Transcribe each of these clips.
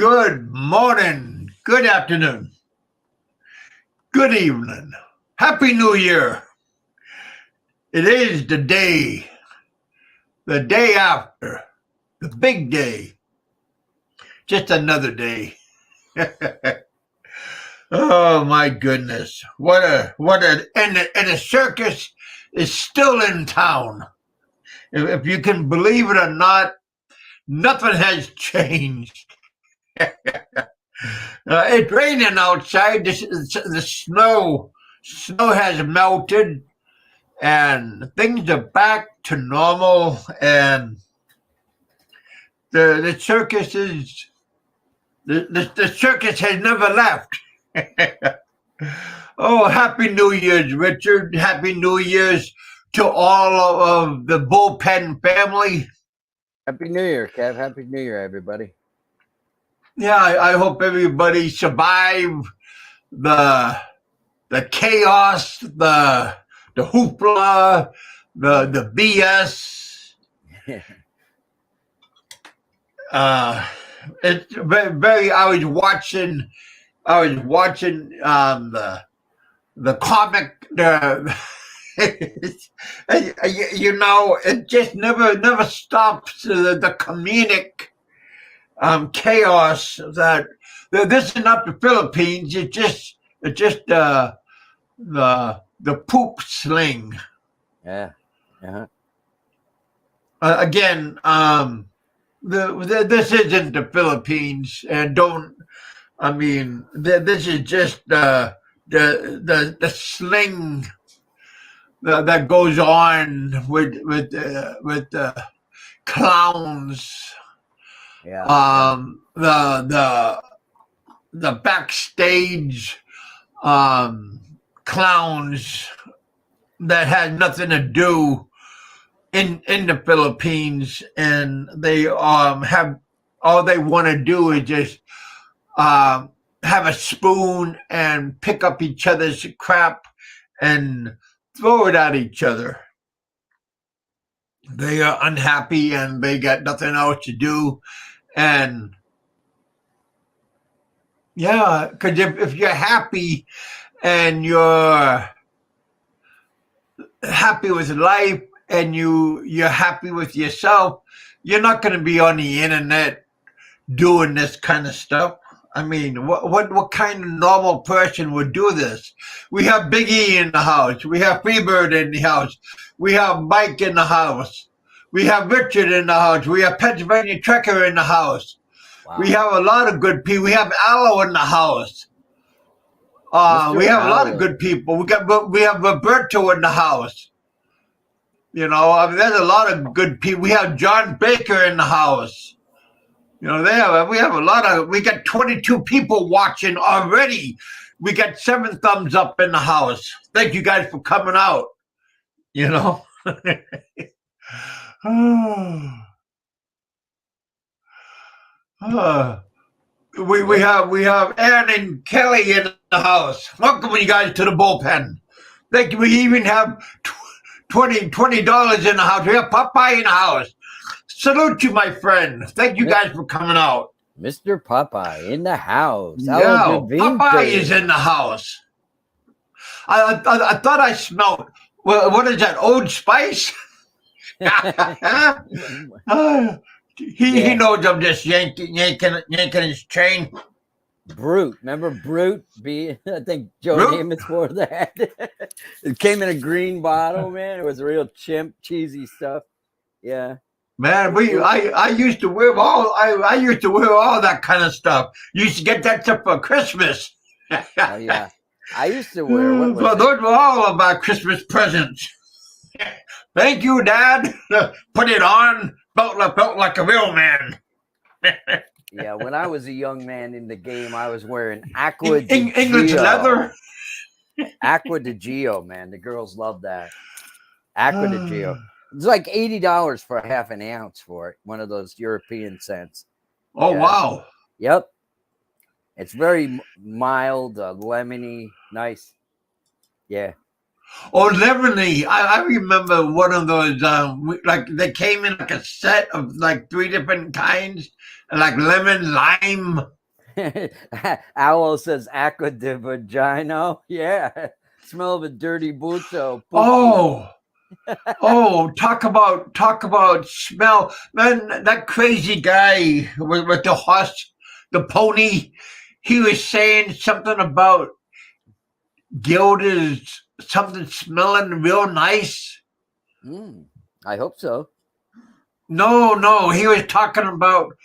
Good morning, good afternoon, good evening. Happy New Year. It is the day after, the big day. Just another day. Oh my goodness. And the circus is still in town. If you can believe it or not, nothing has changed. It's raining outside. The snow has melted, and things are back to normal. And the circus is the circus has never left. Oh, happy New Year's, Richard! Happy New Year's to all of the bullpen family. Happy New Year, Kev. Happy New Year, everybody. Yeah, I hope everybody survived the chaos, the hoopla, the BS. It's very. I was watching the comic. You know, it just never stops. The comedic chaos that this is not the Philippines. It's just the poop sling. Yeah. Uh-huh. Again, this isn't the Philippines, and don't. I mean, this is just the sling that goes on with clowns. Yeah. The backstage clowns that had nothing to do in the Philippines, and they have all they want to do is just have a spoon and pick up each other's crap and throw it at each other. They are unhappy and they got nothing else to do. And yeah, because if you're happy and you're happy with life and you're happy with yourself, you're not going to be on the internet doing this kind of stuff. I mean, what kind of normal person would do this? We have Big E in the house. We have Freebird in the house. We have Mike in the house. We have Richard in the house. We have Pennsylvania Trekker in the house. Wow. We have a lot of good people. We have Aloe in the house. We have a lot of good people. We have Roberto in the house. You know, I mean, there's a lot of good people. We have John Baker in the house. You know, we got 22 people watching already. We got 7 thumbs up in the house. Thank you guys for coming out. You know. We have Ann and Kelly in the house. Welcome you guys to the bullpen. Thank you. We even have $20 in the house. We have Popeye in the house. Salute you, my friend. Thank you guys for coming out. Mr. Popeye in the house. Yeah, Popeye is in the house. I thought I smelled, what is that, Old Spice? He knows I'm just yanking his chain. Brute. Remember Brute? I think Joe Namath's for that. It came in a green bottle, man. It was real chimp, cheesy stuff. Yeah. Man, I used to wear all that kind of stuff. You used to get that stuff for Christmas. Oh yeah, I used to wear. Those were all of our Christmas presents. Thank you, Dad. Put it on. Felt like a real man. Yeah, when I was a young man in the game, I was wearing Aqua English leather. Aqua de Gio, man. The girls love that. Aqua de Gio. It's like $80 for a half an ounce for it. One of those European scents. Oh, yeah. Wow. Yep. It's very mild, lemony, nice. Yeah. Oh, lemony. I remember one of those, like they came in like a set of like 3 different kinds, like lemon, lime. Owl says aqua de vagina. Yeah. Smell of a dirty buto. Oh, talk about smell. Man, that crazy guy with the horse, the pony, he was saying something about Gilda's something smelling real nice. I hope so. No, he was talking about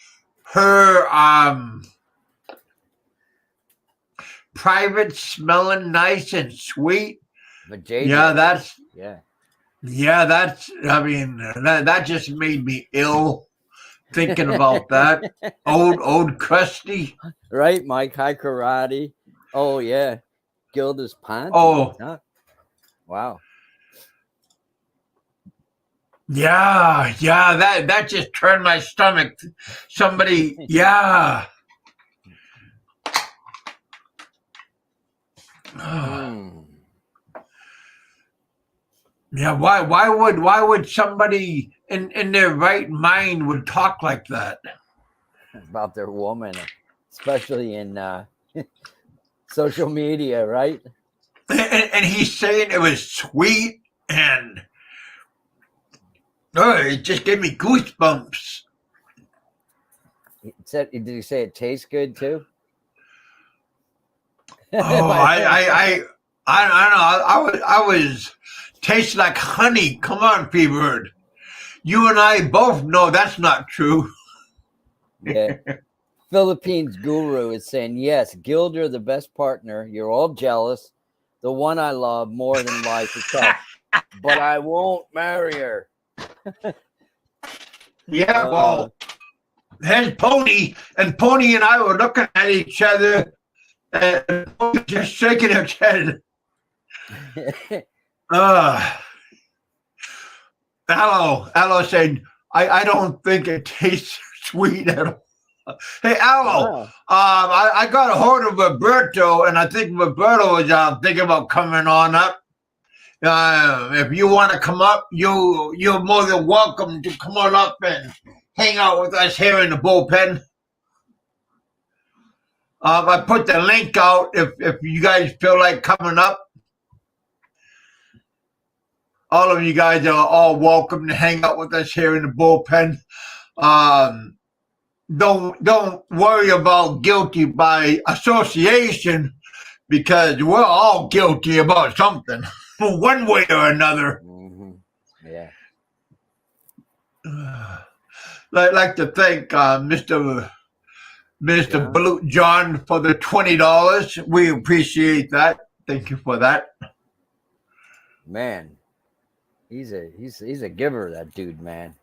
her private smelling nice and sweet. But JJ, that's I mean that just made me ill thinking about that. old crusty. Right, Mike. High karate. Oh yeah. Gilda's pants. Oh. Huh? Wow. Yeah, that just turned my stomach. Somebody, yeah. Yeah, why would somebody in their right mind would talk like that about their woman, especially in social media, right? And he's saying it was sweet and it just gave me goosebumps. Did he say it tastes good too? Oh, I don't know. I was tastes like honey. Come on, P-Bird. You and I both know that's not true. Yeah. Philippines Guru is saying, yes, Gilda, the best partner. You're all jealous. The one I love more than life itself. But I won't marry her. Yeah, well, there's Pony, and Pony and I were looking at each other and just shaking her head. Aloe said, I don't think it tastes sweet at all. Hey, Aloe, I got a hold of Roberto, and I think Roberto was thinking about coming on up. If you want to come up, you're more than welcome to come on up and hang out with us here in the bullpen. I put the link out if you guys feel like coming up. All of you guys are all welcome to hang out with us here in the bullpen. Don't worry about guilty by association, because we're all guilty about something, one way or another. Yeah. I'd like to thank Mr. Blue John for the $20. We appreciate that. Thank you for that. Man, he's a giver, that dude, man.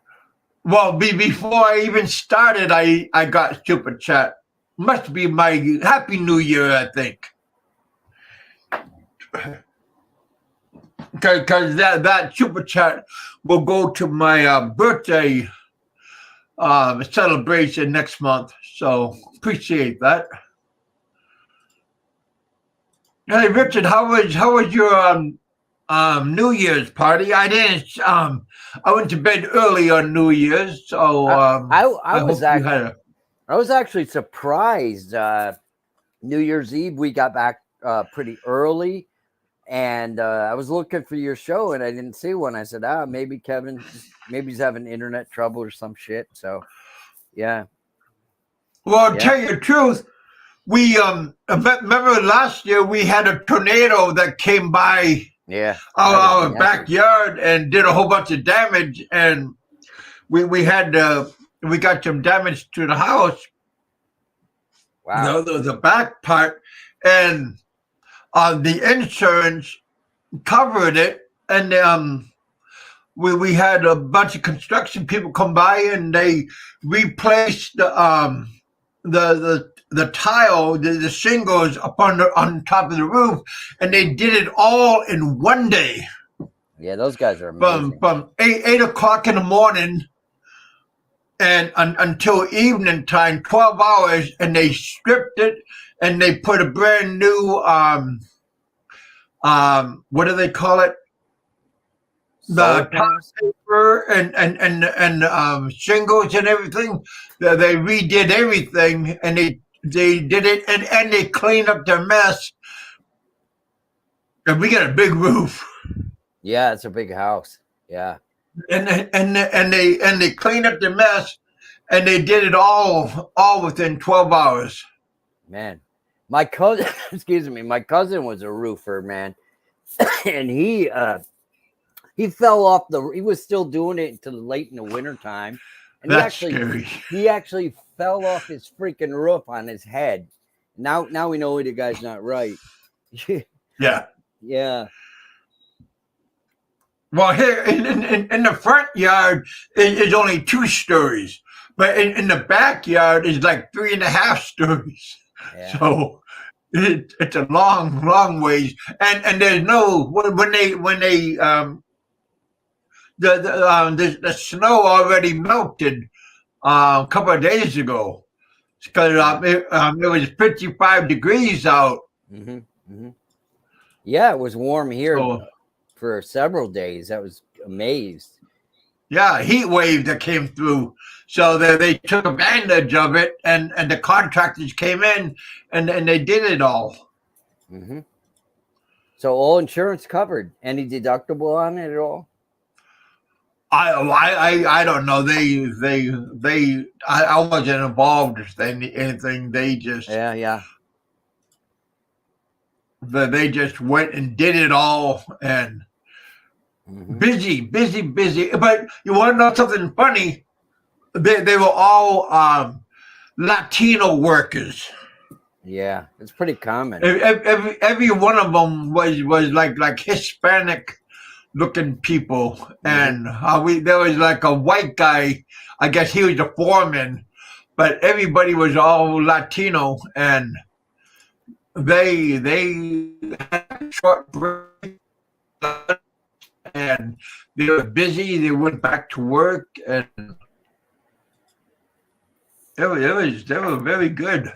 Well, before I even started, I got super chat. Must be my Happy New Year, I think. Because that super chat will go to my birthday celebration next month. So appreciate that. Hey, Richard, how was your New Year's party? I didn't. I went to bed early on New Year's, so I was actually surprised. New Year's Eve, we got back pretty early, and I was looking for your show, and I didn't see one. I said, maybe maybe he's having internet trouble or some shit. So, yeah. Well, tell you the truth, we remember last year we had a tornado that came by. Yeah, our backyard and did a whole bunch of damage, and we got some damage to the house. Wow. The back part, and the insurance covered it, and we had a bunch of construction people come by, and they replaced the tile, the shingles up on top of the roof, and they did it all in one day. Yeah, those guys are amazing. From 8 o'clock in the morning and until evening time, 12 hours, and they stripped it, and they put a brand new what do they call it? The paper and shingles and everything. They redid everything, and they did it, and they cleaned up their mess. And we got a big roof. Yeah, it's a big house. Yeah, and they cleaned up their mess, and they did it all within 12 hours. Man, my cousin, excuse me, my cousin was a roofer, man, and he fell off he was still doing it until late in the wintertime. And That's scary. He actually fell off his freaking roof on his head. Now we know the guy's not right. Yeah. Yeah. Well, here in the front yard is only 2 stories, but in the backyard is like 3.5 stories. Yeah. So it's a long ways, and there's no when the snow already melted a couple of days ago because it was 55 degrees out. Mm-hmm. Mm-hmm. Yeah, it was warm here for several days. I was amazed. Yeah, heat wave that came through. So they took advantage of it, and the contractors came in and they did it all. Mm-hmm. So all insurance covered. Any deductible on it at all? I don't know. I wasn't involved with anything. They just they just went and did it all, and busy. But you want to know something funny? They were all Latino workers. Yeah, it's pretty common. Every one of them was like Hispanic looking people, and there was like a white guy. I guess he was the foreman, but everybody was all Latino, and they had short break, and they were busy. They went back to work, and they were very good.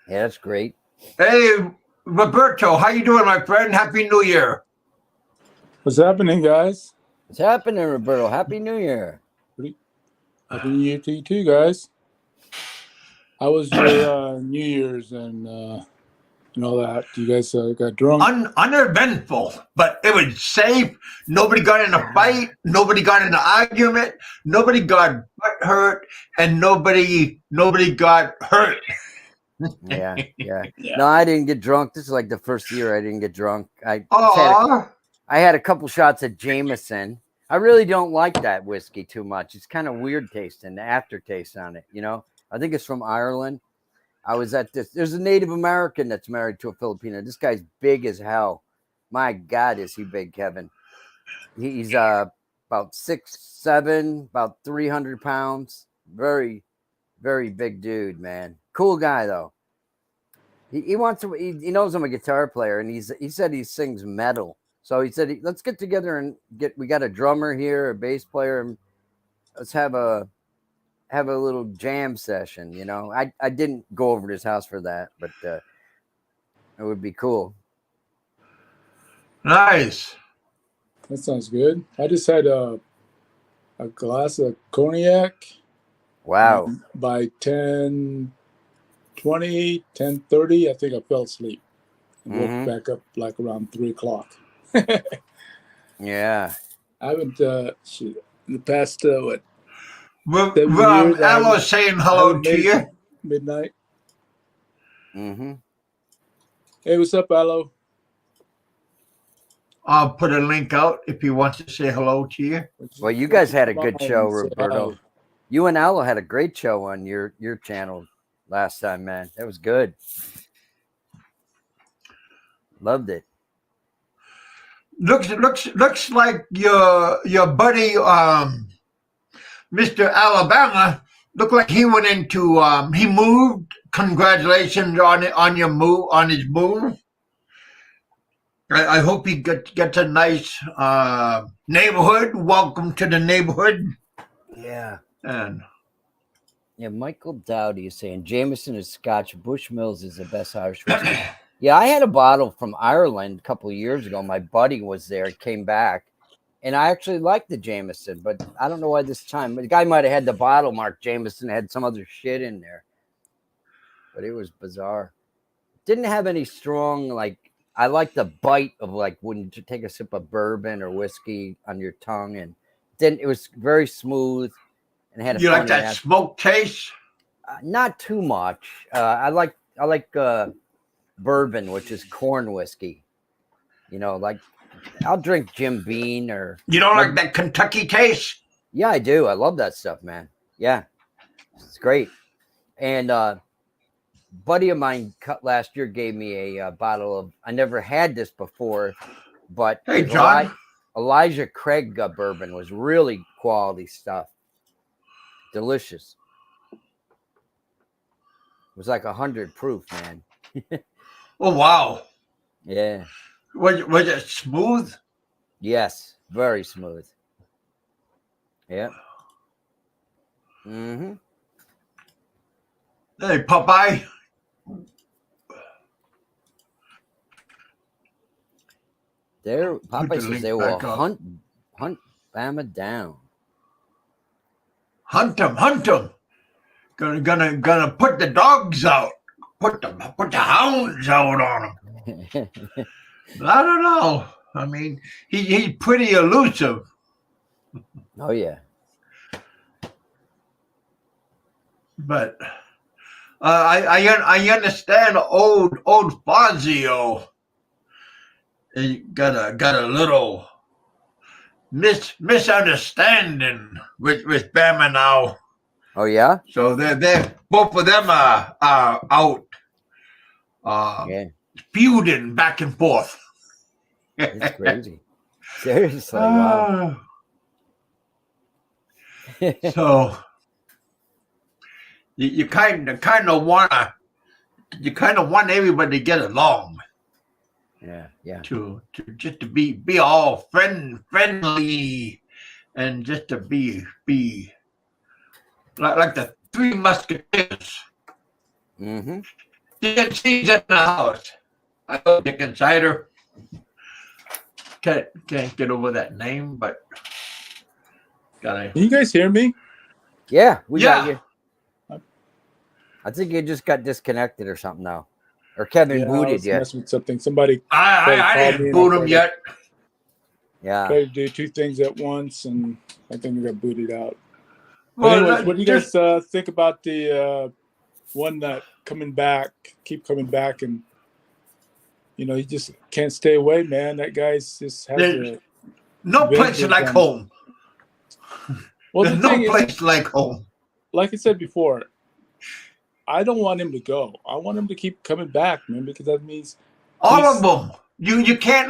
Yeah, that's great. Hey, Roberto, how you doing, my friend? Happy New Year. What's happening, guys? What's happening, Roberto? Happy New Year. Happy New Year to you too, guys. How was your New Year's and all that? You guys got drunk? Uneventful, but it was safe. Nobody got in a fight. Nobody got in an argument. Nobody got hurt, and nobody got hurt. Yeah. No, I didn't get drunk. This is like the first year I didn't get drunk. I had a couple shots of Jameson. I really don't like that whiskey too much. It's kind of weird tasting, the aftertaste on it, I think it's from Ireland. I was at there's a Native American that's married to a Filipino. This guy's big as hell. My God, is he big, Kevin? He's about 6'7", about 300 pounds. Very, very big dude, man. Cool guy though. He wants to. He knows I'm a guitar player, and he said he sings metal. So he said, let's get together and we got a drummer here, a bass player, and let's have a little jam session. I didn't go over to his house for that, but it would be cool. Nice. That sounds good. I just had a glass of cognac. Wow. By 10:20, 10:30, I think I fell asleep. And woke back up like around 3 o'clock. Yeah. I haven't, in the past, what? Alo's saying hello to you. Midnight. Mm-hmm. Hey, what's up, Alo? I'll put a link out if he wants to say hello to you. Well, you guys had a good show, Roberto. You and Alo had a great show on your channel last time, man. That was good. Loved it. Looks like your buddy Mr. Alabama looked like he went into he moved. Congratulations on your move, on his move. I hope he gets a nice neighborhood. Welcome to the neighborhood. Yeah. And Michael Dowdy is saying Jameson is Scotch. Bushmills is the best Irish whiskey. Yeah, I had a bottle from Ireland a couple of years ago. My buddy was there, came back, and I actually liked the Jameson, but I don't know why this time. The guy might have had the bottle marked Jameson, had some other shit in there, but it was bizarre. Didn't have any strong, like, I like the bite of, like, when you take a sip of bourbon or whiskey on your tongue, and then it was very smooth and had a You like funny that smoke taste? not too much. I like bourbon, which is corn whiskey. You know, like I'll drink Jim Beam or. You don't like that Kentucky taste? Yeah, I do. I love that stuff, man. Yeah, it's great. And buddy of mine last year gave me a bottle of. I never had this before, but Hey, John. Elijah Craig bourbon was really quality stuff. Delicious. It was like 100 proof, man. Oh, wow. Yeah. Was it smooth? Yes, very smooth. Yeah. Mm-hmm. Hey, Popeye. Popeye says they will hunt Bama down. Hunt him. Gonna put the dogs out. Put the hounds out on him. I don't know. I mean, he's pretty elusive. Oh yeah. But I understand old Fazio. He got a little misunderstanding with Bama now. Oh yeah. So they're both of them are out feuding back and forth. It's crazy. Seriously, wow. So you kind of want everybody to get along. Yeah. To just to be all friendly, and just to be like the Three Musketeers. Mm-hmm. She's in the house. I go Dick Insider. Can't get over that name, but gotta. Can you guys hear me? Yeah, we got you. I think you just got disconnected or something now. Or Kevin booted you. Messing with something. Somebody. I didn't boot him yet. Yeah. Tried to do two things at once, and I think we got booted out. Well, anyways, what do you guys think about the one that keep coming back, and he just can't stay away, man. That guy's just has no place like home. Well, there's no place like home. Like I said before, I don't want him to go. I want him to keep coming back, man, because that means all of them. You can't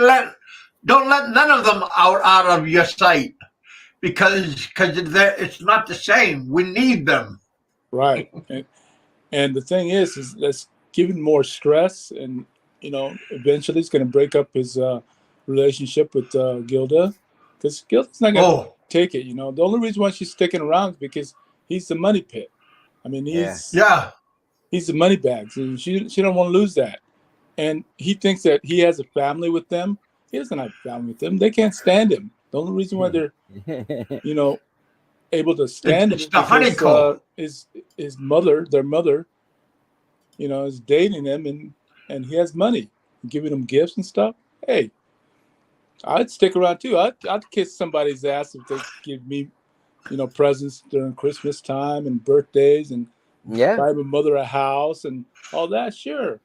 don't let none of them out of your sight, because it's not the same. We need them. Right. And the thing is that's giving more stress, and eventually it's going to break up his relationship with Gilda, because Gilda's not going to take it. The only reason why she's sticking around is because he's the money pit. I mean, he's the money bags, and she don't want to lose that. And he thinks that he has a family with them. He doesn't have a family with them. They can't stand him. The only reason why they're, able to stand him is because his mother, their mother, is dating him, and he has money, giving him gifts and stuff. Hey, I'd stick around too. I'd kiss somebody's ass if they give me, presents during Christmas time and birthdays, and buy my mother a house and all that. Sure,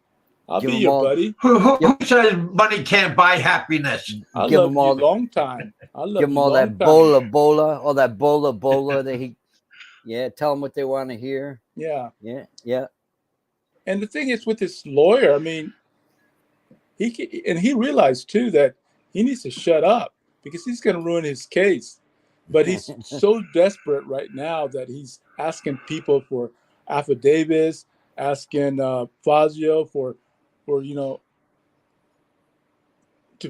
I'll be your buddy. Who says money can't buy happiness? I love you a long time. Give them all that bola, all that bola that he. Yeah, tell them what they want to hear. Yeah. Yeah. And the thing is, with this lawyer, I mean, he realized too that he needs to shut up, because he's going to ruin his case. But he's so desperate right now that he's asking people for affidavits, asking Fazio for to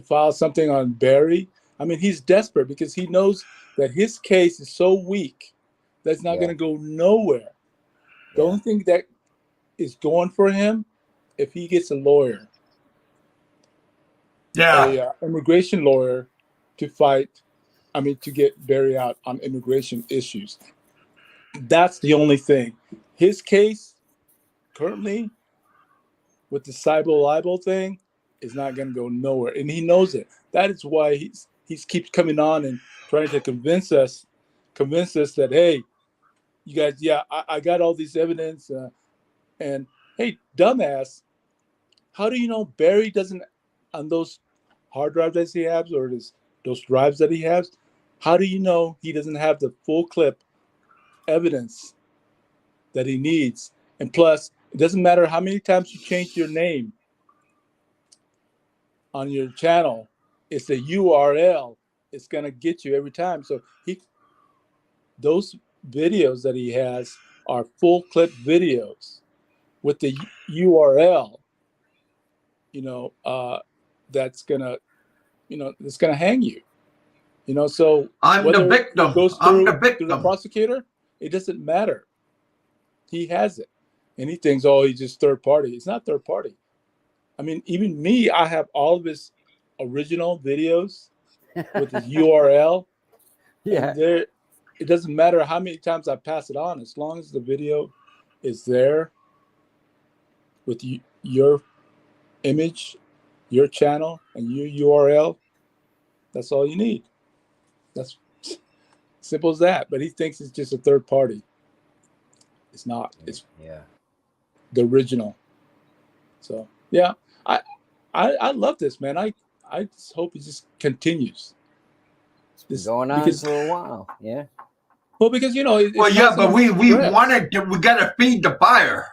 file something on Barry. I mean, he's desperate because he knows that his case is so weak that's not going to go nowhere. The only thing that is going for him, if he gets a lawyer, a immigration lawyer to to get Barry out on immigration issues. That's the only thing. His case currently with the cyber libel thing is not going to go nowhere, and he knows it. That is why he keeps coming on and trying to convince us that, hey, you guys, I got all these evidence, and hey, dumbass, how do you know Barry doesn't, on those hard drives that he has, or those drives that he has, how do you know he doesn't have the full clip evidence that he needs? And plus, it doesn't matter how many times you change your name on your channel, it's a URL. It's gonna get you every time. So those videos that he has are full clip videos with the URL. That's gonna, it's gonna hang you. So I'm the victim. it goes I'm the through victim. the prosecutor, it doesn't matter. He has it, and he thinks, oh, he's just third party. It's not third party. I mean, even me, I have all of his original videos with his URL. Yeah. And it doesn't matter how many times I pass it on, as long as the video is there with your image, your channel, and your URL. That's all you need. That's simple as that. But he thinks it's just a third party. It's not. It's the original. So yeah, I love this, man. I just hope it just continues. It's been going on for a while. Yeah. Well, because but we wanted to. We got to feed the fire.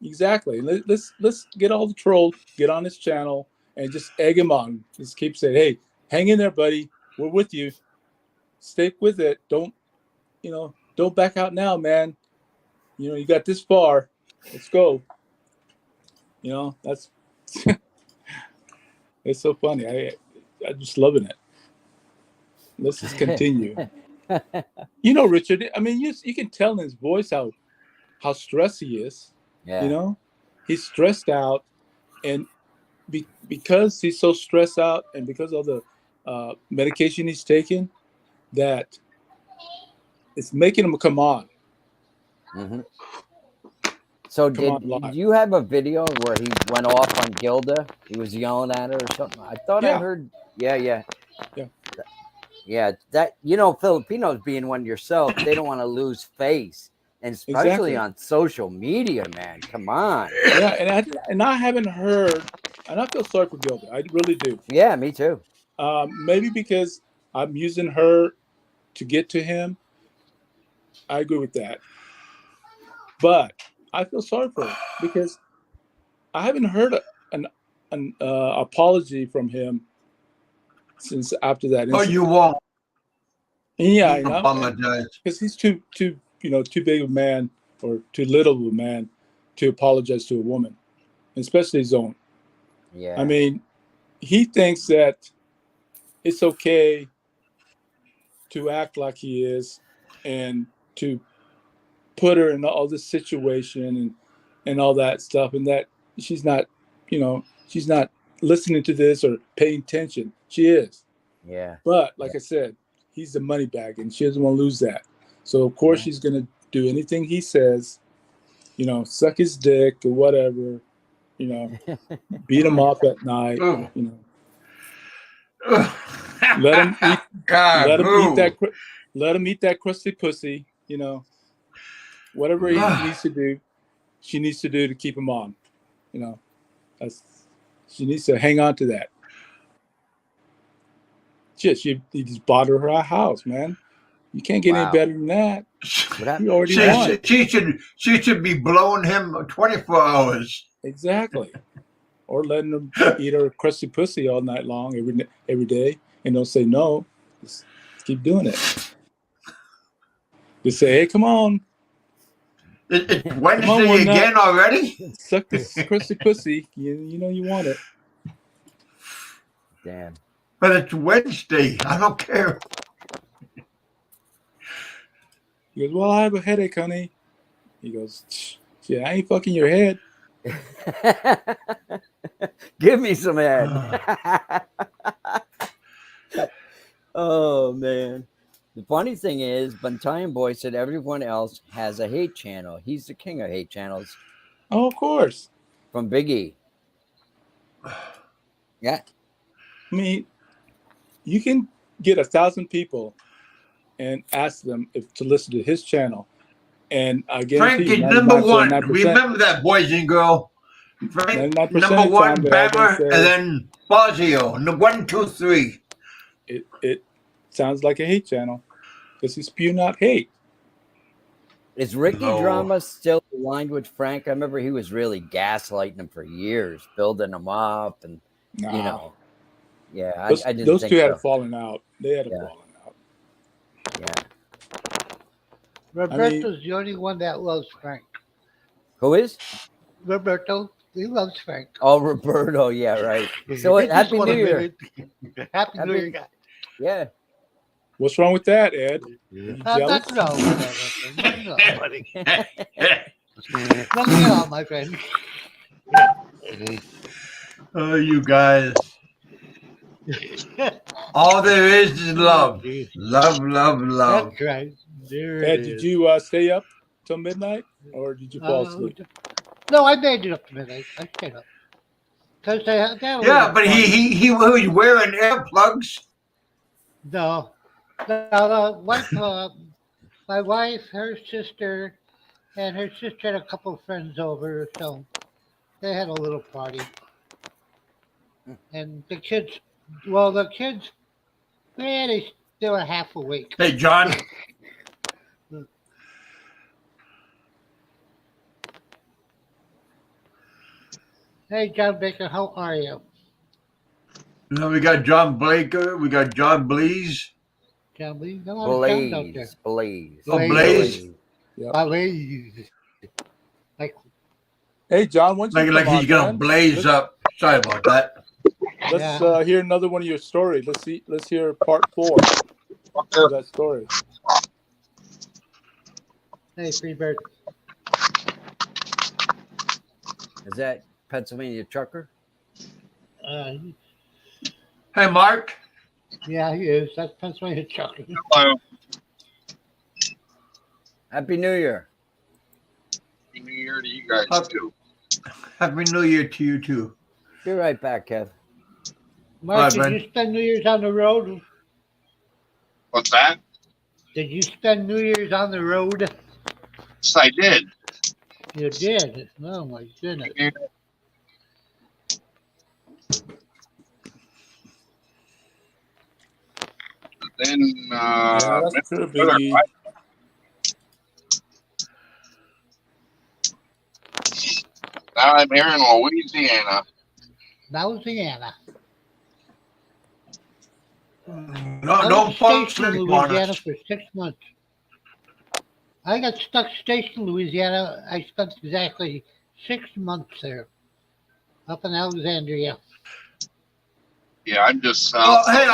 Exactly. Let's get all the trolls, get on his channel, and just egg him on. Just keep saying, hey, hang in there, buddy. We're with you. Stick with it. Don't back out now, man. You got this far. Let's go. That's it's so funny. I'm just loving it. Let's just continue. Richard, I mean, you can tell in his voice how stressed he is. Yeah. He's stressed out, and because he's so stressed out, and because of the medication he's taking, that it's making him come on. Mm-hmm. So did you have a video where he went off on Gilda? He was yelling at her or something. I thought I heard. Yeah. That Filipinos being one yourself, they don't want to lose face, and especially on social media, man. Come on. Yeah, and I haven't heard, and I feel sorry for Gilda. I really do. Yeah, me too. Maybe because I'm using her to get to him. I agree with that. But I feel sorry for her because I haven't heard an apology from him since after that incident. Oh, you won't. Yeah, I apologize because he's too big of a man or too little of a man to apologize to a woman, especially his own. Yeah. I mean, he thinks that it's okay to act like he is and to put her in all this situation and all that stuff, and that she's not listening to this or paying attention. She is. Yeah. But like I said, he's the money bag, and she doesn't want to lose that. So of course she's gonna do anything he says, suck his dick or whatever, beat him up at night, let him eat. Let him eat that crusty pussy. Whatever he needs to do, she needs to do to keep him on. She needs to hang on to that. Shit, he just bought her a house, man. You can't get any better than that. You already won. She should be blowing him 24 hours. Exactly. Or letting him eat her crusty pussy all night long, every day, and don't say no. Just keep doing it. Just say, hey, come on. It's Wednesday again already? Suck this crusty pussy. You want it. Damn. But it's Wednesday. I don't care. He goes, well, I have a headache, honey. He goes, shit, I ain't fucking your head. Give me some head. Oh man. The funny thing is, Bantayan Boy said everyone else has a hate channel. He's the king of hate channels. Oh, of course. From Big E. Yeah. I mean, you can get 1,000 people and ask them to listen to his channel, and I guarantee Frank you, is number 1. 99.9%. Remember that, boys and girls. Frank, 99% number of the 1, time they're all gonna Bammer, say- and then Fazio. 1, 2, 3. It sounds like a hate channel because he's spewing out hate. Is Ricky No. Drama still aligned with Frank? I remember he was really gaslighting him for years, building him up, and Nah. you know, yeah, Those, I didn't those think two so. had a falling out. They had a Yeah. falling out. Yeah. Roberto's the only one that loves Frank. Who is? Roberto, he loves Frank. Oh, Roberto. Yeah, right. So He just Happy wanna New Year. admit it. Happy New Year, guys. Yeah. What's wrong with that, Ed? You jealous? That's no, nothing at all, buddy. Nothing at all, my friend. Oh, you guys. All there is love. Love, love, love. That's right. There Ed, it did is. you stay up till midnight, or did you fall asleep? No, I made it up to midnight. I stayed up. Because they had a Yeah, little but party. he was wearing earplugs. No. My wife, her sister, and her sister had a couple of friends over, so they had a little party. And the kids, they were half awake. Hey, John. Hey, John Baker, how are you? Now we got John Blaker. We got John Blees. John, we got a lot of Johns out there. Blaze. Oh, Blaze. Blaze. Like, Hey, John, when's you Like come he's on, gonna man? blaze up. Sorry about that. Let's hear another one of your stories. Let's hear part 4 of that story. hey, Freebird. Is that Pennsylvania trucker? Hey, Mark. Yeah, he is. That's Pennsylvania Chuck. Hello. Happy New Year. Happy New Year to you guys too. Happy New Year to you too. Be right back, Kev. Mark, All did right, you man. spend New Year's on the road? What's that? Did you spend New Year's on the road? Yes, I did. You did. Oh my goodness. Then Yeah, that's true, Biggie. now I'm here in Louisiana. Louisiana. No, I don't was fall stationed in asleep on Louisiana us. for 6 months. I got stuck stationed in Louisiana. I spent exactly 6 months there, up in Alexandria. Yeah, I'm just Oh, south. hey,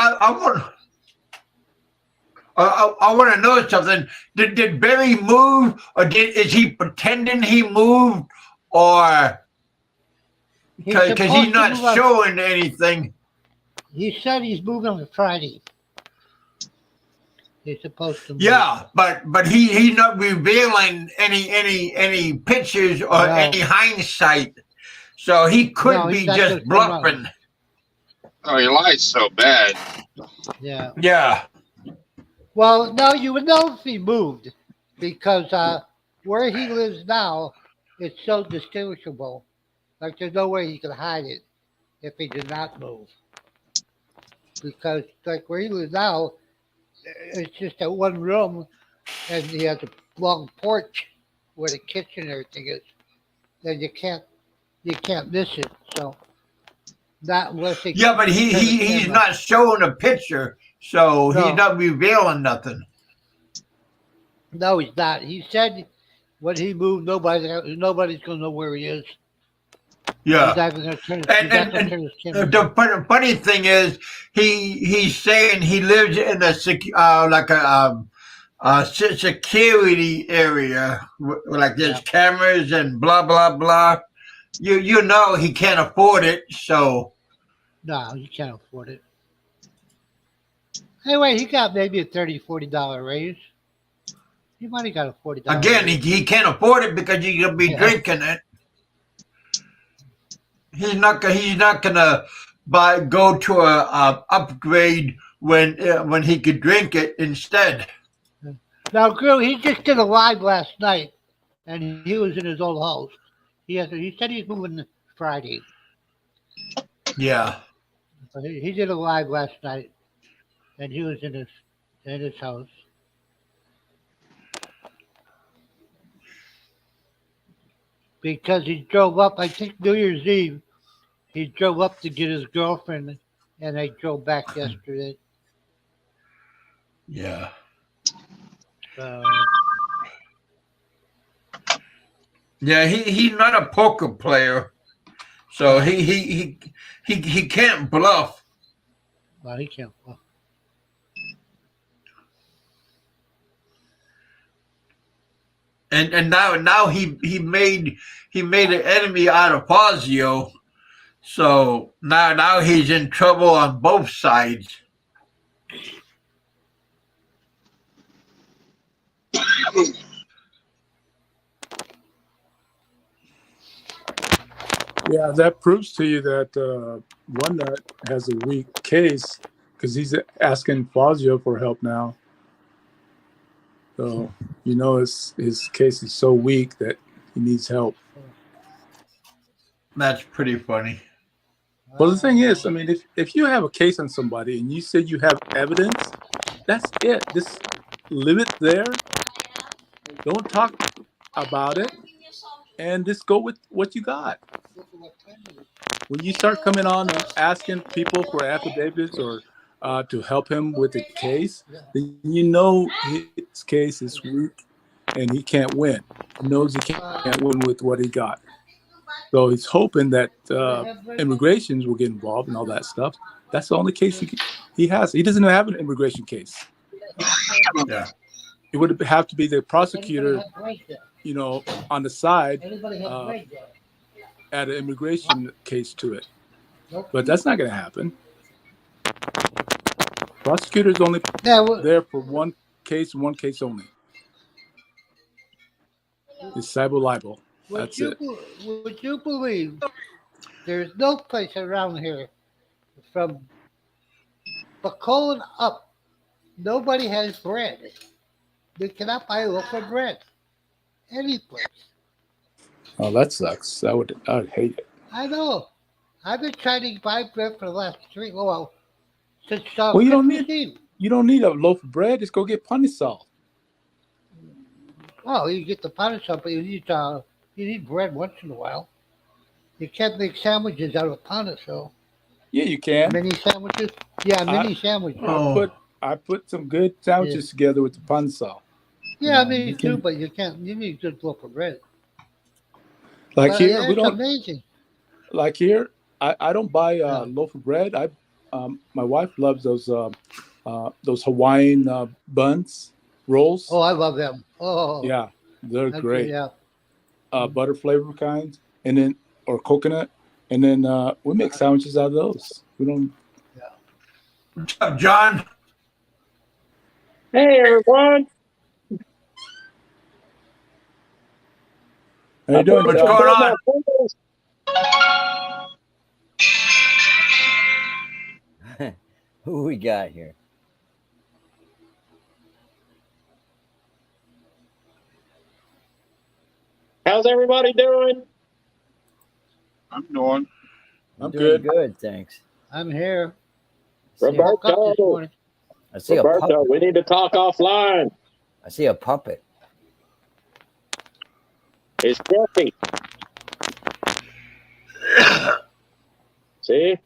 I want to know something. Did Barry move, or is he pretending he moved, or because supposed he's to not move on- showing anything? He said he's moving on Friday. He's supposed to move. Yeah, but he's not revealing any pictures or No. any hindsight, so he could No, he's be not just gonna come out. bluffing. Oh, he lies so bad. Yeah. Yeah. Well, no, you would know if he moved because where he lives now, it's so distinguishable. Like there's no way he could hide it if he did not move. Because like where he lives now, it's just a one room, and he has a long porch where the kitchen and everything is. And you can't miss it. So not unless they Yeah, but turn the he's camera. not showing a picture, so No. he's not revealing nothing. No, he's not. He said when he moved, nobody's gonna know where he is. Yeah. He's not gonna turn his, And- he's not and- gonna turn his camera. The funny thing is, he's saying he lives in a security area, like there's Yeah. cameras and blah blah blah. you know he can't afford it, so No, you can't afford it. Anyway, he got maybe a $30-$40 raise. He might have got a $40 again raise. he can't afford it because you're gonna be Yeah. drinking it. He's not gonna go to a upgrade when he could drink it instead. Now, Drew, he just did a live last night, and he was in his old house. He said he's moving Friday. Yeah. But he did a live last night, and he was in his house. Because he drove up, I think New Year's Eve, he drove up to get his girlfriend, and they drove back yesterday. Yeah. Yeah, he's not a poker player, so he can't bluff. Well, he can't. Well, And now he made an enemy out of Fazio, so now he's in trouble on both sides. Yeah, that proves to you that One Nut has a weak case because he's asking Fazio for help now. So you know his case is so weak that he needs help. That's pretty funny. Well, the thing is, I mean, if you have a case on somebody and you say you have evidence, that's it. Just leave it there. Don't talk about it, and just go with what you got. When you start coming on and asking people for affidavits or to help him with the case, then you know his case is weak and he can't win. He knows he can't win with what he got. So he's hoping that immigrations will get involved and all that stuff. That's the only case he has. He doesn't have an immigration case. Yeah. It would have to be the prosecutor, you know, on the side add an immigration case to it. But that's not going to happen. Prosecutor's only there for one case and one case only. It's civil libel. That's it. Would you believe there's no place around here from Bacolod up, nobody has bread. You cannot buy a loaf of bread. Any place. Oh, that sucks. I would hate it. I know. I've been trying to buy bread for the last since well, you don't need a loaf of bread. Just go get panisal. Oh, you get the panisal, but you need bread once in a while. You can't make sandwiches out of panisal. Yeah, you can. Mini sandwiches. Yeah, mini sandwiches. I put some good sandwiches together with the panisal. Yeah, me too. But you can't. You need a good loaf of bread. Like here, we don't. Amazing. Like here, I don't buy a loaf of bread. My wife loves those Hawaiian buns rolls. Oh, I love them. Oh, yeah, they're great. Yeah, butter flavor kinds, and then or coconut, and then we make sandwiches out of those. We don't. Yeah. What's up, John? Hey, everyone. How you doing, What's John? going on? Who we got here? How's everybody doing? I'm doing. I'm good. Good, thanks. I'm here. Roberto. I see Roberto, a puppet. we need to talk offline. I see a puppet. It's Jeffy. See?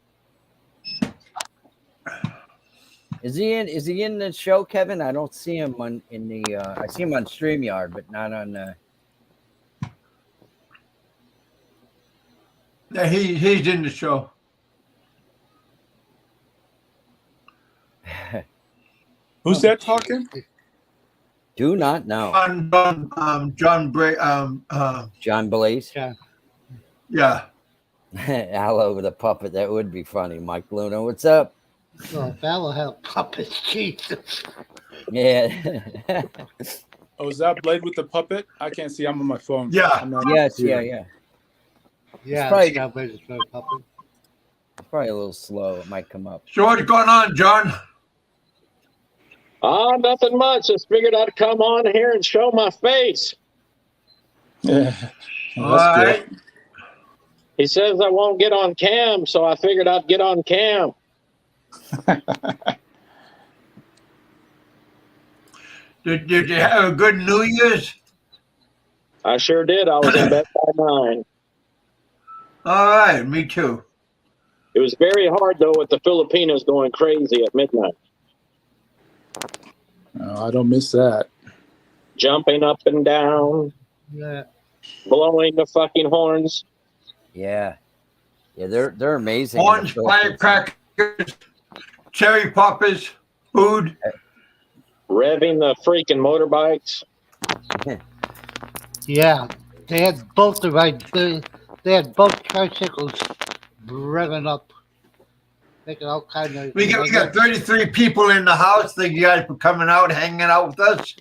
Is he in the show, Kevin? I don't see him I see him on StreamYard, but not on Yeah, he's in the show. Who's that talking? Do not know. John John Blaze. Yeah. Yeah. Aloe the puppet. That would be funny. Mike Luna, what's up? Oh, that'll have puppets, Jesus. Yeah. Oh, is that Blade with the puppet? I can't see. I'm on my phone. Yeah. I'm not Yes, here. yeah. Yeah, probably- that was a puppet. It's probably a little slow. It might come up. So what's going on, John? Nothing much. Just figured I'd come on here and show my face. Yeah. All That's right. good. He says I won't get on cam, so I figured I'd get on cam. Did you have a good New Year's? I sure did. I was in bed by 9. All right, me too. It was very hard, though, with the Filipinos going crazy at midnight. Oh, I don't miss that. Jumping up and down, Yeah. blowing the fucking horns. Yeah. Yeah, they're amazing. Orange firecrackers, cherry poppers, food. Revving the freaking motorbikes. Yeah. They had both the right. They had both tricycles revving up, making all kind of. We got 33 people in the house. Thank you guys for coming out, hanging out with us.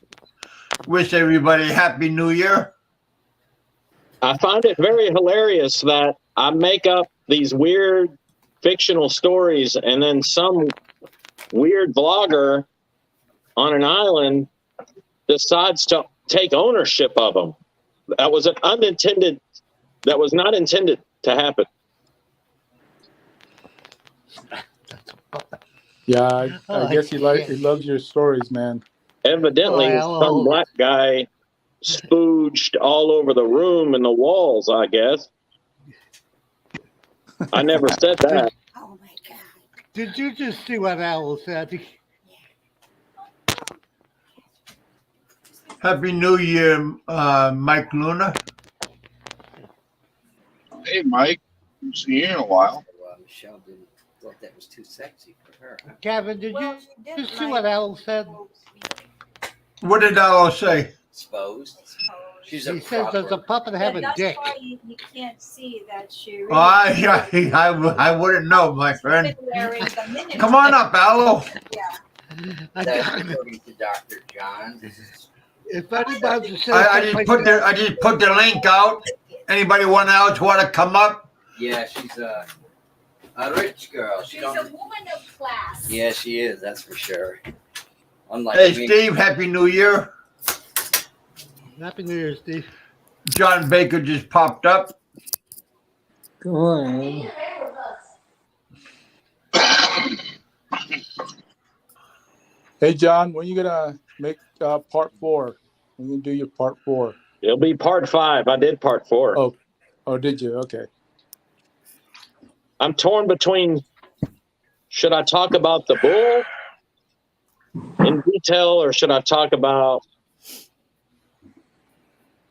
Wish everybody Happy New Year. I find it very hilarious that I make up these weird fictional stories and then some weird vlogger on an island decides to take ownership of them. That was not intended to happen. Yeah, I guess he loves your stories, man. Evidently, some black guy spooged all over the room and the walls, I guess. I never said that. Oh my God. Did you just see what Al said? Happy New Year, Mike Luna. Hey, Mike. Haven't seen you in a while. Michelle didn't thought that was too sexy for her. Kevin, did Well, you she didn't see what Al said? What did Allo say? Exposed. She's He says, does a puppet have a that's dick? why you can't see that she really I wouldn't know, my friend. been wearing the minion. Come on up, Allo. Yeah. That's according to Dr. John. If anybody says I just put the link out. Anybody else want to come up? Yeah, she's a rich girl. She's a woman of class. Yeah, she is. That's for sure. Unlike Hey, me. Steve, Happy New Year. Happy New Year, Steve. John Baker just popped up. Go on. Hey, John, when you gonna make part 4? When you do your part 4? It'll be part 5. I did part 4. Oh, did you? Okay. I'm torn between, should I talk about the bull in detail or should I talk about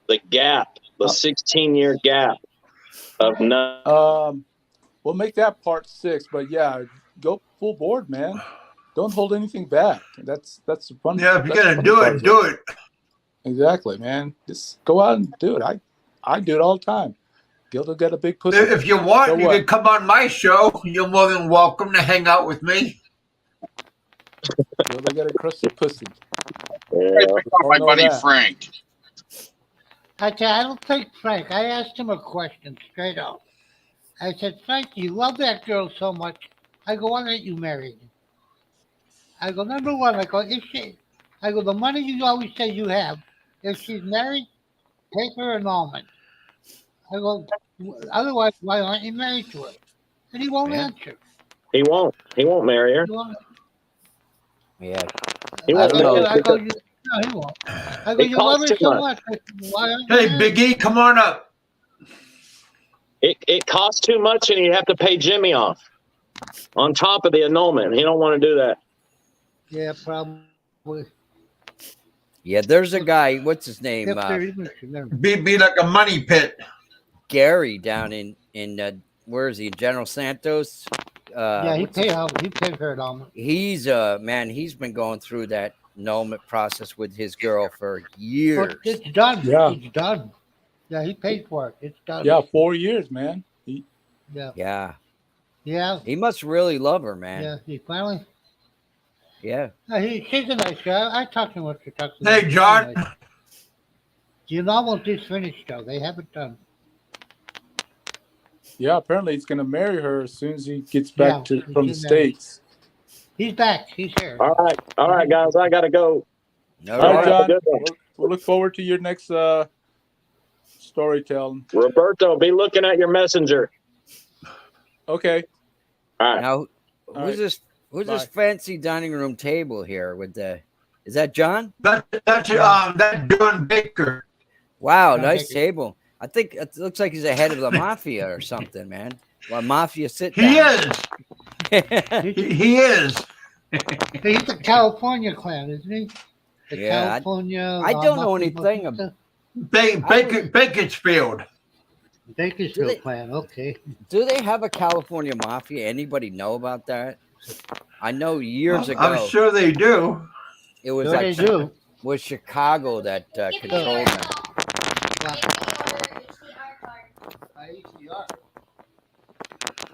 the gap, the 16-year gap of none? We'll make that part 6, but yeah, go full board, man. Don't hold anything back. That's the fun. Yeah, if you're that's gonna the do fun it, part. do it. Exactly, man. Just go out and do it. I do it all the time. Gilda got a big pussy. If you want, So you what? can come on my show. You're more than welcome to hang out with me. Gilda got a crusty pussy. Hey, check out my know buddy that. Frank. I don't think Frank. I asked him a question straight up. I said, Frank, you love that girl so much. I go, why aren't you married? I go, number one, the money you always say you have, if she's married, take her annulment. I go, otherwise, why aren't you married to her? And he won't answer. He won't marry her. He won't. Yeah. He I won't go, marry I go, her. no, he won't. I go, It you love costs her too so much. much. Why aren't you Hey, married? Big E, come on up. It costs too much and you have to pay Jimmy off on top of the annulment. He don't want to do that. Yeah, probably. Yeah, there's a guy, what's his name? If there even should never. Be like a money pit. Gary down in where is he? General Santos? Yeah, he paid her annulment. He's man, he's been going through that annulment process with his girl for years. It's done. Yeah. It's done. Yeah, he paid for it. It's done. Yeah, 4 years, man. Yeah. Yeah. Yeah. He must really love her, man. Yeah. He finally. Yeah. She's a nice girl. I talked to him. Hey, John. Anyway. The novel is finished, though. They haven't done. Yeah, apparently he's gonna marry her as soon as he gets back from the States. He's back. He's here. All right, guys. I gotta go. All right, John. Good one. We'll look forward to your next storytelling. Roberto, be looking at your messenger. Okay. All right. Now, who's this? Who's this fancy dining room table here with the? Is that John? That's John Baker. Wow, nice table. I think it looks like he's the head of the mafia or something, man. Well, mafia sit down. He is. He's a California clan, isn't he? The Yeah, California. I don't know anything about Bakersfield. Bakersfield clan. Okay. Do they have a California mafia? Anybody know about that? I know years ago. I'm sure they do. It was Sure like they do. was Chicago that controlled them.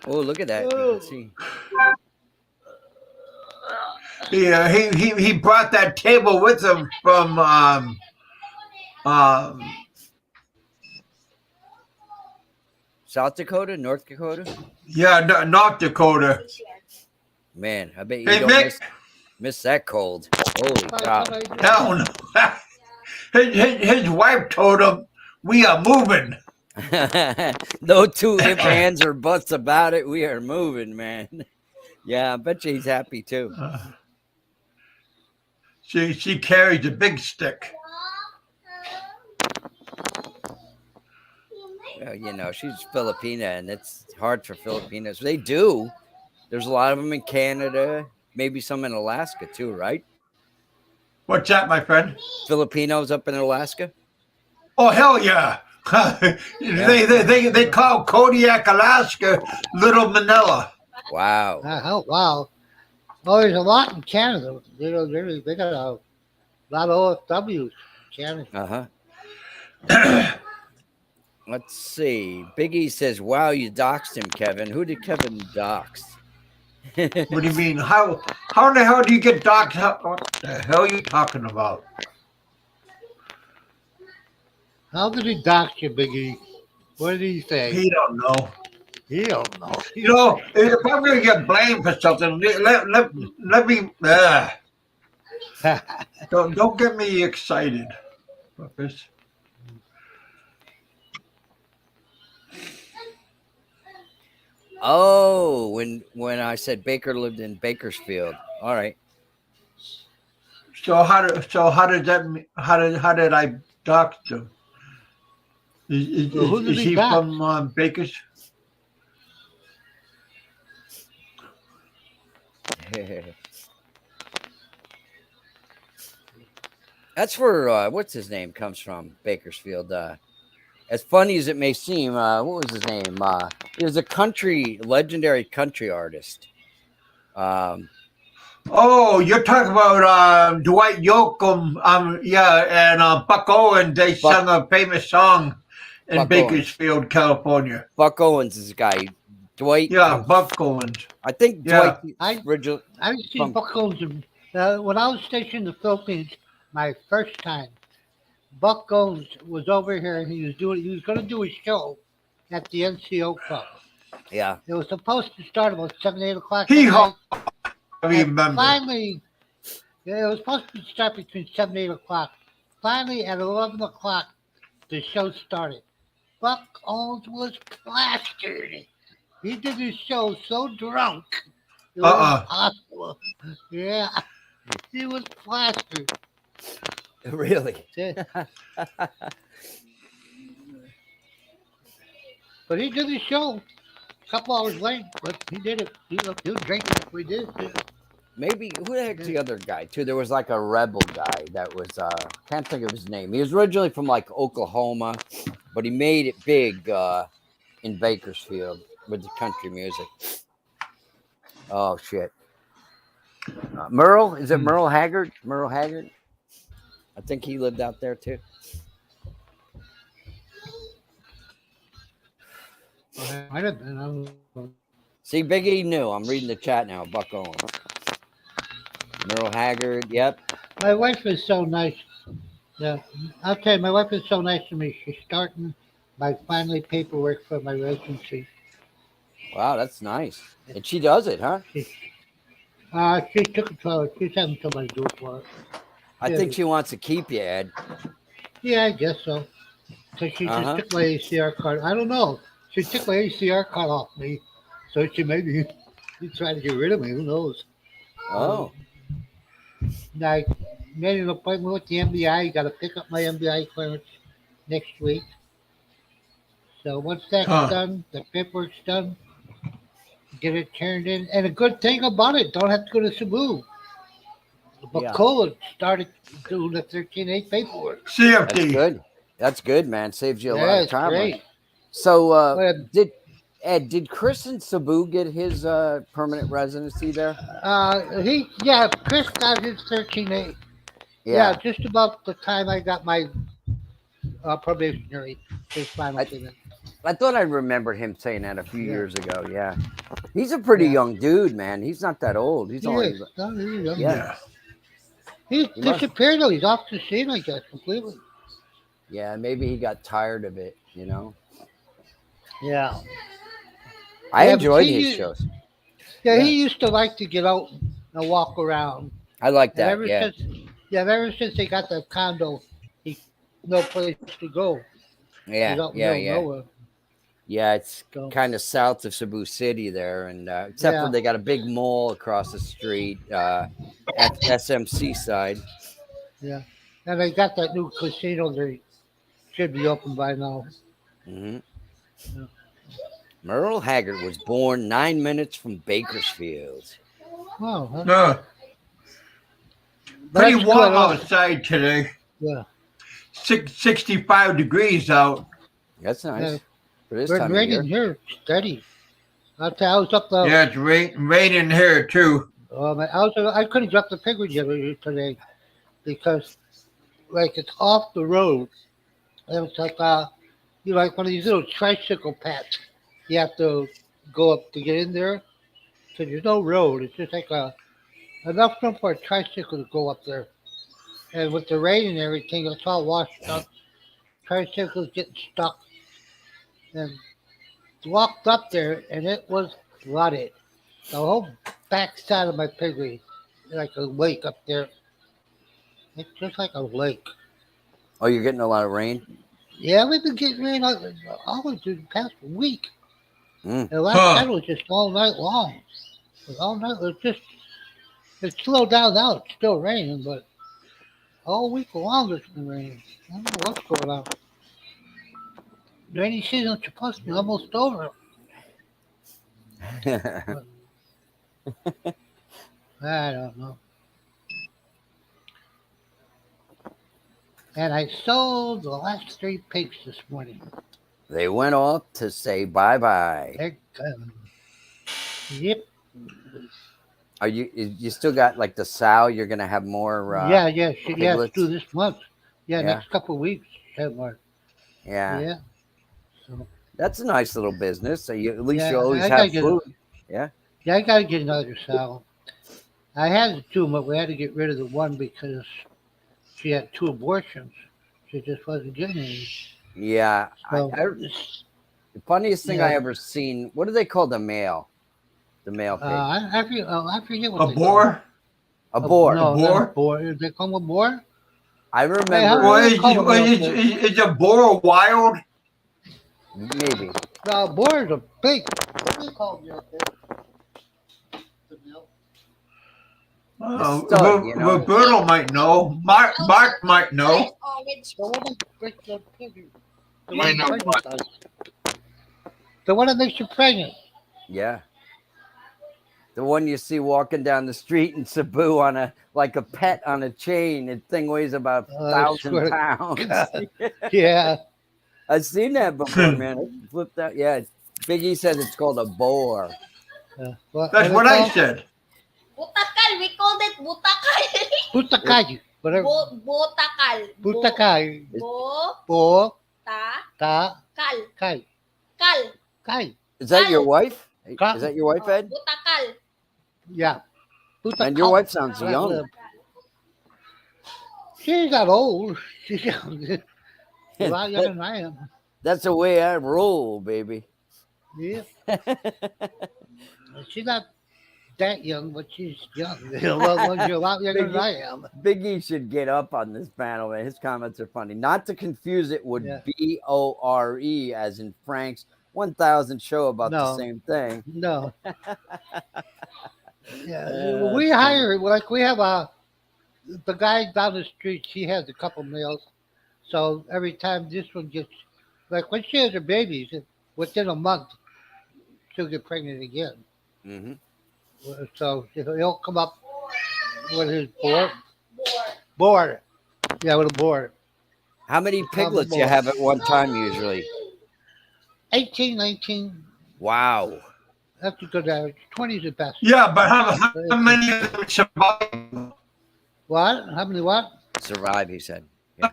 Oh, look at that! You can see. Yeah, he brought that table with him from South Dakota, North Dakota. Yeah, North Dakota. Man, I bet you Hey, don't Mick. miss that cold. Holy cow! Hell no. His wife told him, "We are moving." No two if ands or buts about it. We are moving, man. Yeah, I bet you he's happy too. She carries a big stick. Well, you know, she's Filipina, and it's hard for Filipinos. They do. There's a lot of them in Canada, maybe some in Alaska too, right? What's that, my friend? Filipinos up in Alaska. Oh, hell yeah. They call Kodiak, Alaska, Little Manila. Wow. Wow. Oh, there's a lot in Canada. They got a lot of OFWs in Canada. Let's see. Biggie says, "Wow, you doxed him, Kevin." Who did Kevin dox? What do you mean? How in the hell do you get doxed? What the hell are you talking about? How did he dox you, Biggie? What did he say? He don't know. He don't know. You know, if I'm going to get blamed for something, let me. Don't get me excited. Oh, when I said Baker lived in Bakersfield. All right. So how did I dox him? Is he from Baker's? That's where what's his name comes from, Bakersfield. As funny as it may seem, what was his name? He was a legendary country artist. Oh, you're talking about Dwight Yoakam, and Buck Owens. They sung a famous song in Buck Bakersfield, California. Buck Owens is a guy. Dwight. Yeah, Buck Owens. I think Yeah. Dwight. I've seen Buck Owens when I was stationed in the Philippines. My first time, Buck Owens was over here and he was going to do a show at the NCO Club. Yeah. It was supposed to start about 7-8 o'clock. I remember. Finally, it was supposed to start between 7 and 8 o'clock. Finally, at 11 o'clock, the show started. Buck Owens was plastered. He did his show so drunk. It was impossible. Yeah, he was plastered. Really? But he did his show a couple hours late, but he did it. He was drinking like we did. Maybe who the heck's the other guy too? There was like a rebel guy that was can't think of his name. He was originally from like Oklahoma, but he made it big in Bakersfield with the country music. Oh shit. Merle? Is it Merle Haggard? Merle Haggard? I think he lived out there too. Might have been. I don't know. See, Big E knew. I'm reading the chat now. Buck Owens. Merle Haggard. Yep. My wife is so nice. Yeah, I'll tell you, my wife is so nice to me. She's starting my finally paperwork for my residency. Wow, that's nice. And she does it, huh? She took it to her. She's having somebody do it for her. I think she wants to keep you, Ed. Yeah, I guess so. Because she just took my ACR card. I don't know. She took my ACR card off me. So she maybe trying to get rid of me. Who knows? Oh. I made an appointment with the MBI. Got to pick up my MBI clearance next week. So once that's done, the paperwork's done, get it turned in. And a good thing about it, don't have to go to Cebu. But Cole started doing the 13A paperwork. CFD. That's good. That's good, man. Saves you a lot of time. Great. So did Chris and Cebu get his permanent residency there? Chris got his 13A. Yeah, just about the time I got my probationary, his final payment. I thought I remembered him saying that a few years ago. Yeah, he's a pretty young dude, man. He's not that old. He's only He disappeared though. He's off the scene, I guess, completely. Yeah, maybe he got tired of it, you know. Yeah, I enjoyed his shows. Yeah, he used to like to get out and walk around. I like that. Ever since they got that condo, he no place to go. Yeah. Nowhere. Yeah, it's kind of south of Cebu City there, and except for they got a big mall across the street at SMC side. Yeah, and they got that new casino. They should be open by now. Mm-hmm. Yeah. Merle Haggard was born 9 minutes from Bakersfield. Wow. No. Pretty warm outside today. Yeah. 65 degrees out. That's nice. Yeah. For this It's time raining of year. here, steady. I was up there. Yeah, it's raining here too. I couldn't drop the pig today because, like, it's off the road. And it's like like one of these little tricycle paths. You have to go up to get in there. So there's no road. It's just like enough room for a tricycle to go up there. And with the rain and everything, it's all washed up. Tricycles getting stuck. And walked up there, and it was flooded. The whole backside of my piggery, like a lake up there. It's just like a lake. Oh, you're getting a lot of rain? Yeah, we've been getting rain all through the past week. Mm. And last night was just all night long. It was all night. It slowed down now. It's still raining, but all week long it's been raining. I don't know what's going on. Rainy season's supposed to be almost over. I don't know. And I sold the last 3 pigs this morning. They went off to say bye-bye. Yep. Are you still got like the sow? You're gonna have more? It's due this month. Next couple of weeks. Have more. Yeah. So that's a nice little business. So you always have food. Yeah, I gotta get another sow. I had 2, but we had to get rid of the one because she had 2 abortions. She just wasn't getting any. Yeah. So, the funniest thing I ever seen. What do they call the male? The male pig. I forget what a boar. A boar. No, a boar. Not a boar. They call them a boar. I remember. Is a boar wild? Maybe. No, boars are big. What do they call them out there? Roberto might know. Mark might know. The one that makes you pregnant. Yeah. The one you see walking down the street in Cebu on a pet on a chain. The thing weighs about 1,000 pounds. Yeah. I've seen that before, man. It flipped out. Yeah. Biggie says it's called a boar. That's what I said. Butakal. We called it butakal. Butakal. Whatever. Butakal. Butakal. Bo. Bo. Ta. Ta. Kal. Kal. Kal. Kay. Is that your wife? Kal. Is that your wife, Ed? Butakal. Yeah. And your wife sounds Right, young. She's not old. She's young. A lot younger than I am. That's the way I roll, baby. Yeah. She's not that young, but she's young. Well, she's a lot younger than I am. Biggie should get up on this panel, man. His comments are funny. Not to confuse it with Yeah. BORE, as in Frank's 1000 show about the No. same thing. No. Yeah, we hire, like, we have the guy down the street, she has a couple males. So every time this one gets, like, when she has her babies, within a month, she'll get pregnant again. Mm-hmm. So he'll come up with his board. Yeah, with a board. How many piglets you have at one time usually? 18, 19. Wow. That's a good average. 20 is the best. Yeah, but how many of them survive? What? How many what? Survive, he said. Yeah.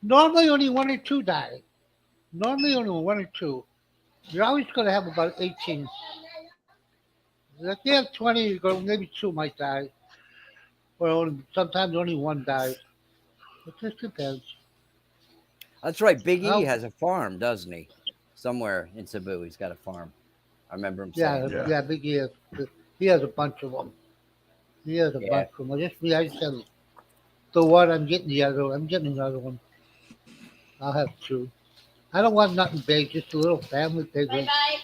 Normally only one or two die. Normally only one or two. You're always going to have about 18. If you have 20, you go, maybe two might die. Or sometimes only one dies. It just depends. That's right. Big E has a farm, doesn't he? Somewhere in Cebu, he's got a farm. I remember him saying. Yeah, Big E has a bunch of them. He has a bunch of them. Just me, I said the one, I'm getting the other one. I'm getting another one. I'll have two. I don't want nothing big, just a little family pig. Bye-bye.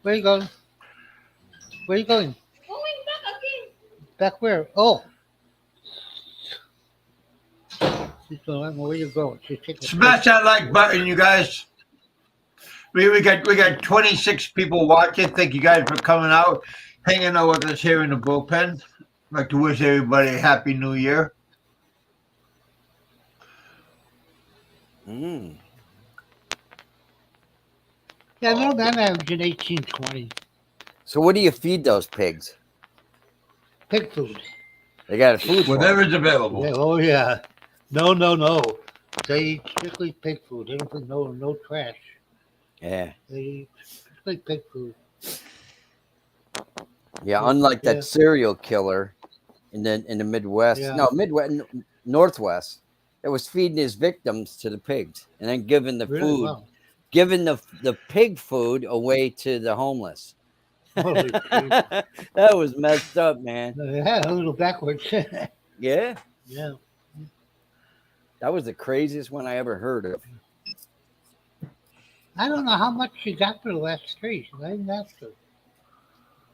Where you going? Where you going? Going back again. Back where? Oh. She's going, I don't know where you're going. She's taking Smash that like button, you guys. We got 26 people watching. Thank you guys for coming out, hanging out with us here in the bullpen. I'd like to wish everybody a happy new year. Mm. Yeah, no, I'm averaging 18, 20. So what do you feed those pigs? Pig food. They got a food. Whatever's available. Yeah, oh, yeah. No. They eat strictly pig food. They don't put no trash. Yeah. They eat strictly pig food. Yeah, unlike that serial killer in the Midwest. Yeah. No, Northwest. That was feeding his victims to the pigs and then giving the food, Wow. giving the pig food away to the homeless. Holy shit. That was messed up, man. Yeah, a little backwards. Yeah. Yeah. That was the craziest one I ever heard of. I don't know how much she got for the last three. I didn't ask her.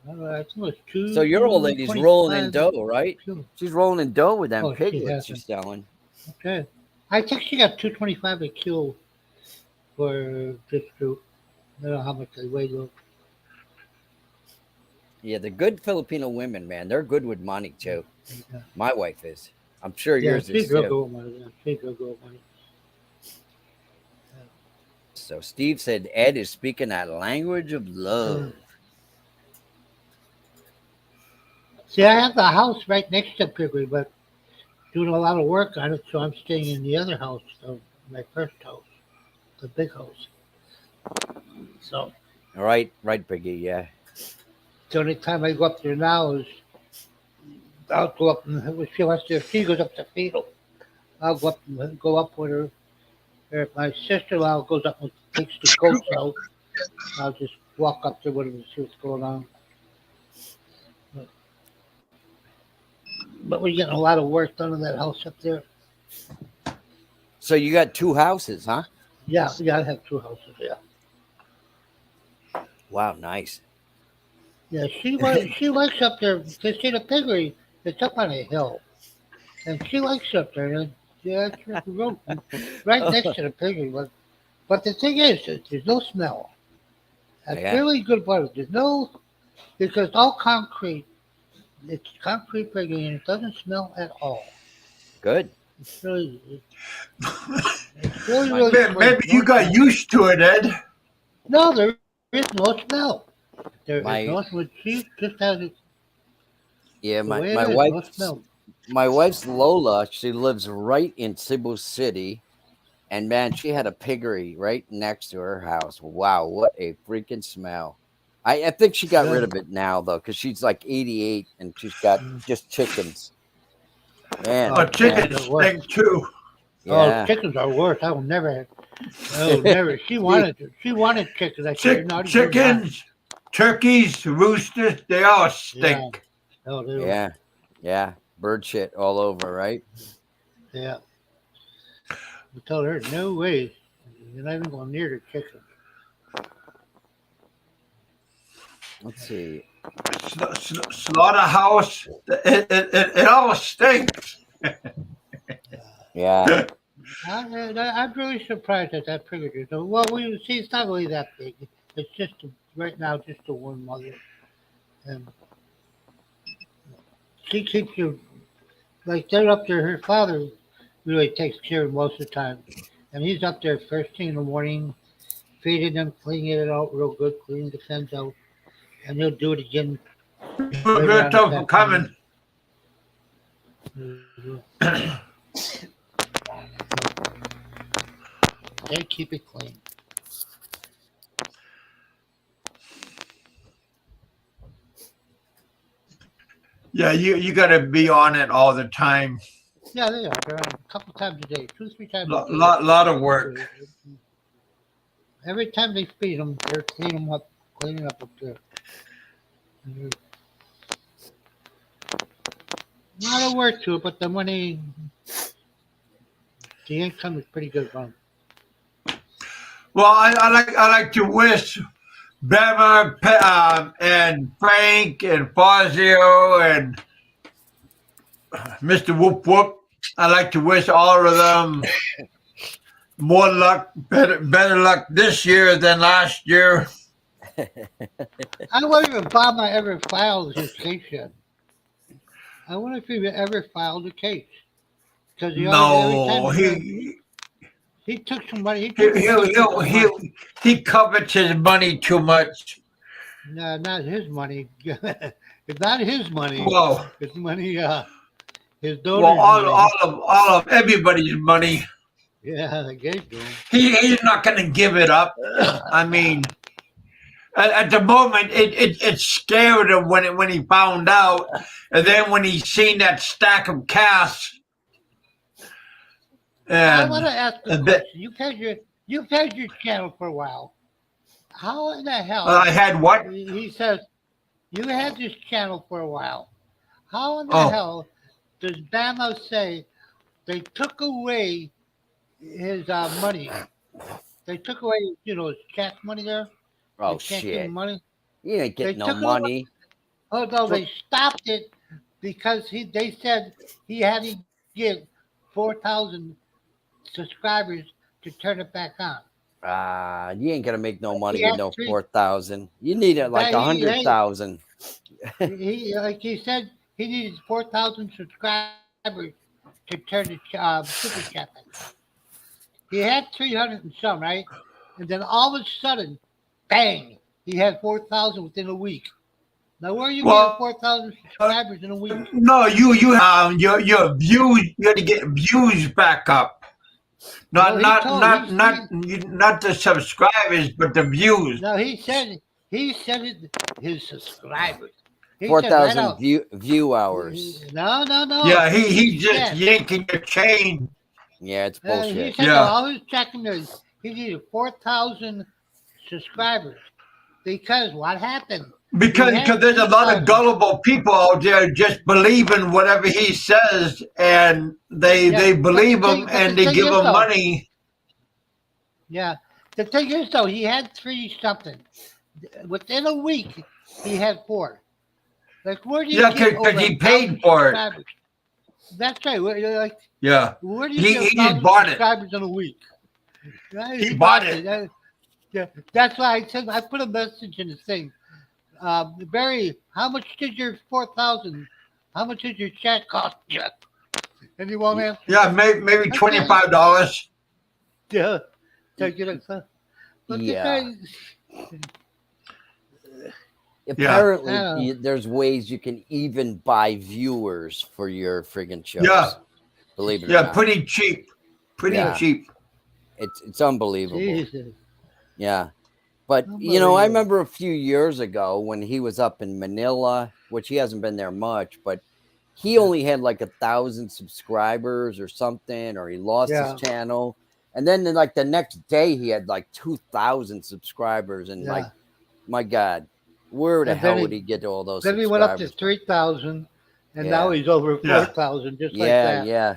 I don't know, I think it was two. So your old lady's rolling in dough, right? Two. She's rolling in dough with them Oh, she piglets has she's them. selling. Okay. I think she got $2.25 a kilo for this two. I don't know how much they weigh though. Yeah, the good Filipino women, man, they're good with money too. Yeah. My wife is. I'm sure Yeah, yours she's is real too. good with money. Yeah, she's real good with money. So Steve said Ed is speaking that language of love. See, I have the house right next to Piggery, but doing a lot of work on it, so I'm staying in the other house, my first house, the big house. So All right, Biggie, yeah. the only time I go up there now is I'll go up and if she wants to. If she goes up to Fiedel, I'll go up with her. Or if my sister-in-law goes up and takes the goats out, I'll just walk up there with her and see what's going on. But we're getting a lot of work done in that house up there. So you got two houses, huh? Yeah, I have two houses. Yeah. Wow, nice. Yeah, she likes up there because see the piggery, it's up on a hill, and she likes up there. And yeah, it's right next to the piggery. But the thing is, there's no smell. That's really good about it. There's no because it's all concrete. It's concrete piggery, and it doesn't smell at all. Good. It's really really. Maybe you got used to it, Ed. No, there is no smell. There is no smell. She just has it. Yeah, my wife's Lola. She lives right in Cebu City, And man, she had a piggery right next to her house. Wow, what a freaking smell. I think she got rid of it now though, because she's like 88 and she's got just chickens. Man, Oh, chickens stink too. yeah. Oh, chickens are worse. I will never. Oh, never. She wanted chickens. I said, you're not chickens, turkeys, roosters, they all stink. Yeah. Oh, they Yeah. Yeah. Bird shit all over, right? Yeah. I told her, no way. You're not even going near the chicken. Let's see. Slaughterhouse, it all stinks. Yeah. I'm really surprised at that figure. So, well, we see it's not really that big. It's just right now just the one mother, and she keeps you like they're up there. Her father really takes care of most of the time, and he's up there first thing in the morning, feeding them, cleaning it out real good, cleaning the fence out, and he'll do it again. Good stuff for coming. They keep it clean. Yeah, you got to be on it all the time. Yeah, they are. They're on a couple times a day, 2-3 times a day. Lot of work. Every time they feed them, they're cleaning up there. A lot of work to it, but the money, the income is pretty good. One. Well, I like to wish Bama and Frank and Fazio and Mr. Whoop Whoop. I like to wish all of them more luck, better luck this year than last year. I wonder if Obama ever filed his case yet. I wonder if he ever filed a case. Because No, he took some money. He covets his money too much. No, not his money. It's not his money. Well, it's money. His donors. Well, all of everybody's money. Yeah, they gave to him. He's not going to give it up. I mean, at the moment, it scared him when he found out, and then when he seen that stack of cash. I want to ask a question. You've had your channel for a while. How in the hell? I had what? He says you had this channel for a while. How in the hell does Bama say they took away his money? They took away, his cash money there. Oh shit! Money. You ain't getting no money. Oh no, they stopped it because they said he had to get 4,000 subscribers to turn it back on. You ain't gonna make no money with no 4,000. You need it like 100,000. He said he needed 4,000 subscribers to turn the super chat back. He had 300 and some, right? And then all of a sudden, bang! He had 4,000 within a week. Now, where are you getting 4,000 subscribers in a week? No, your views. You had to get views back up. Not the subscribers, but the views. No, he said it. His subscribers. 4,000 view hours. No. Yeah, he's just yanking your chain. Yeah, it's bullshit. He said all his checking is he needed 4,000 subscribers. Because what happened? Because there's a lot of gullible people out there just believing whatever he says, and they believe him and they give him money. Yeah. The thing is, though, he had 3-something. Within a week, he had 4. Like, where do you get because he paid for it. That's right. Where do you he get bought subscribers in a week? He bought it. Yeah, that's why I said I put a message in the thing. Barry, how much did your 4,000? How much did your chat cost you? Anyone answer? Yeah, maybe $25. Yeah. Apparently, there's ways you can even buy viewers for your friggin' shows. Yeah. Believe it or not. Pretty cheap. Pretty cheap. It's unbelievable. Jesus. Yeah. But, you know, I remember a few years ago when he was up in Manila, which he hasn't been there much, but he only had like 1,000 subscribers or something, or he lost his channel. And then like the next day he had like 2,000 subscribers. And like, my God, where the hell would he get all those Then subscribers? he went up to 3,000, and now he's over 4,000, just like that. Yeah.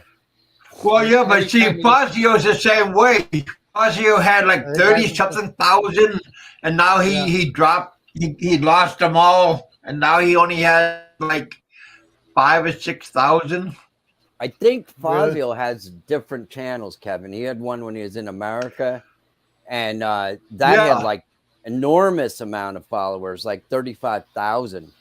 Well, yeah, but see, Fazio's the same way. Fazio had like 30-something thousand, and now he dropped, he lost them all, and now he only has like 5,000 or 6,000. I think Fazio has different channels, Kevin. He had one when he was in America, and that had like enormous amount of followers, like 35,000.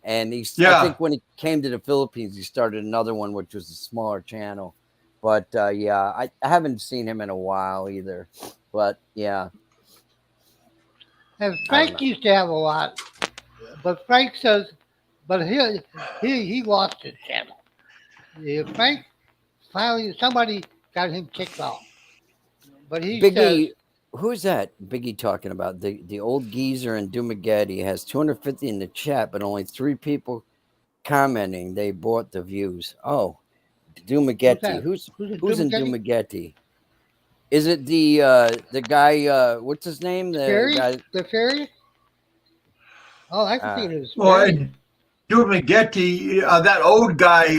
And I think when he came to the Philippines, he started another one, which was a smaller channel. But I haven't seen him in a while either. But yeah. And Frank used to have a lot, but Frank says, but he lost his channel. Yeah, Frank finally somebody got him kicked off. But he Biggie, who's that? Biggie talking about the old geezer in Dumageddon has 250 in the chat, but only 3 people commenting. They bought the views. Oh, Dumageddon. Who's in Dumageddon? Is it the guy? What's his name? The fairy. Oh, I can see it as fairy. Dumageddon, that old guy.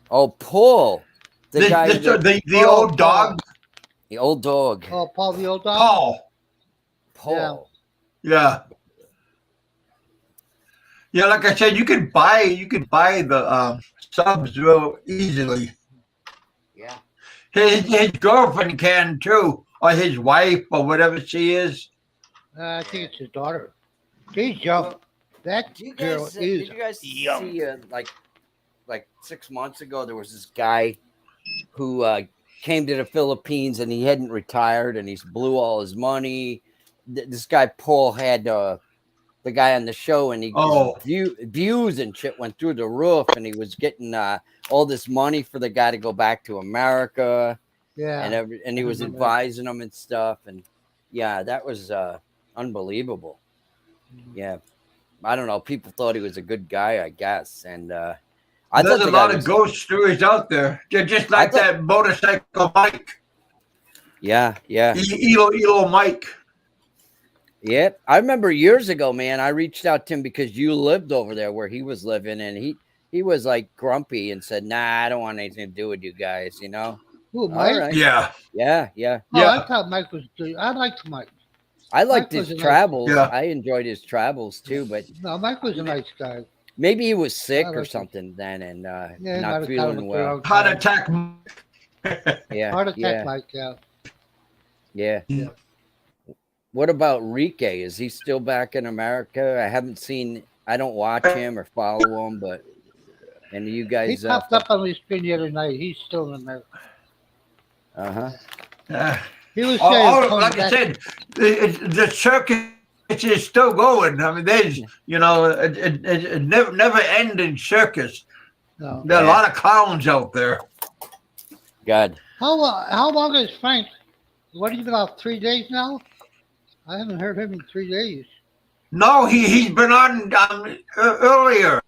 Oh, Paul. The old dog. The old dog. Oh, Paul the old dog. Paul. Yeah. Yeah, like I said, you could buy the subs real easily. Yeah. His girlfriend can too, or his wife, or whatever she is. I think it's his daughter. She's young. That girl is Did you guys young. see like 6 months ago there was this guy who came to the Philippines and he hadn't retired and he's blew all his money. This guy Paul had the guy on the show, and views and shit went through the roof, and he was getting all this money for the guy to go back to America. Yeah, and he was advising him and stuff, and that was unbelievable. Yeah, I don't know. People thought he was a good guy, I guess, and there's a lot of ghost stories out there. They're just like that motorcycle Mike. Yeah. Elo Mike. Yeah, I remember years ago, man, I reached out to him because you lived over there where he was living, and he was like grumpy and said, "Nah, I don't want anything to do with you guys," you know. Who, Mike? Right. Yeah. Oh, I thought Mike was good. I liked Mike. I liked his travels. I enjoyed his travels too, but no, Mike was a nice guy. Maybe he was sick or something then, and not feeling well. Heart attack. Heart attack, Mike. Yeah. What about Rike? Is he still back in America? I don't watch him or follow him, but and you guys he popped up on my screen the other night. He's still in America. He was saying, like I said, the circus is still going. I mean, there's it never ending circus. No. There are a lot of clowns out there. God. How long is Frank? What have you been off? 3 days now? I haven't heard him in 3 days. No, he's been on earlier.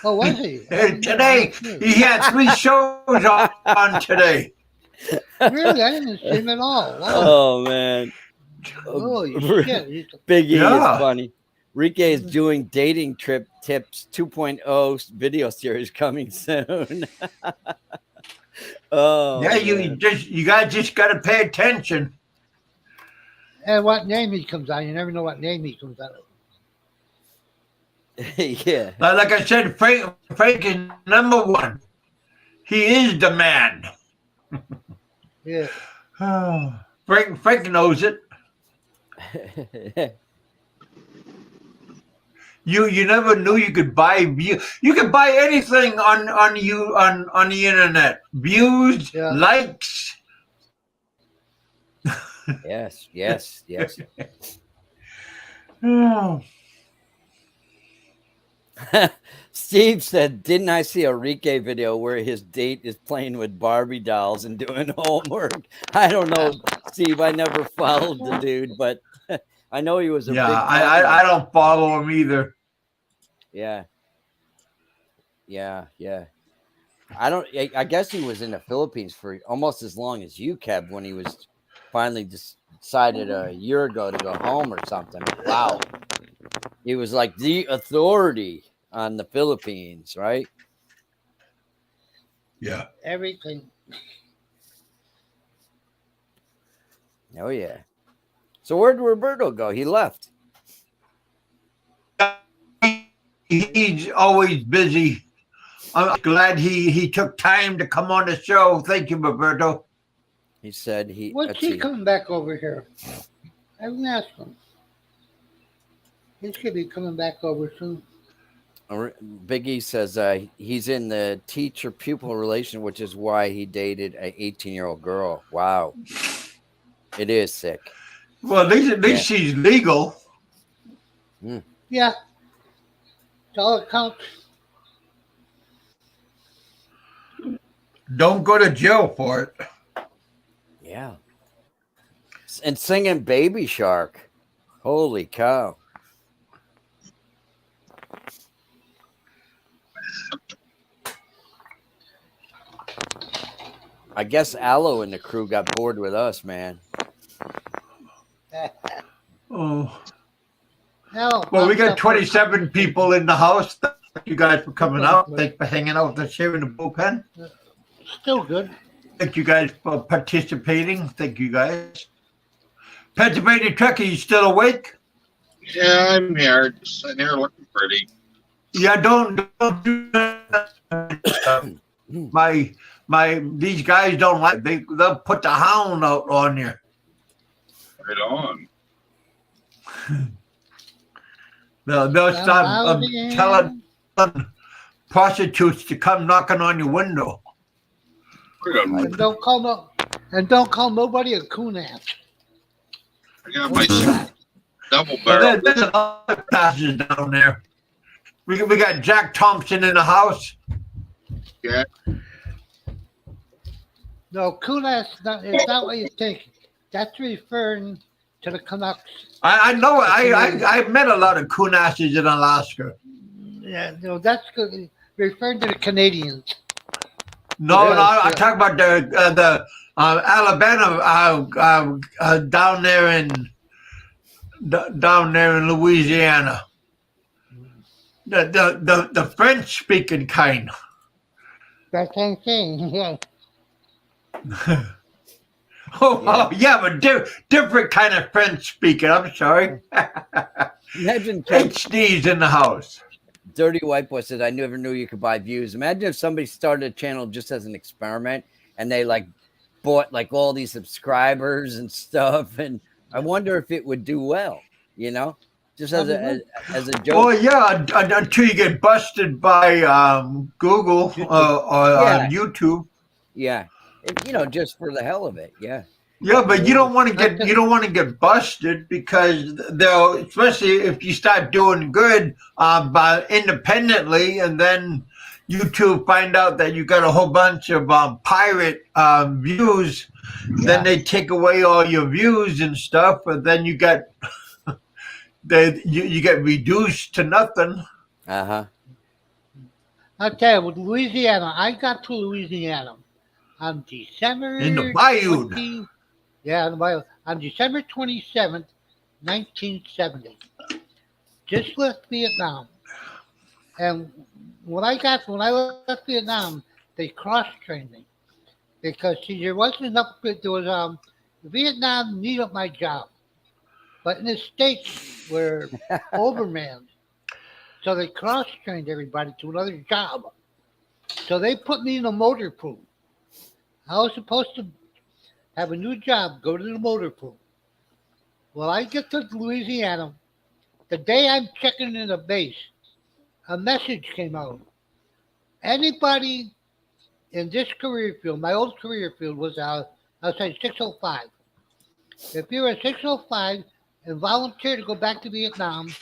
Oh, was he? Today he had 3 shows on today. Really, I didn't see him at all. Wow. Oh man! Oh shit! Biggie is funny. Rike is doing dating trip tips 2.0 video series coming soon. Oh yeah, you guys just gotta pay attention. And what name he comes on? You never know what name he comes out of. Yeah. Like I said, Frank is #1. He is the man. Yeah. Frank knows it. You never knew you could buy views. You could buy anything on the internet. Views, likes. Yes. Oh. Steve said, "Didn't I see a Rike video where his date is playing with Barbie dolls and doing homework?" I don't know, Steve. I never followed the dude, but I know he was a big. I don't follow him either. Yeah. I guess he was in the Philippines for almost as long as you, Kev, when he was finally decided a year ago to go home or something. Wow. He was like the authority on the Philippines, right? Yeah. Everything. Oh, yeah. So where'd Roberto go? He left. He's always busy. I'm glad he took time to come on the show. Thank you, Roberto. He said he. What's he coming back over here? I haven't asked him. He should be coming back over soon. Biggie says he's in the teacher-pupil relation, which is why he dated an 18-year-old girl. Wow. It is sick. Well, at least she's legal. Yeah. That's all it counts. Don't go to jail for it. Yeah. And singing Baby Shark. Holy cow. I guess Aloe and the crew got bored with us, man. Oh. Hell, Well, we got 27 people in the house. Thank you guys for coming out. Thanks for hanging out with us here in the bullpen. Still good. Thank you guys for participating. Thank you guys. Pennsylvania Trucker, you still awake? Yeah, I'm here. Just sitting here looking pretty. Yeah, don't do that. These guys don't like. They'll put the hound out on you. Right on. They'll start telling prostitutes to come knocking on your window. And don't call nobody a coon ass. I got my double barrel. There's other passages down there. We got Jack Thompson in the house. Yeah. No, coon ass is not what you think. That's referring to the Canucks. I know. I met a lot of coon asses in Alaska. Yeah, no, that's good. Referring to the Canadians. No, I talk about the Alabama down there in Louisiana. The French speaking kind. That's the same thing. Yeah. Yeah, but different kind of French speaking. I'm sorry. Imagine HD's in the house. Dirty White Boy said, "I never knew you could buy views." Imagine if somebody started a channel just as an experiment and they bought all these subscribers and stuff. And I wonder if it would do well, just as a joke. Well, yeah, until you get busted by Google or YouTube. Yeah, just for the hell of it. Yeah. Yeah, but you don't want to get busted because they'll, especially if you start doing good independently, and then YouTube find out that you got a whole bunch of pirate views, then they take away all your views and stuff, and then you get you get reduced to nothing. Uh-huh. I'll tell you, with Louisiana, I got to Louisiana on December in the bayou. On December 27th, 1970. Just left Vietnam. And when I left Vietnam, they cross-trained me. Because there wasn't enough, Vietnam needed my job. But in the States, we're overmanned. So they cross-trained everybody to another job. So they put me in a motor pool. I was supposed to have a new job, go to the motor pool. Well, I get to Louisiana. The day I'm checking in the base, a message came out. Anybody in this career field, my old career field was outside 605. If you're a 605 and volunteer to go back to Vietnam,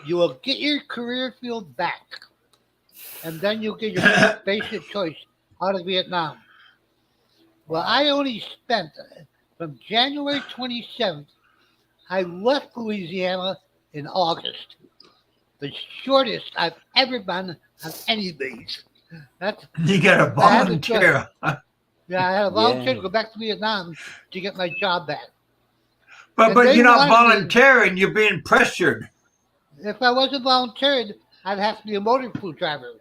you will get your career field back, and then you'll get your basic choice out of Vietnam. Well, I only spent from January 27th. I left Louisiana in August, the shortest I've ever been on any base. That's You got a I had a choice. volunteer. Yeah, I had a volunteer Yeah. to go back to Vietnam to get my job back. But And but they you're not wanted me- volunteering. You're being pressured. If I wasn't volunteered, I'd have to be a motor pool driver.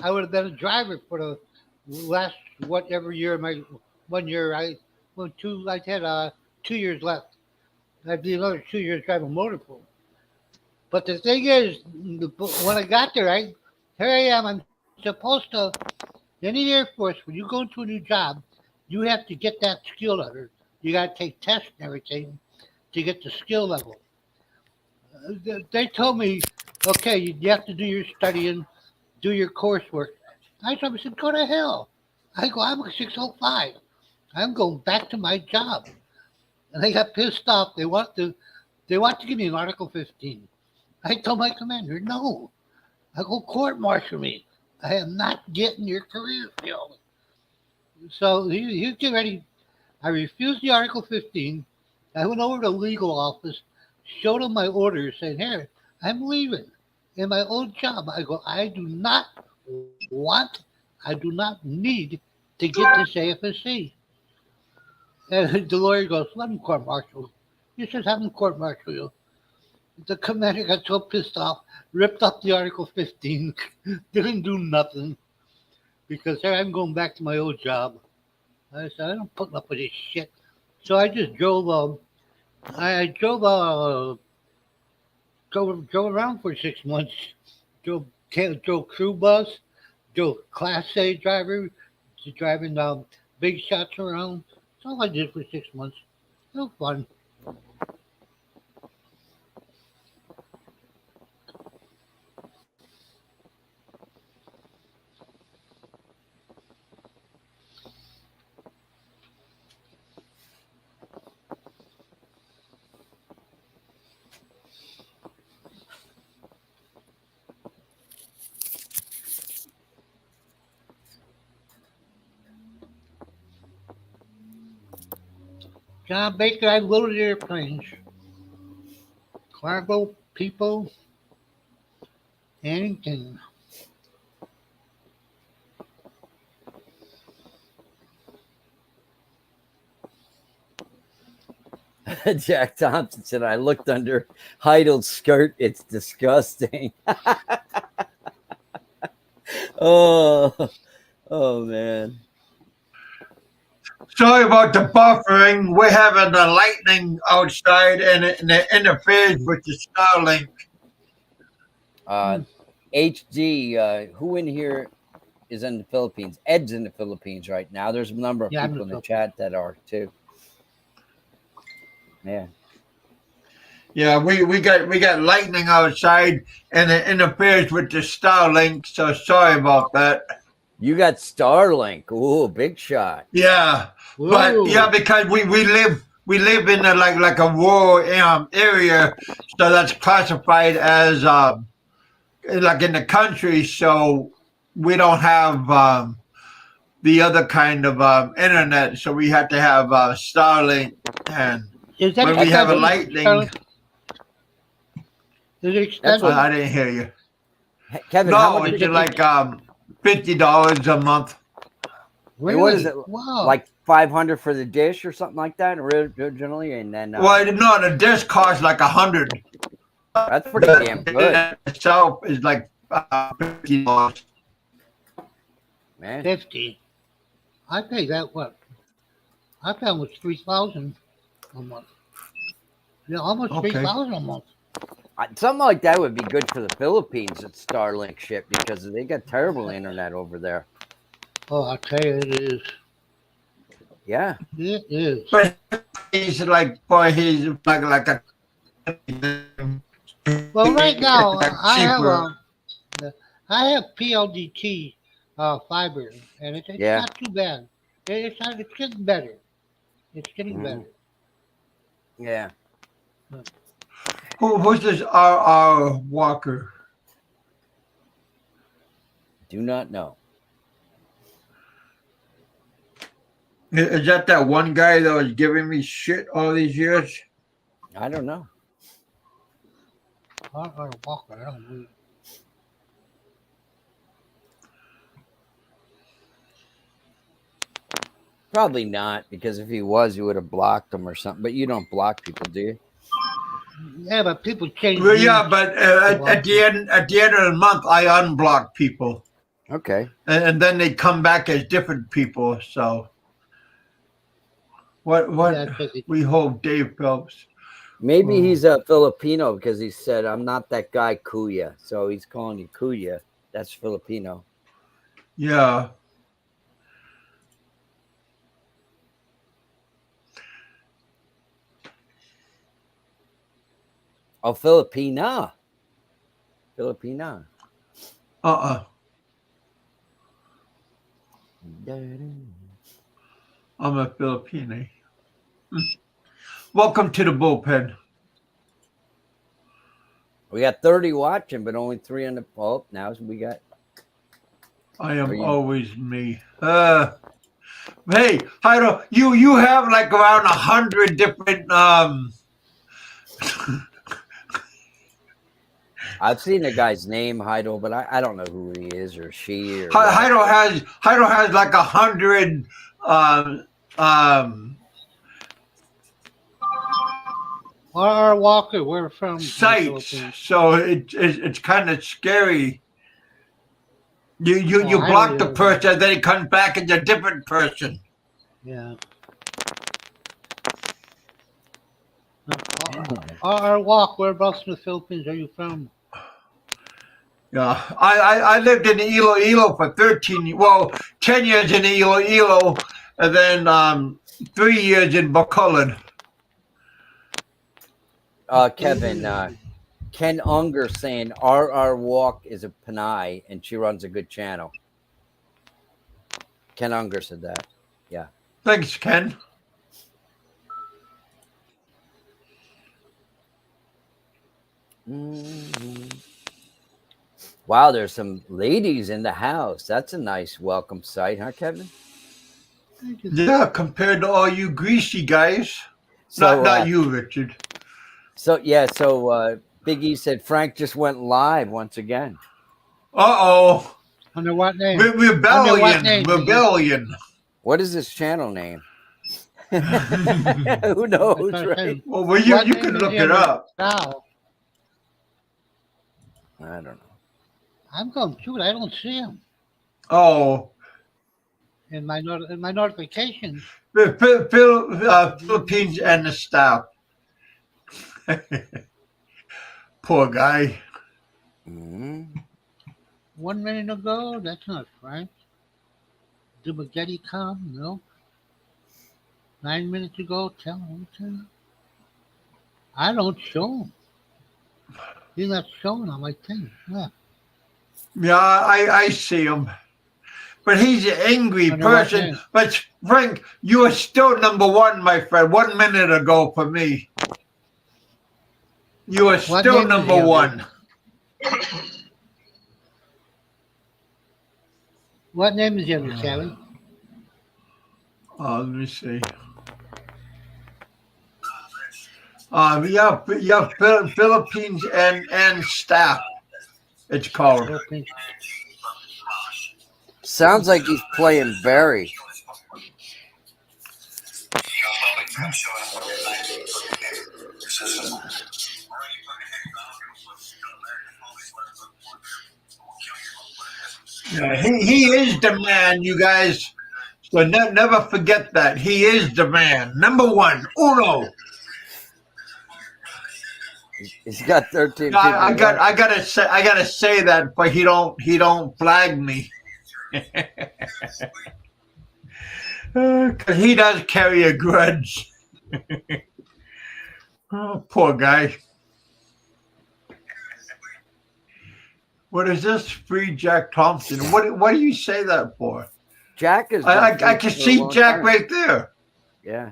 I would have been a driver for the last whatever year my 1 year I well two I had 2 years left. I'd be another 2 years driving motor pool. But the thing is, when I got there, here I am. I'm supposed to in the Air Force. When you go into a new job, you have to get that skill level. You got to take tests and everything to get the skill level. They told me, okay, you have to do your studying, do your coursework. I told them, I said, go to hell. I go, I'm a 605. I'm going back to my job. And they got pissed off. They want to give me an Article 15. I told my commander, no. I go court martial me. I am not getting your career field. So you get ready. I refused the Article 15. I went over to the legal office, showed them my orders, saying, here, I'm leaving in my old job. I go, I do not need to get this AFSC. And the lawyer goes, let him court martial. He says, have him court martial you. The commander got so pissed off, ripped up the Article 15, didn't do nothing because here I'm going back to my old job. I said, I don't put up with this shit. So I just drove. I drove around for 6 months. Drove crew bus, drove Class A driver, driving big shots around. That's all I did for 6 months. It was fun. John Baker, I loaded airplanes. Cargo, people, anything. Jack Thompson said, I looked under Heidel's skirt. It's disgusting. oh man. Sorry about the buffering. We're having the lightning outside, and it interferes with the Starlink. HD, who in here is in the Philippines? Ed's in the Philippines right now. There's a number of people in the chat that are too. Yeah. Yeah, we got lightning outside, and it interferes with the Starlink. So sorry about that. You got Starlink. Ooh, big shot. Yeah, but yeah, because we live in a, like a rural area, so that's classified as like in the country. So we don't have the other kind of internet. So we have to have Starlink, and when we have a lightning. Is it expensive? I didn't hear you. Kevin, no, how much it's like $50 a month. Really? What is it? Wow. Like $500 for the dish or something like that originally, and then well, no, the dish costs like $100. That's pretty damn good. Itself is like $50. Man, 50. I pay that what? I pay almost $3,000 a month. Yeah, almost $3,000 a month. Something like that would be good for the Philippines at Starlink ship because they got terrible internet over there. Oh, I'll tell you, it is. Yeah, it is. But he's like, boy, he's like a. Well, right now I have PLDT fiber, and it's not too bad. It's getting better. It's getting better. Yeah. Who's this R.R. Walker? Do not know. Is that one guy that was giving me shit all these years? I don't know. R.R. Walker, I don't know. Probably not, because if he was, you would have blocked him or something. But you don't block people, do you? Yeah, but people change. Well, yeah, names. but at the end of the month, I unblock people, Okay. and then they come back as different people. So, what Yeah, 'cause we hope Dave Phelps. Maybe he's a Filipino because he said, "I'm not that guy, Kuya." So he's calling you Kuya. That's Filipino. Yeah. Oh, Filipina. Filipina. I'm a Filipino. Welcome to the bullpen. We got 30 watching, but only 3 on the. Oh, now we got. I am always me. Hey, Hydo, you have like around 100 different I've seen the guy's name, Heidel, but I don't know who he is or she or. Hydo has like 100 R.R. Walker, we're from sites, so it's kind of scary. You block the person, then he comes back as a different person. Yeah. R.R. Walk, whereabouts in the Philippines are you from? Yeah, I lived in Iloilo for 10 years in Iloilo, and then 3 years in Bacolod. Kevin, Ken Unger saying R.R. Walk is a Panay and she runs a good channel. Ken Unger said that. Yeah. Thanks, Ken. Wow, there's some ladies in the house. That's a nice welcome sight, huh, Kevin? Yeah, compared to all you greasy guys. So, not you, Richard. So Big E said Frank just went live once again. Uh-oh. Under what name? Rebellion. What is this channel name? Who knows, right? Well, you can look it up. Now. I don't know. I'm going through it. I don't see him. Oh. In my notifications. Philippines and the staff. Poor guy. 1 minute ago, that's not Frank. Did spaghetti come? No. 9 minutes ago, tell him. I don't show him. He's not showing on my thing. Yeah, I see him. But he's an angry person. But Frank, you are still number one, my friend. 1 minute ago for me. You are still number one. What name is yours, Kevin? Let me see. Yeah, Philippines and staff. It's called. Sounds like he's playing Barry. Yeah, he is the man, you guys. So never forget that. He is the man. Number one. Uno. He's got 13 people. I gotta say that, but he don't flag me. Cause he does carry a grudge. Oh, poor guy. What is this? Free Jack Thompson. What do you say that for? Jack is. I can see Jack right there. Yeah.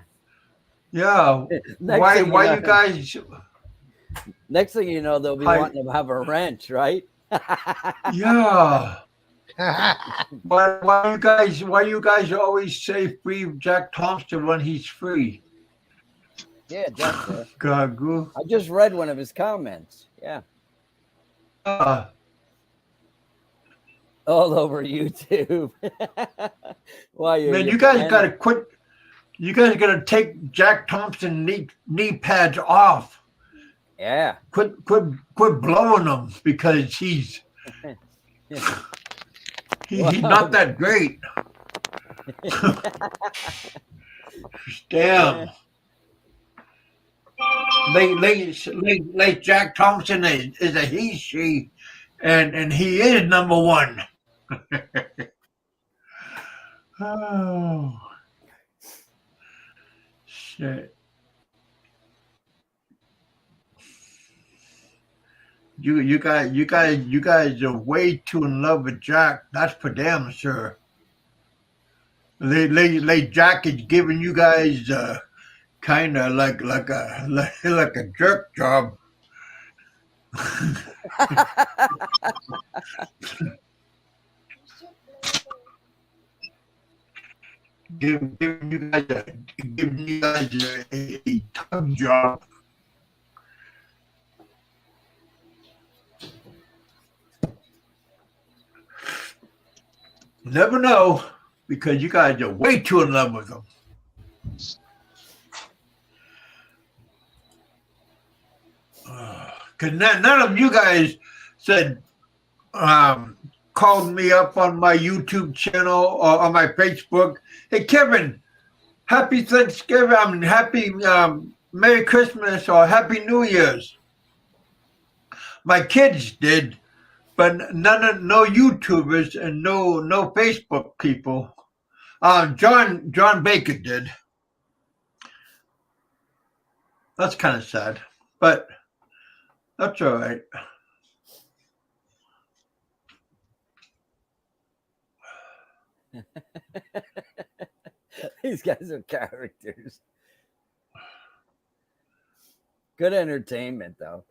Yeah. Why you guys? Next thing you know, they'll be wanting to have a wrench, right? Yeah. Why you guys always say free Jack Thompson when he's free? Yeah, Jack's there. Gagoo. I just read one of his comments. Yeah. All over YouTube. Man, you guys gotta quit. You guys gotta take Jack Thompson knee pads off. Yeah. Quit blowing them because he's not that great. Damn. Late Jack Thompson is a he, she, and he is number one. Oh shit. You guys are way too in love with Jack. That's for damn sure. Late Jack is giving you guys kind of like a jerk job. giving you guys a tug job. Never know, because you guys are way too in love with him. Because none of you guys said, called me up on my YouTube channel or on my Facebook. Hey, Kevin, happy Thanksgiving, happy Merry Christmas or Happy New Year's. My kids did, but no YouTubers and no Facebook people. John Baker did. That's kind of sad, but that's all right. These guys are characters. Good entertainment, though.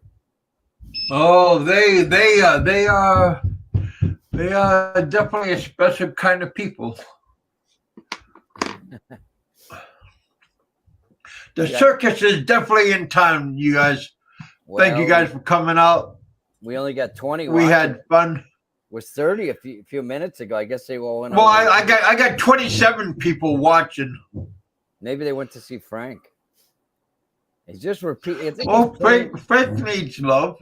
Oh, they are definitely a special kind of people. The circus is definitely in town, you guys. Well, thank you guys for coming out. We only got 20. We had fun. It was 30 a few minutes ago. I guess they all went. Well, I got 27 people watching. Maybe they went to see Frank. He's just repeating. Frank needs love.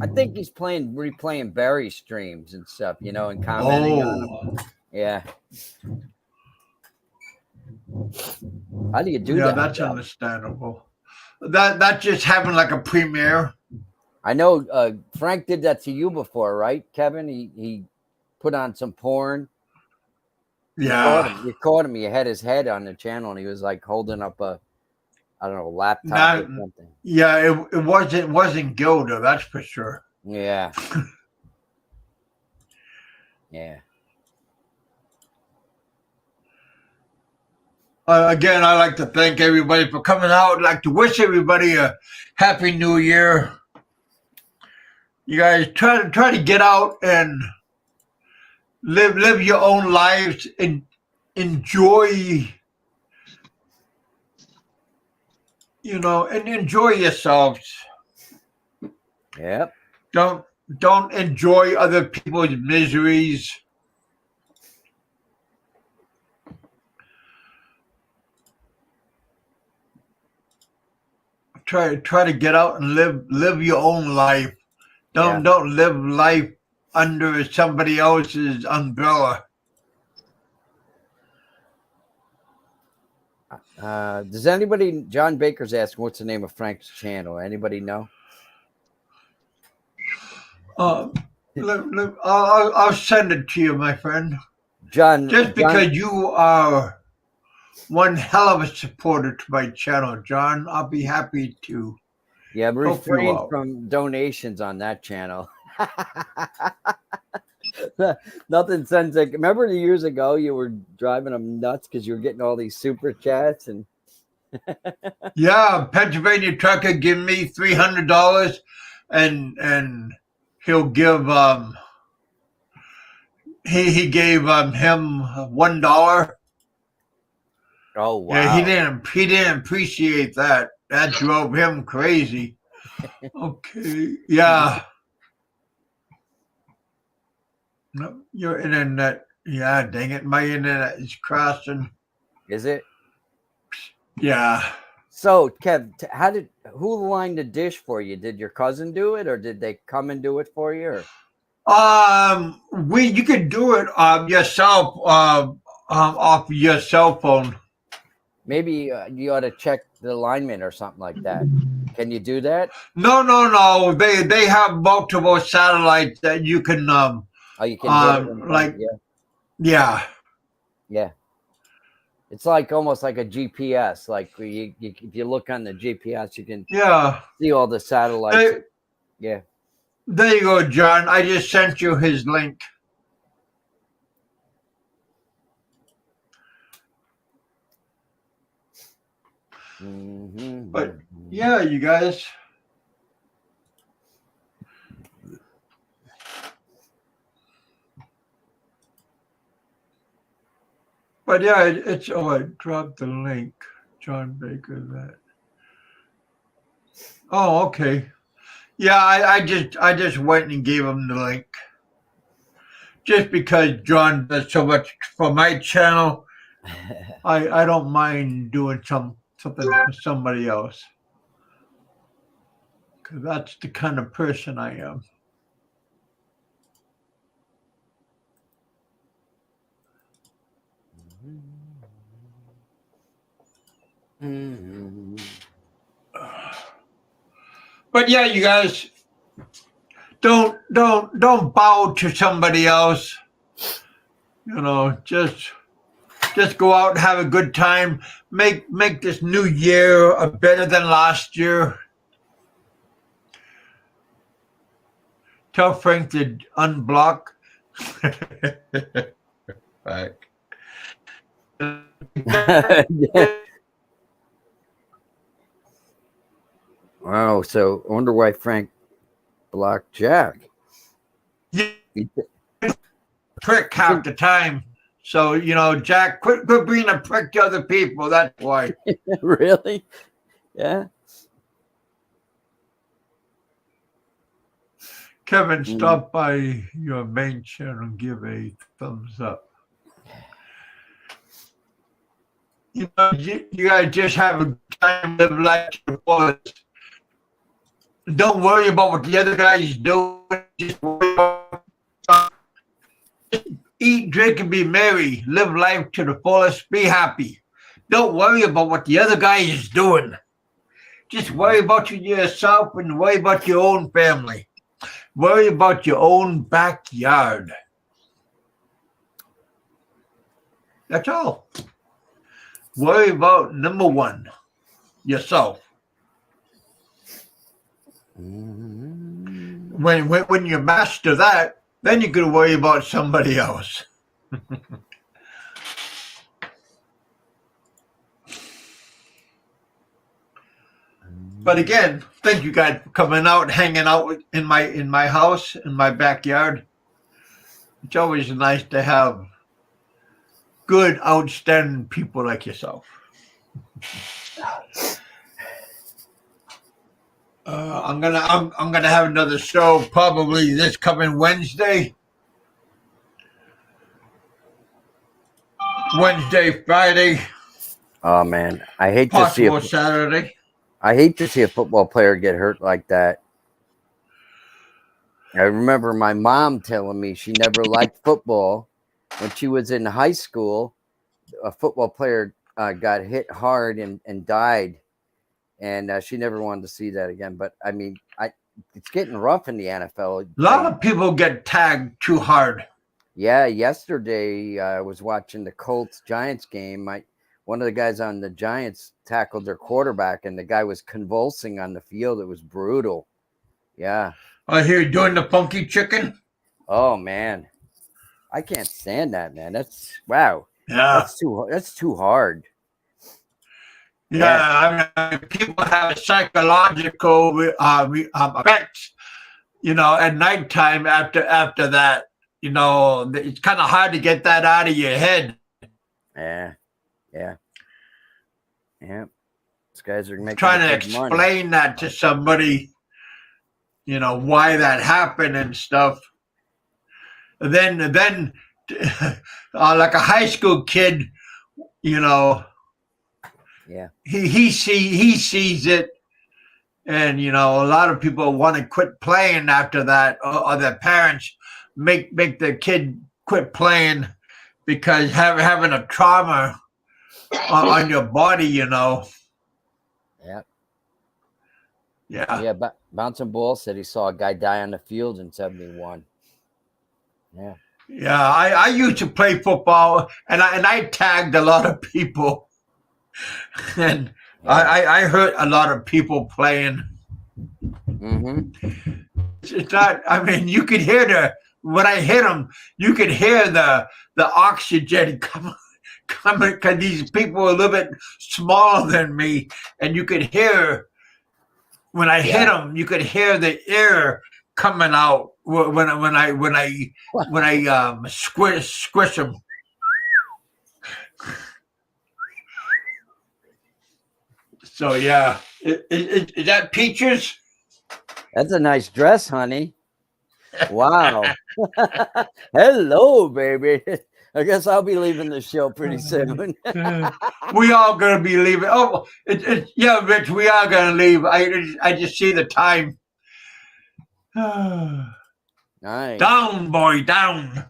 I think he's replaying Barry streams and stuff, and commenting on them. Yeah. How do you do that? Yeah, that's understandable. That's just having like a premiere. I know Frank did that to you before, right, Kevin? He put on some porn. Yeah. You caught him. You had his head on the channel, and he was like holding up a, I don't know, laptop or something. Yeah, it wasn't Gilda, that's for sure. Yeah. Yeah. Again, I'd like to thank everybody for coming out. I'd like to wish everybody a happy new year. You guys try to get out and live your own lives and enjoy, and enjoy yourselves. Yep. Don't enjoy other people's miseries. Try to get out and live your own life. Don't live life under somebody else's umbrella. Does anybody? John Baker's asking, what's the name of Frank's channel? Anybody know? I'll send it to you, my friend. John, because you are one hell of a supporter to my channel, John. I'll be happy to. Yeah, refrain from donations on that channel. Nothing sends like. Remember the years ago you were driving them nuts because you were getting all these super chats and. Yeah, Pennsylvania trucker give me $300, and he'll give he gave him $1. Oh wow. Yeah, he didn't appreciate that. That drove him crazy. Okay, yeah. No, your internet. Yeah, dang it, my internet is crashing. Is it? Yeah. So, Kev, who lined the dish for you? Did your cousin do it, or did they come and do it for you? Or? You could do it yourself off your cell phone. Maybe you ought to check the alignment or something like that. Can you do that? No. They have multiple satellites that you can you can hit it like yeah. It's like almost like a GPS. Like if you look on the GPS, you can see all the satellites. Yeah. There you go, John. I just sent you his link. Mm-hmm. But yeah, you guys. But yeah, it's I dropped the link. John Baker that. Oh, okay. Yeah, I just went and gave him the link. Just because John does so much for my channel, I don't mind doing something for somebody else. Because that's the kind of person I am. Mm-hmm. But yeah, you guys, don't bow to somebody else. You know, just go out and have a good time. Make this new year better than last year. Tell Frank to unblock. Right. Wow. So I wonder why Frank blocked Jack. Yeah. Prick half the time. So, you know, Jack, quit being a prick to other people. That's why. Really? Yeah. Kevin, stop by your main channel and give a thumbs up. You know, you guys just have a good time, live life to the fullest. Don't worry about what the other guys do. Just worry about eat, drink, and be merry. Live life to the fullest. Be happy. Don't worry about what the other guy is doing. Just worry about yourself and worry about your own family. Worry about your own backyard. That's all. Worry about number one, yourself. When you master that, then you can worry about somebody else. But again, thank you guys for coming out, hanging out in my house, in my backyard. It's always nice to have good, outstanding people like yourself. I'm gonna have another show probably this coming Wednesday, Friday. Oh man, I hate possible to see Saturday. I hate to see a football player get hurt like that. I remember my mom telling me she never liked football. When she was in high school, a football player got hit hard and died. And she never wanted to see that again. But, I mean, it's getting rough in the NFL. A lot of people get tagged too hard. Yeah, yesterday I was watching the Colts-Giants game. One of the guys on the Giants tackled their quarterback, and the guy was convulsing on the field. It was brutal. Yeah. I hear you doing the funky chicken. Oh man, I can't stand that, man. That's wow. Yeah. That's too hard. Yeah, I mean, people have psychological effects, at nighttime after that. It's kind of hard to get that out of your head. Yeah. These guys are making Trying to big money. explain that to somebody, why that happened and stuff. And then, like a high school kid, Yeah. he sees it, and a lot of people want to quit playing after that, or their parents make their kid quit playing because having a trauma on your body, Yeah. Yeah. Yeah, but Bouncing Ball said he saw a guy die on the field in 71. Yeah. Yeah, I used to play football, and I tagged a lot of people, and I hurt a lot of people playing. Mm-hmm. It's not. I mean, you could hear when I hit them, you could hear the oxygen coming because these people were a little bit smaller than me, and you could hear when I hit them, you could hear the air coming out when I squish them. So yeah, is that Peaches? That's a nice dress, honey. Wow. Hello, baby. I guess I'll be leaving the show pretty soon. We all gonna be leaving. Oh, yeah, Rich, we are gonna leave. I just see the time. Nice. Down, boy, down.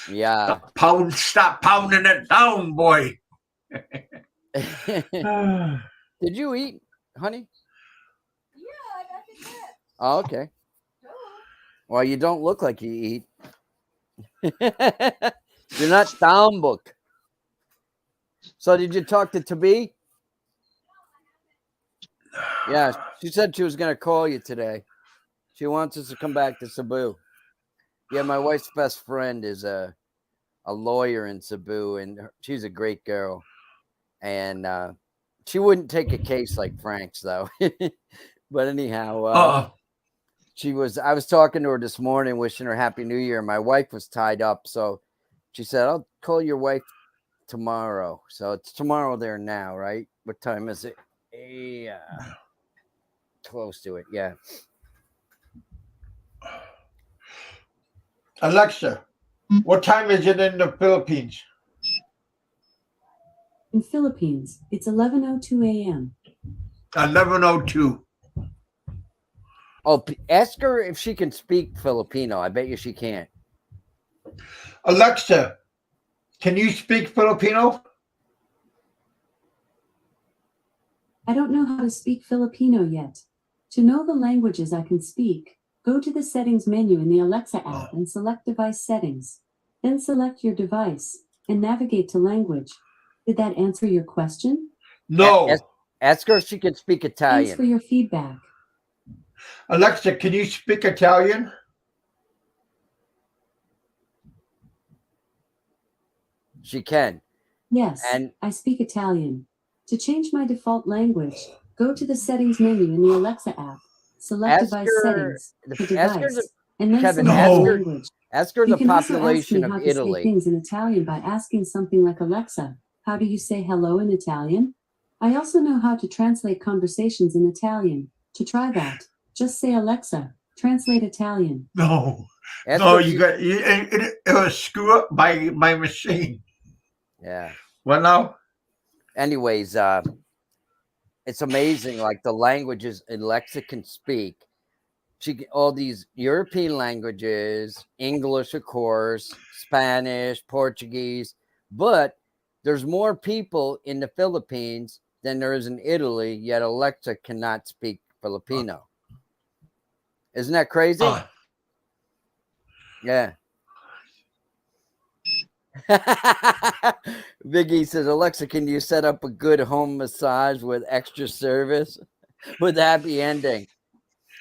Yeah. Stop pounding it down, boy. Did you eat, honey? Yeah, I got to get. Oh, okay. Well, you don't look like you eat. You're not down book. So did you talk to Tabi? Yeah, she said she was going to call you today. She wants us to come back to Cebu. Yeah, my wife's best friend is a lawyer in Cebu, and she's a great girl. And she wouldn't take a case like Frank's, though. But anyhow, I was talking to her this morning, wishing her Happy New Year. My wife was tied up, so she said, I'll call your wife tomorrow. So it's tomorrow there now, right? What time is it? Yeah. Close to it, yeah. Alexa, what time is it in the Philippines? In Philippines, it's 11:02 a.m. 11:02. Oh, ask her if she can speak Filipino. I bet you she can't. Alexa, can you speak Filipino? I don't know how to speak Filipino yet. To know the languages I can speak, go to the settings menu in the Alexa app and select device settings. Then select your device and navigate to language. Did that answer your question? No. Ask her if she can speak Italian. Thanks for your feedback. Alexa, can you speak Italian? She can. Yes, and I speak Italian. To change my default language, go to the settings menu in the Alexa app. Select device settings, the device, and then Kevin, select language. Ask her You the can also ask population me of how to say Italy. things in Italian by asking something like, Alexa, how do you say hello in Italian? I also know how to translate conversations in Italian. To try that, just say, Alexa, translate Italian. No. No, it was screwed up by my machine. Yeah. Well, now? Anyways, it's amazing, like the languages Alexa can speak. All these European languages, English, of course, Spanish, Portuguese, but there's more people in the Philippines than there is in Italy, yet Alexa cannot speak Filipino. Isn't that crazy? Yeah. Biggie says, Alexa, can you set up a good home massage with extra service with happy ending?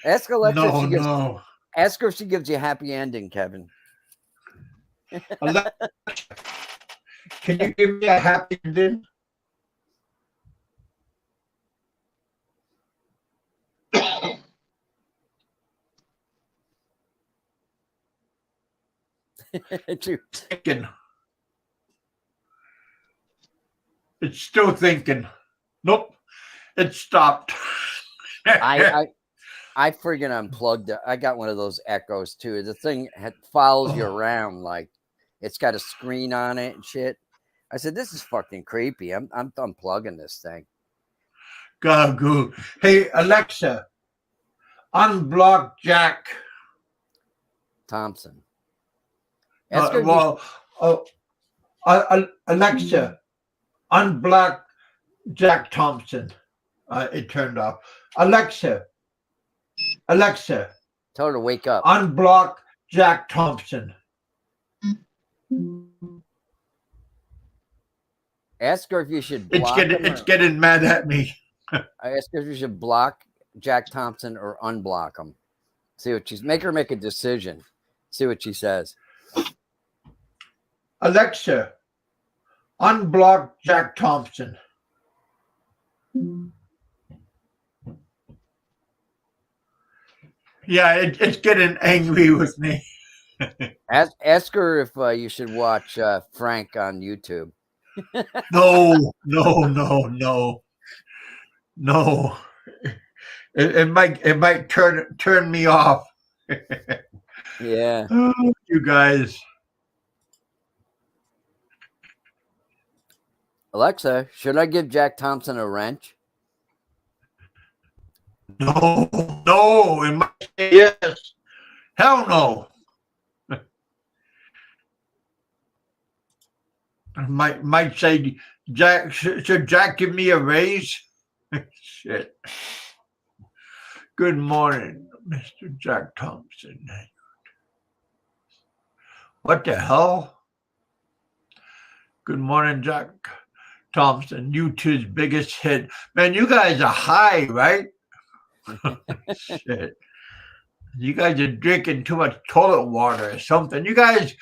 Ask Alexa. Ask her if she gives you a happy ending, Kevin. Alexa, can you give me a happy ending? Thinking. It's still thinking. Nope. It stopped. I friggin' unplugged it. I got one of those Echoes too. The thing follows you around, like it's got a screen on it and shit. I said, this is fucking creepy. I'm unplugging this thing. Gagoo. Hey, Alexa, unblock Jack Thompson. Alexa, unblock Jack Thompson. It turned off. Alexa, tell her to wake up. Unblock Jack Thompson. Ask her if you should block It's getting mad at me. I ask her if you should block Jack Thompson or unblock him. See what make her make a decision. See what she says. Alexa, unblock Jack Thompson. Yeah, it's getting angry with me. Ask her if you should watch Frank on YouTube. No. It might turn me off. Yeah. Oh, you guys. Alexa, should I give Jack Thompson a wrench? No. It might say yes. Hell no. Might say, Jack, should Jack give me a raise? Shit. Good morning, Mr. Jack Thompson. What the hell? Good morning, Jack Thompson. YouTube's biggest hit. Man, you guys are high, right? Shit. You guys are drinking too much toilet water or something. You guys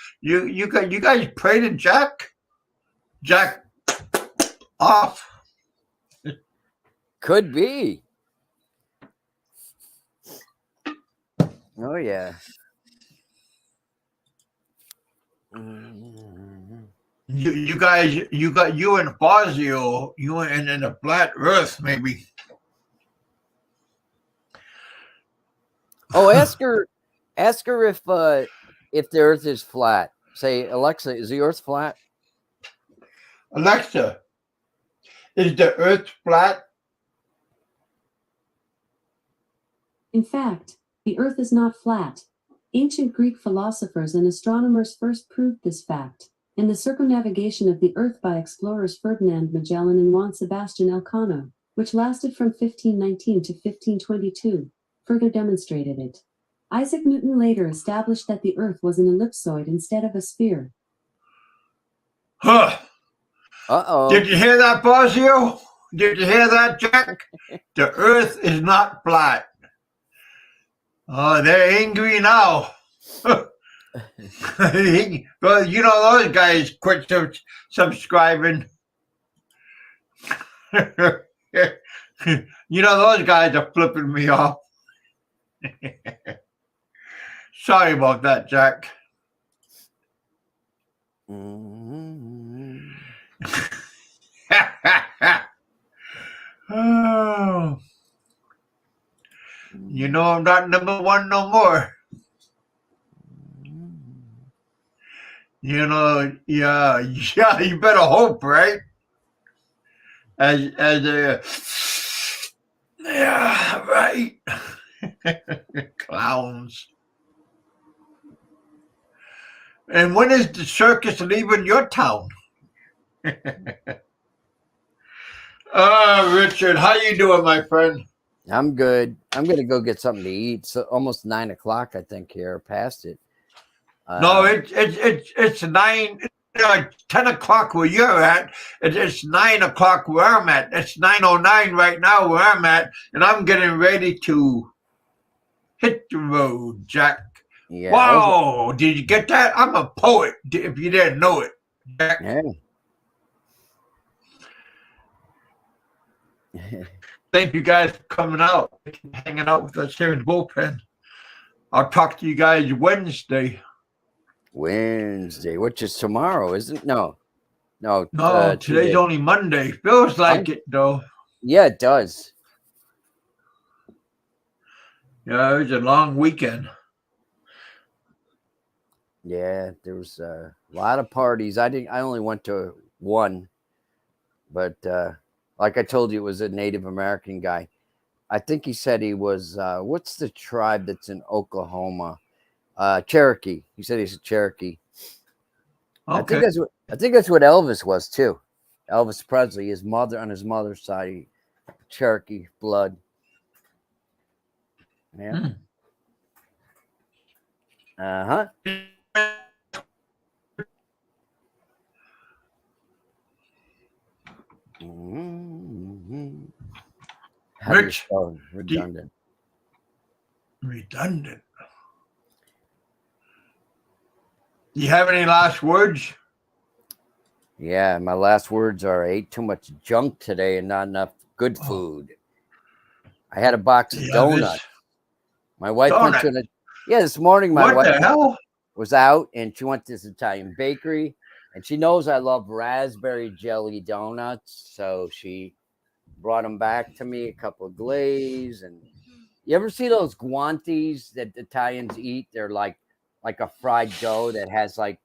pray to Jack? Jack off. Could be. Oh yeah. You guys, you and Fazio, you and the flat Earth, maybe. Oh, ask her if the Earth is flat. Say, Alexa, is the Earth flat? Alexa, is the Earth flat? In fact, the Earth is not flat. Ancient Greek philosophers and astronomers first proved this fact in the circumnavigation of the Earth by explorers Ferdinand Magellan and Juan Sebastian Elcano, which lasted from 1519 to 1522, further demonstrated it. Isaac Newton later established that the Earth was an ellipsoid instead of a sphere. Huh. Uh-oh. Did you hear that, Fazio? Did you hear that, Jack? The Earth is not flat. Oh, they're angry now. Well, you know those guys quit subscribing. You know those guys are flipping me off. Sorry about that, Jack. Oh. You know I'm not number one no more. You know, yeah, you better hope, right? Yeah, right. Clowns. And when is the circus leaving your town? Richard, how you doing, my friend? I'm good. I'm gonna go get something to eat. So almost 9 o'clock, I think. Here, past it. No, it's 10 o'clock where you're at. It's 9 o'clock where I'm at. It's 9:09 right now where I'm at, and I'm getting ready to hit the road, Jack. Yeah. Wow! Did you get that? I'm a poet. If you didn't know it, Jack. Yeah. Thank you guys for coming out, hanging out with us here in the bullpen. I'll talk to you guys Wednesday. Wednesday, which is tomorrow, isn't? No, today's only Monday. Feels like it though. Yeah, it does. Yeah, it was a long weekend. Yeah, there was a lot of parties. I only went to one, but like I told you, it was a Native American guy. I think he said he was. What's the tribe that's in Oklahoma? Cherokee. He said he's a Cherokee. Okay. I think that's what Elvis was too. Elvis Presley, his mother on his mother's side, Cherokee blood. Yeah. Uh-huh. Mm-hmm. Rich. Redundant. Redundant. You have any last words? Yeah, my last words are: I ate too much junk today and not enough good food. I had a box of donuts. My wife went to this morning. My wife was out and she went to this Italian bakery, and she knows I love raspberry jelly donuts, so she brought them back to me, a couple of glaze. And you ever see those guantis that Italians eat? They're like a fried dough that has like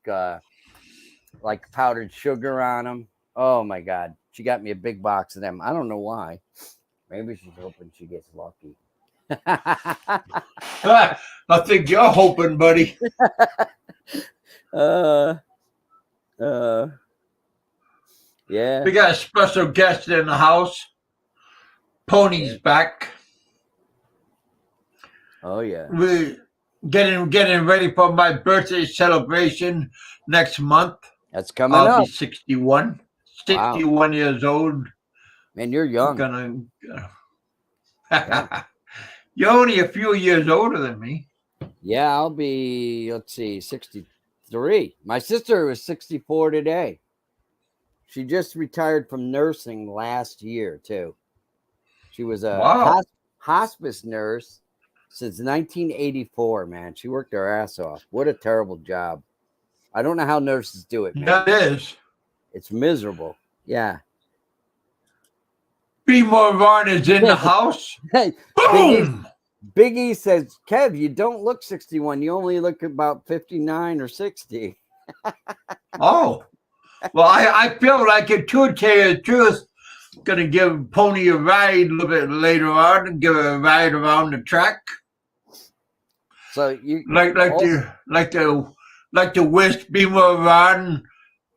powdered sugar on them. Oh my God. She got me a big box of them. I don't know why. Maybe she's hoping she gets lucky. I think you're hoping, buddy. Yeah. We got a special guest in the house. Pony's back. Oh yeah. We getting ready for my birthday celebration next month. That's coming up. I'll be 61. 61 years old. Man, you're young. You're only a few years older than me. Yeah, I'll be, 63. My sister was 64 today. She just retired from nursing last year, too. She was a hospice nurse since 1984, man. She worked her ass off. What a terrible job. I don't know how nurses do it, man. That is. It's miserable. Yeah. B. More Ron is in the house. Boom! Big E says, Kev, you don't look 61. You only look about 59 or 60. Oh. Well, I feel like it too, to tell you the truth. Gonna give Pony a ride a little bit later on and give her a ride around the track. So you like to wish B. More Ron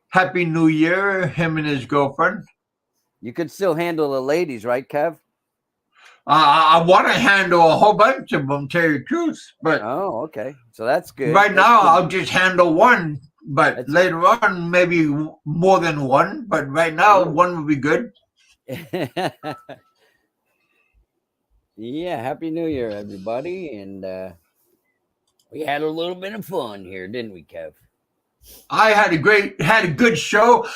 Happy New Year, him and his girlfriend. You could still handle the ladies, right, Kev? I want to handle a whole bunch of them, tell you the truth. But okay. So that's good. Right now, I'll just handle one. But later on, maybe more than one. But right now, one would be good. Yeah, Happy New Year, everybody. And we had a little bit of fun here, didn't we, Kev? I had a good show.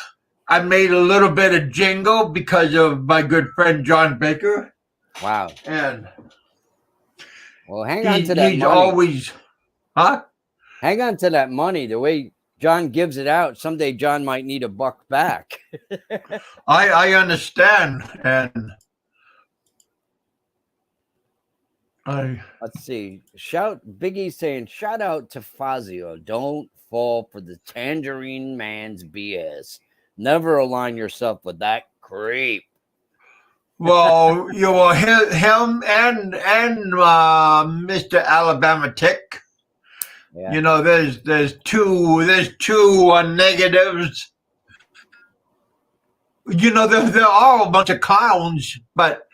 I made a little bit of jingle because of my good friend John Baker. Wow. And hang on to that money. Always, huh? Hang on to that money. The way John gives it out, someday John might need $1 back. I understand. And let's see. Biggie's saying, shout out to Fazio. Don't fall for the Tangerine Man's BS. Never align yourself with that creep. Well, him and Mr. Alabama Tick. Yeah. There's two negatives. They're all a bunch of clowns, but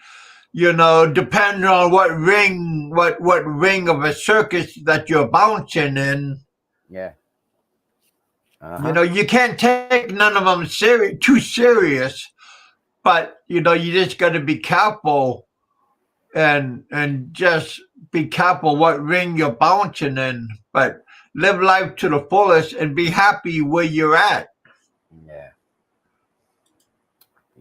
depending on what ring of a circus that you're bouncing in. Yeah. You can't take none of them too serious. But you just got to be careful, and just be careful what ring you're bouncing in. But live life to the fullest and be happy where you're at. Yeah.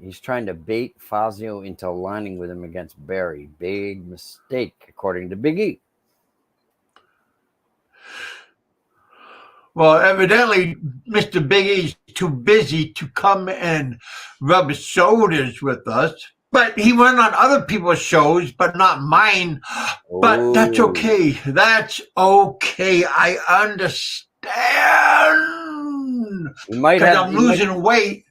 He's trying to bait Fazio into aligning with him against Barry. Big mistake, according to Big E. Well, evidently, Mr. Big E's too busy to come and rub shoulders with us. But he went on other people's shows, but not mine. But that's Oh. okay. That's okay. I understand. You might Because have. I'm losing weight.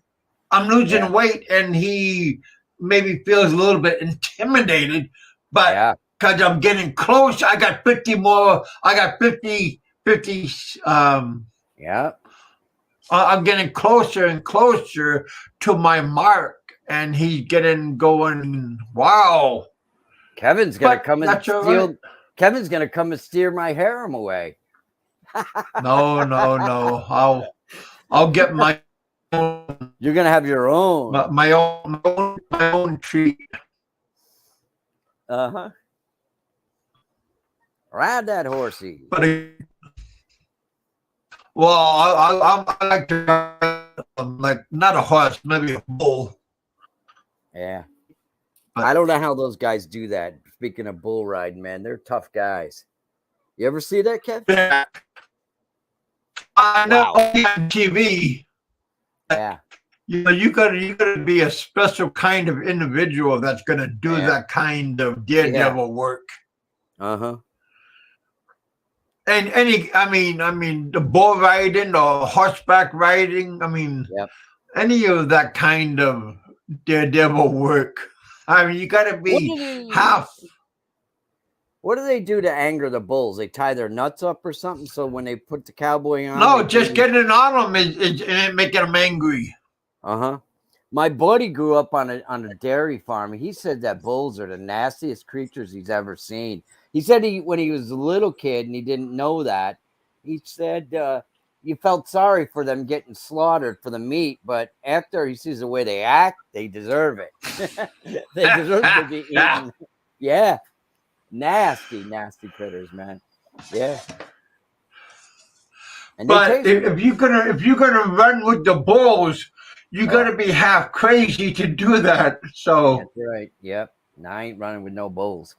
I'm losing weight, and he maybe feels a little bit intimidated. But because I'm getting close, I got 50 more. I got 50. Yeah. I'm getting closer and closer to my mark, and he's getting going. Wow. Kevin's gonna come and that's all steal. right. Kevin's gonna come and steer my harem away. No. I'll get my own. You're gonna have your own. My own treat. Uh-huh. Ride that horsey. But well, I like to ride, like not a horse, maybe a bull. Yeah. I don't know how those guys do that. Speaking of bull riding, man, they're tough guys. You ever see that, Kev? Yeah. I know on TV. Yeah. You know, you gotta be a special kind of individual that's gonna do that kind of daredevil work. Uh-huh. And I mean, the bull riding, the horseback riding. I mean, any of that kind of daredevil work. I mean, you got to be half. What do they do to anger the bulls? They tie their nuts up or something, so when they put the cowboy on. No, just getting on them is making them angry. Uh-huh. My buddy grew up on a dairy farm. He said that bulls are the nastiest creatures he's ever seen. He said when he was a little kid and he didn't know that, he said you felt sorry for them getting slaughtered for the meat, but after he sees the way they act, they deserve it. They deserve to be eaten. Yeah. Nasty critters, man. Yeah. And but if you're gonna run with the bulls, you got to be half crazy to do that. So that's right. Yep. No, I ain't running with no bulls.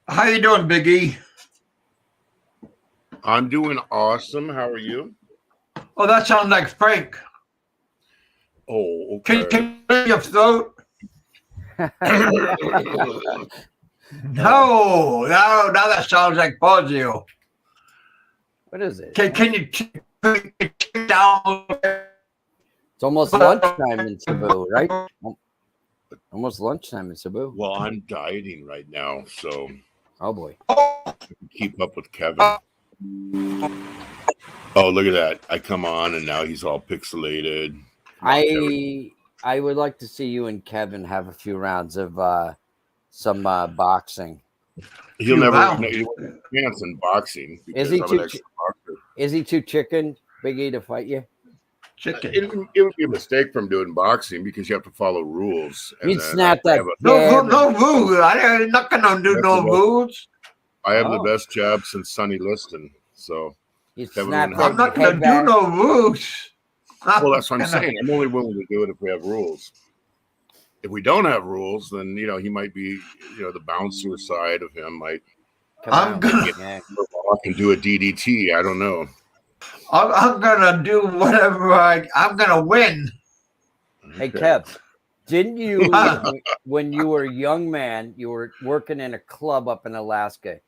How you doing, Big E? I'm doing awesome. How are you? Oh, that sounds like Frank. Oh, okay. Can you clear your throat? No, that sounds like Fazio. What is it? Can you take down? It's almost lunchtime in Cebu, right? Almost lunchtime in Cebu. Well, I'm dieting right now, so. Oh boy. Keep up with Kevin. Oh, look at that! I come on, and now he's all pixelated. I would like to see you and Kevin have a few rounds of some boxing. He'll never chance in boxing. Is he too chicken, Big E, to fight you? Chicken. It would be a mistake from doing boxing because you have to follow rules. You'd snap that. No rules. I'm not gonna do no rules. I have the best jab since Sonny Liston, so I'm not gonna do no rules. Well, that's what I'm saying. I'm only willing to do it if we have rules. If we don't have rules, then he might be, the bouncer side of him might. I'm gonna and do a DDT. I don't know. I'm gonna do whatever I'm gonna win. Hey, Kev, didn't you when you were a young man, you were working in a club up in Alaska?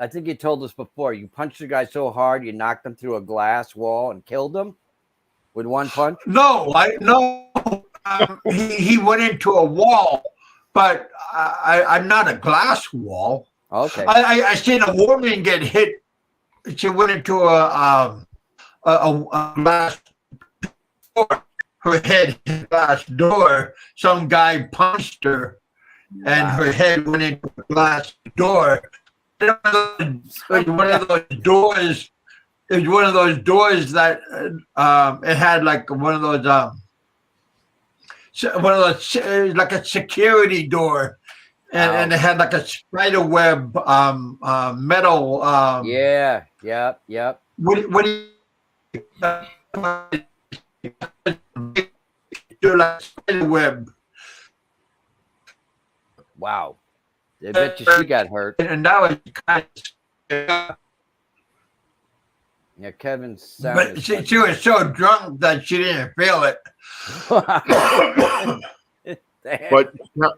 I think you told us before. You punched a guy so hard you knocked him through a glass wall and killed him with one punch. No. He went into a wall, but I'm not a glass wall. Okay. I seen a woman get hit. She went into a glass door. Her head hit a glass door. Some guy punched her, and her head went into a glass door. It was one of those doors. It was one of those doors that it had like one of those like a security door, and it had like a spider web metal. Yeah. Yep. What do you like spider web? Wow. I bet you she got hurt. And that was kind of Yeah. Yeah, Kevin's sound. But she was so drunk that she didn't feel it. But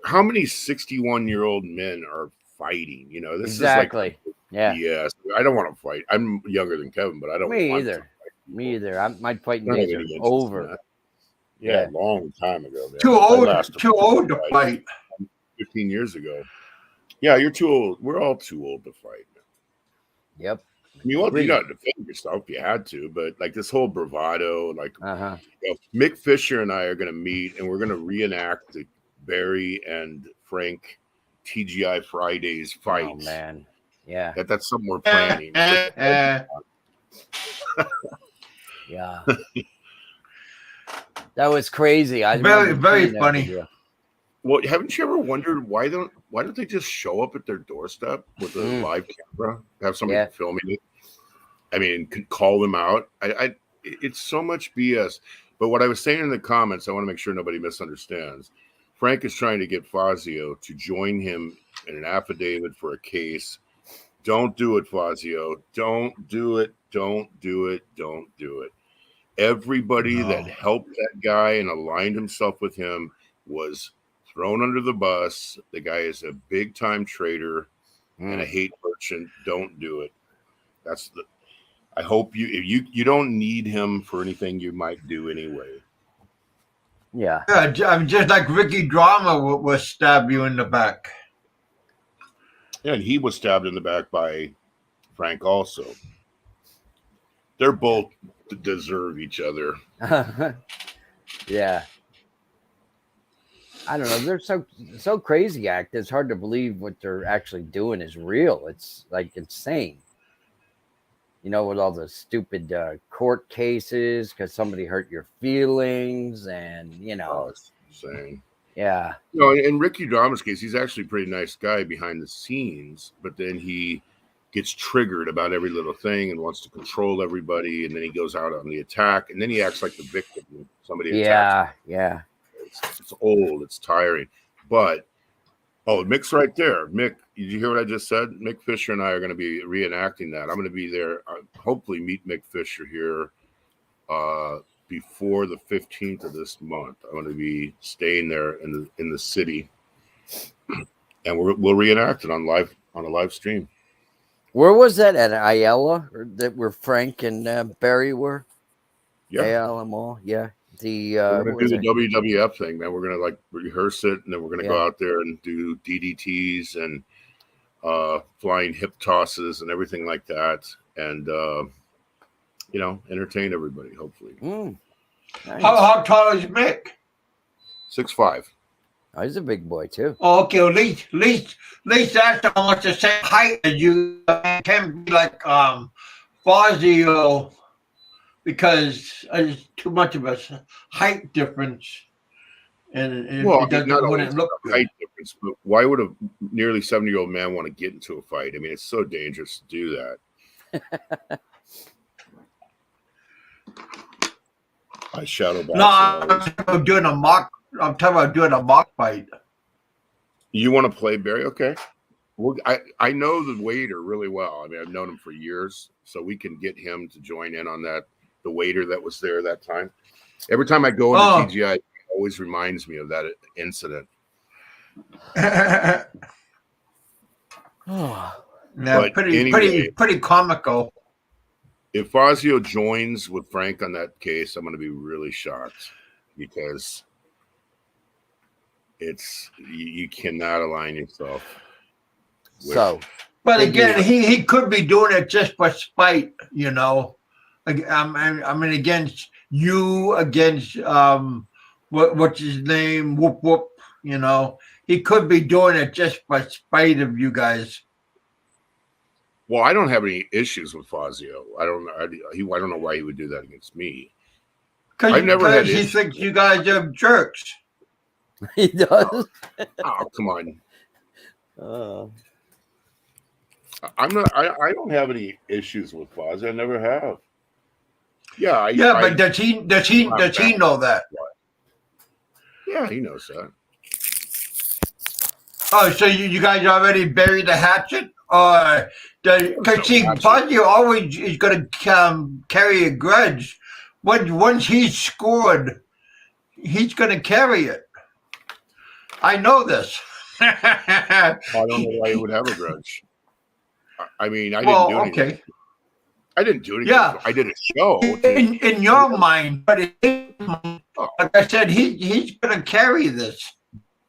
how many 61-year-old men are fighting? You know, this exactly. is like, yeah. Yes, I don't want to fight. I'm younger than Kevin, but I don't. Me want either. To fight. Me either. My fighting I don't days have are any interest in over. that. Yeah, a long time ago. Man. Too old to fight. 15 years ago. Yeah, you're too old. We're all too old to fight. Man. Yep. You got to defend yourself if you had to, but like this whole bravado, like you know, Mick Fisher and I are going to meet and we're going to reenact the Barry and Frank TGI Fridays fight. Oh man, yeah, that's something we're planning. yeah, that was crazy. I very funny. Well, haven't you ever wondered why don't they just show up at their doorstep with a live camera, have somebody filming it? I mean, could call them out. It's so much BS. But what I was saying in the comments, I want to make sure nobody misunderstands. Frank is trying to get Fazio to join him in an affidavit for a case. Don't do it, Fazio. Don't do it. Don't do it. Don't do it. Everybody that helped that guy and aligned himself with him was thrown under the bus. The guy is a big time traitor and a hate merchant. Don't do it. I hope you don't need him for anything you might do anyway. Yeah. I'm just like Ricky Drama will stab you in the back. Yeah, and he was stabbed in the back by Frank also. They're both deserve each other. Yeah. I don't know. They're so crazy act. It's hard to believe what they're actually doing is real. It's like insane. You know, with all the stupid court cases because somebody hurt your feelings, and you know, it's insane. Yeah. You know, in Ricky Drama's case, he's actually a pretty nice guy behind the scenes, but then he gets triggered about every little thing and wants to control everybody, and then he goes out on the attack, and then he acts like the victim. Somebody attacks him. Yeah. It's old, it's tiring, but Mick's right there. Mick, did you hear what I just said? Mick Fisher and I are going to be reenacting that. I'm going to be there. Hopefully, meet Mick Fisher here before the 15th of this month. I'm going to be staying there in the city, and we'll reenact it on a live stream. Where was that at Ayala? Where Frank and Barry were? Yeah, Ayala Mall. Yeah. We're gonna do the WWF thing, man. We're gonna like rehearse it, and then we're gonna go out there and do DDTs and flying hip tosses and everything like that, and entertain everybody. Hopefully. Nice. How tall is Mick? 6'5". Oh, he's a big boy too. Oh, okay, at least that's almost the same height as you. Can be like Fazio. Because there's too much of a height difference, and it wouldn't look good. Height difference, but why would a nearly 70-year-old man want to get into a fight? I mean, it's so dangerous to do that. I shadow box. No, I'm talking about doing a mock. I'm talking about doing a mock fight. You want to play Barry? Okay. Well, I know the waiter really well. I mean, I've known him for years, so we can get him to join in on that. The waiter that was there that time. Every time I go into TGI, it always reminds me of that incident. Yeah, pretty comical. If Fazio joins with Frank on that case, I'm going to be really shocked because you cannot align yourself. But again, he could be doing it just for spite, you know. I mean, against you, against what's his name, Whoop Whoop. You know, he could be doing it just by spite of you guys. Well, I don't have any issues with Fazio. I don't know why he would do that against me. Because he thinks you guys are jerks. He does. Oh, come on. I'm not. I don't have any issues with Fazio. I never have. Yeah, but does he know that? Yeah, he knows that. Oh, so you guys already buried the hatchet Because see, Fazio always is going to carry a grudge. Once he's scored, he's going to carry it. I know this. I don't know why he would have a grudge. I mean, I didn't do anything. Okay. I didn't do anything. Yeah. I did a show. In your mind, but like I said, he's going to carry this.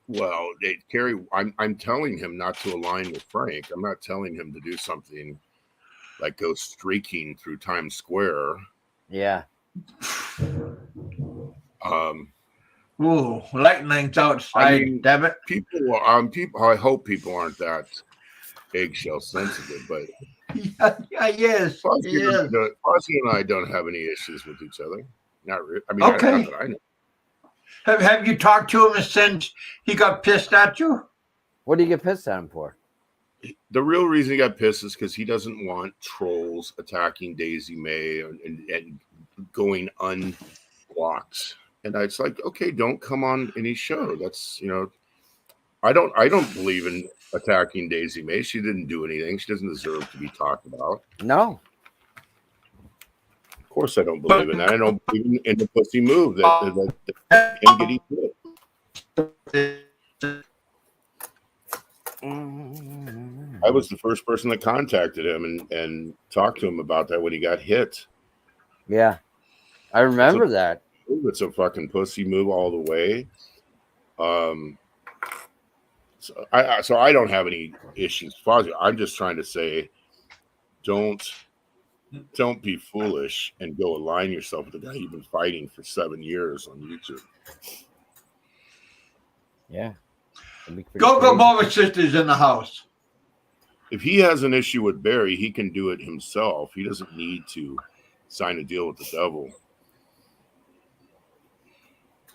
Well, Kerry, I'm telling him not to align with Frank. I'm not telling him to do something like go streaking through Times Square. Yeah. Ooh, lightning's outside. I mean, damn it! People. I hope people aren't that eggshell sensitive, but yes. Fozzie and I don't have any issues with each other. Not really. I mean, okay. not that I know. Have you talked to him since he got pissed at you? What do you get pissed at him for? The real reason he got pissed is because he doesn't want trolls attacking Daisy May and going unblocked. And it's like, okay, don't come on any show. That's, I don't believe in attacking Daisy May. She didn't do anything. She doesn't deserve to be talked about. No. Of course, I don't believe in that. I don't believe in the pussy move that him getting hit. I was the first person that contacted him and talked to him about that when he got hit. Yeah, I remember that. It's a fucking pussy move all the way. So I don't have any issues. I'm just trying to say, don't be foolish and go align yourself with the guy you've been fighting for 7 years on YouTube. Yeah. Go Mama Sisters in the house. If he has an issue with Barry, he can do it himself. He doesn't need to sign a deal with the devil.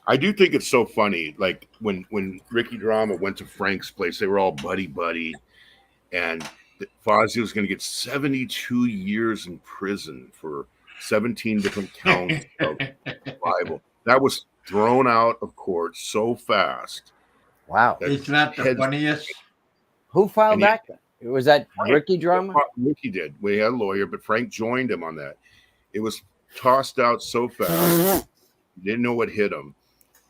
I do think it's so funny. Like when Ricky Drama went to Frank's place, they were all buddy, and Fozzie was going to get 72 years in prison for 17 different counts of libel. That was thrown out of court so fast. Wow. Isn't that the funniest? Who filed that? Was that Frank, Ricky Drama? Ricky did. We had a lawyer, but Frank joined him on that. It was tossed out so fast. Didn't know what hit him.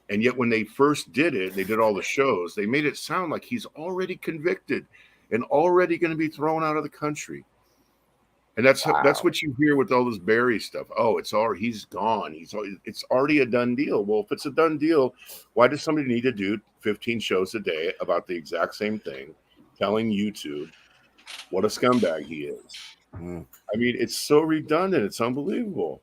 And yet when they first did it, they did all the shows, they made it sound like he's already convicted and already going to be thrown out of the country. And that's what you hear with all this Barry stuff. Oh, he's gone. It's already a done deal. Well, if it's a done deal, why does somebody need to do 15 shows a day about the exact same thing, telling YouTube what a scumbag he is? I mean, it's so redundant. It's unbelievable.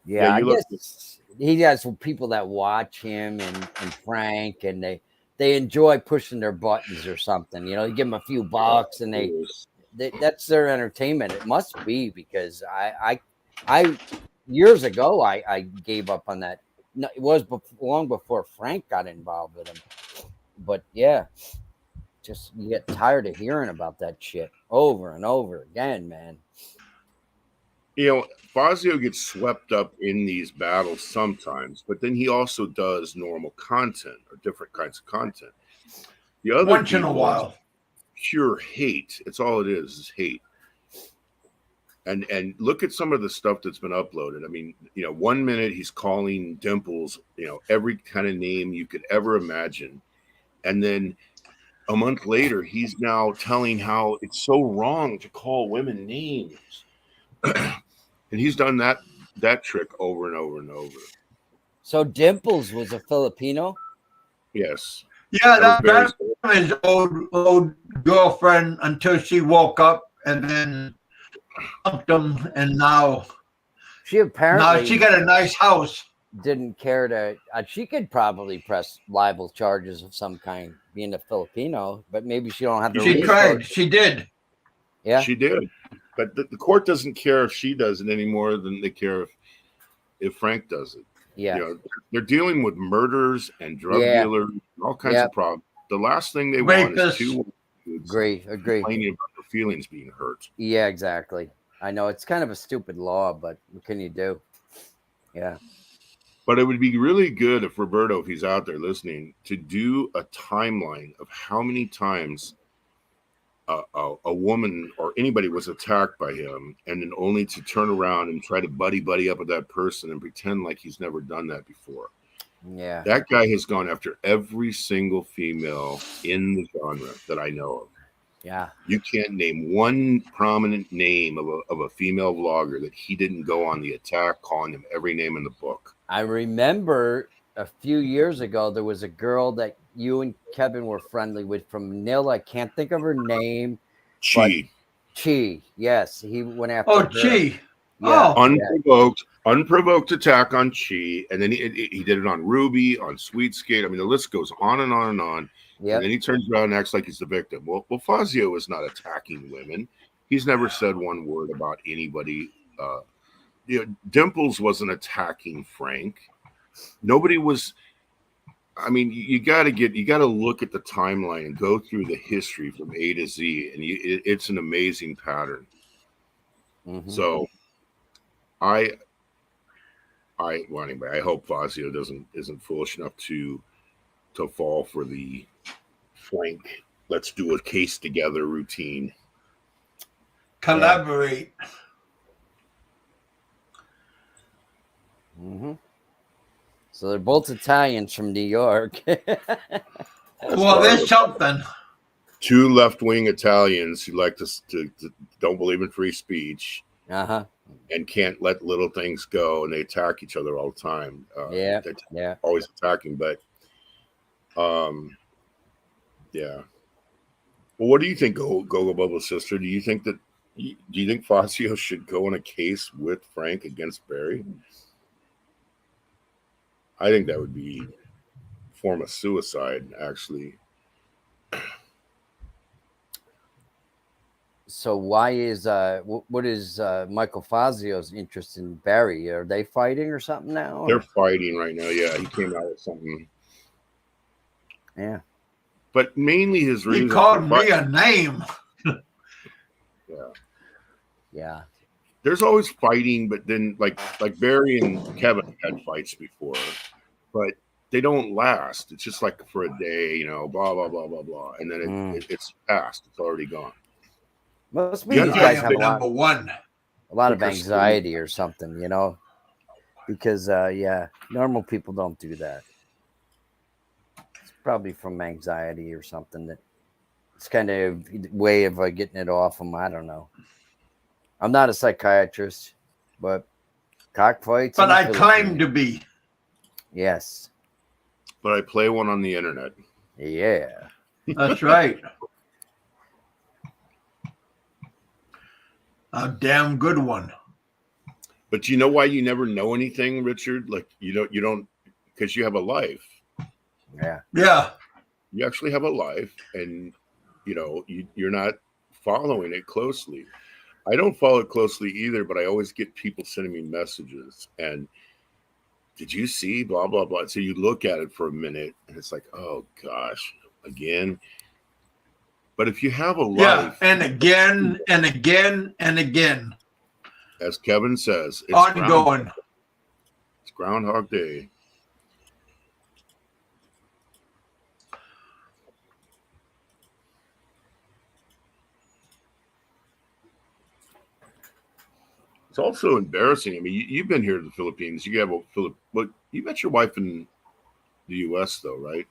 Yeah, I guess he has people that watch him and Frank, and they enjoy pushing their buttons or something. You give them a few bucks, and that's their entertainment. It must be, because I years ago I gave up on that. No, it was long before Frank got involved with him. But yeah, just you get tired of hearing about that shit over and over again, man. Fazio gets swept up in these battles sometimes, but then he also does normal content or different kinds of content. The other once in a while, pure hate. It's all it is hate. And look at some of the stuff that's been uploaded. I mean, 1 minute he's calling Dimples, every kind of name you could ever imagine, and then a month later he's now telling how it's so wrong to call women names. And he's done that trick over and over and over. So Dimples was a Filipino? Yes. Yeah, that was his old girlfriend until she woke up and then dumped him, and now she got a nice house. Didn't care to. She could probably press libel charges of some kind, being a Filipino, but maybe she don't have the. She tried. She did. Yeah, she did. But the court doesn't care if she does it any more than they care if Frank does it. Yeah. They're dealing with murders and drug dealers and all kinds of problems. The last thing they want is two agree complaining about their feelings being hurt. Yeah, exactly. I know it's kind of a stupid law, but what can you do? Yeah. But it would be really good if Roberto, if he's out there listening, to do a timeline of how many times a woman or anybody was attacked by him, and then only to turn around and try to buddy up with that person and pretend like he's never done that before. Yeah. That guy has gone after every single female in the genre that I know of. Yeah. You can't name one prominent name of a female vlogger that he didn't go on the attack, calling them every name in the book. I remember a few years ago, there was a girl that you and Kevin were friendly with from Manila. I can't think of her name. Chi. Yes. He went after Oh, her. Chi. Yeah. Oh. Unprovoked attack on Chi. And then he did it on Ruby, on Sweet Skate. I mean, the list goes on and on and on. Yep. And then he turns around and acts like he's the victim. Well, Fazio is not attacking women. He's never said one word about anybody. Dimples wasn't attacking Frank. Nobody was. I mean, you got to look at the timeline and go through the history from A to Z, and it's an amazing pattern. Mm-hmm. So, well, anyway, I hope Fazio isn't foolish enough to fall for the Frank, let's do a case together routine. Collaborate. Mm-hmm. So they're both Italians from New York. Well, there's something. Two left-wing Italians who like to don't believe in free speech. Uh-huh. And can't let little things go, and they attack each other all the time. Yeah. Always attacking, but yeah. Well, what do you think, Gogo Bubble's sister? Do you think Fazio should go in a case with Frank against Barry? I think that would be a form of suicide, actually. So why is what is Michael Fazio's interest in Barry? Are they fighting or something now? They're fighting right now. Yeah, he came out with something. Yeah, but mainly his reason. He called me a name. Yeah. There's always fighting, but then like Barry and Kevin had fights before, but they don't last. It's just like for a day, blah blah blah blah blah, and then it's past. It's already gone. Must be these guys have a lot of anxiety or something, because normal people don't do that. It's probably from anxiety or something that it's kind of a way of getting it off them. I don't know. I'm not a psychiatrist, but cockfights. But I claim to be. Yes. But I play one on the internet. Yeah. That's right. A damn good one. But you know why you never know anything, Richard? Like you don't because you have a life. Yeah. Yeah. You actually have a life, and you're not following it closely. I don't follow it closely either, but I always get people sending me messages and did you see blah blah blah? So you look at it for a minute and it's like, oh gosh, again. But if you have a life, and again and again and again, as Kevin says, it's ongoing. It's Groundhog Day. It's also embarrassing. I mean, you've been here to the Philippines. You met your wife in the U.S. though, right,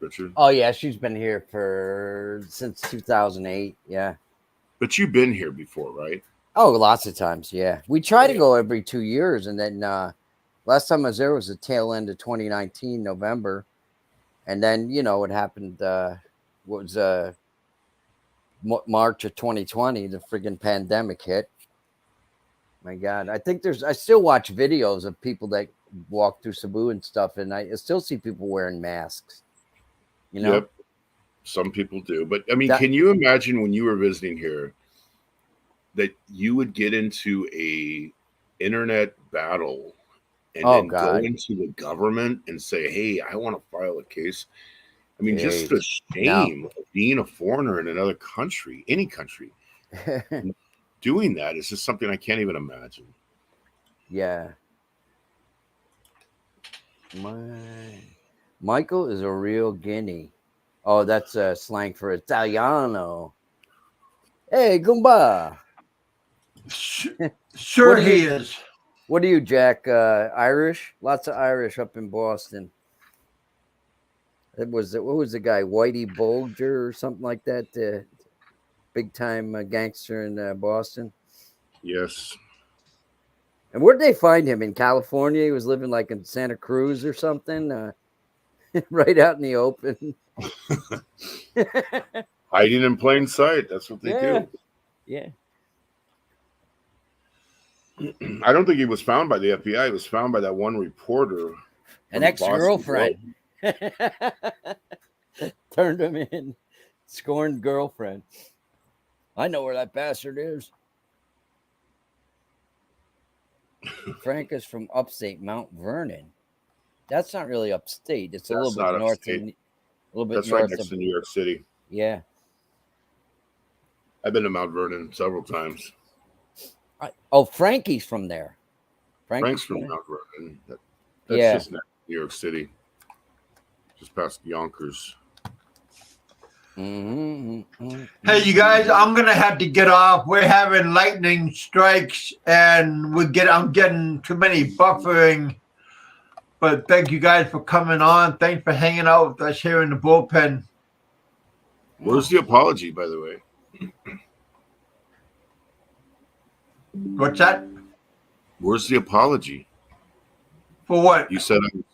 Richard? Oh yeah, she's been here since 2008. Yeah. But you've been here before, right? Oh, lots of times. Yeah, we try to go every 2 years, and then last time I was there was the tail end of 2019, November, and then it happened. Was March of 2020, the friggin' pandemic hit. My God, I still watch videos of people that walk through Cebu and stuff, and I still see people wearing masks. Yep, some people do. But I mean, can you imagine when you were visiting here that you would get into a internet battle and then go into the government and say, "Hey, I want to file a case"? I mean, just the shame of being a foreigner in another country, any country. Doing that is just something I can't even imagine. Yeah. Michael is a real guinea. Oh, that's slang for Italiano. Hey, Goomba. Sure he is. What are you, Jack? Irish? Lots of Irish up in Boston. What was the guy? Whitey Bulger or something like that? Big time gangster in Boston. Yes. And where'd they find him? In California? He was living like in Santa Cruz or something, right out in the open. Hiding in plain sight. That's what they do. Yeah. I don't think he was found by the FBI. He was found by that one reporter. An ex-girlfriend. Turned him in. Scorned girlfriend. I know where that bastard is. Frank is from upstate Mount Vernon. That's not really upstate. It's a little bit north. That's right next to New York City. Yeah. I've been to Mount Vernon several times. Frankie's from there. Frank's from Mount Vernon. That's just next to New York City. Just past Yonkers. Mm-hmm. Hey, you guys, I'm gonna have to get off. We're having lightning strikes, and I'm getting too many buffering. But thank you guys for coming on. Thanks for hanging out with us here in the bullpen. Where's the apology, by the way? What's that? Where's the apology? For what? You said I'm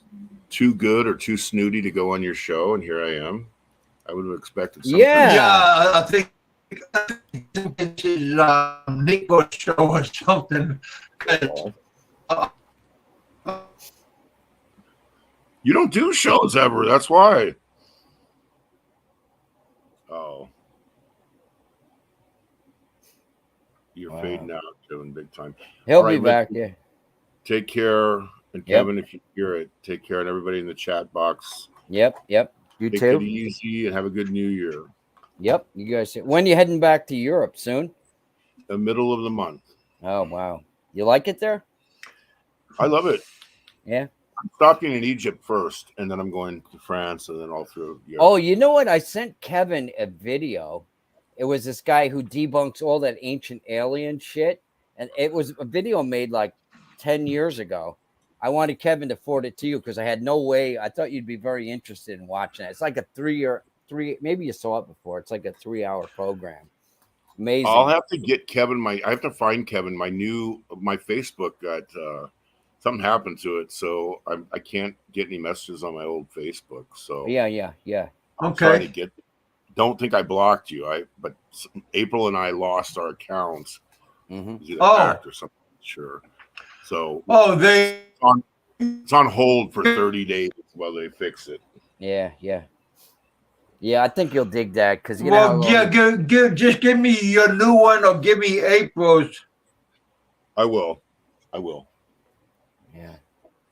too good or too snooty to go on your show, and here I am. I would have expected something. Yeah, I think this is Nico's show or something. You don't do shows ever. That's why. Oh. You're fading out, Kevin, big time. He'll be back, yeah. Take care. And Kevin, if you hear it, take care. And everybody in the chat box. Yep. You take too. Take it easy and have a good new year. Yep. You guys, when are you heading back to Europe? Soon? The middle of the month. Oh, wow. You like it there? I love it. Yeah. I'm stopping in Egypt first, and then I'm going to France, and then all through Europe. Oh, you know what? I sent Kevin a video. It was this guy who debunks all that ancient alien shit. And it was a video made like 10 years ago. I wanted Kevin to forward it to you because I had no way. I thought you'd be very interested in watching it. It's like a maybe you saw it before. It's like a 3-hour program. Amazing. I'll have to get Kevin I have to find Kevin. My Facebook got something happened to it, so I can't get any messages on my old Facebook. So yeah. I'm trying to get. Don't think I blocked you. But April and I lost our accounts. Mm-hmm. Hacked or something. Sure. So it's on hold for 30 days while they fix it. Yeah, I think you'll dig that because just give me your new one or give me April's. I will. Yeah,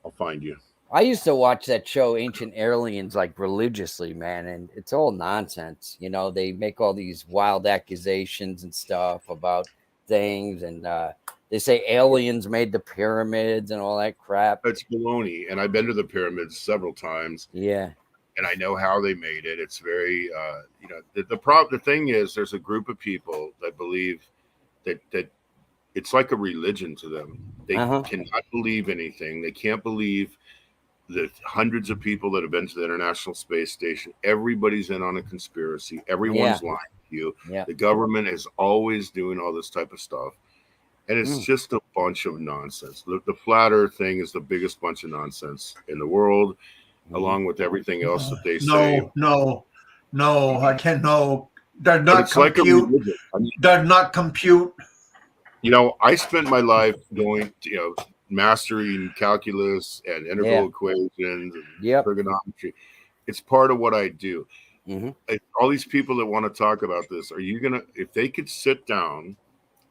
I'll find you. I used to watch that show Ancient Aliens like religiously, man, and it's all nonsense. You know, they make all these wild accusations and stuff about things, and they say aliens made the pyramids and all that crap. That's baloney, and I've been to the pyramids several times. Yeah. And I know how they made it. It's very, the thing is, there's a group of people that believe that it's like a religion to them. They cannot believe anything. They can't believe the hundreds of people that have been to the International Space Station. Everybody's in on a conspiracy. Everyone's lying to you. Yeah. The government is always doing all this type of stuff. And it's just a bunch of nonsense. The flat earth thing is the biggest bunch of nonsense in the world. Along with everything else that they say. No, I can't. No, does not compute. Does not compute. You know, I spent my life going, mastering calculus and integral equations and trigonometry. It's part of what I do. All these people that want to talk about this, if they could sit down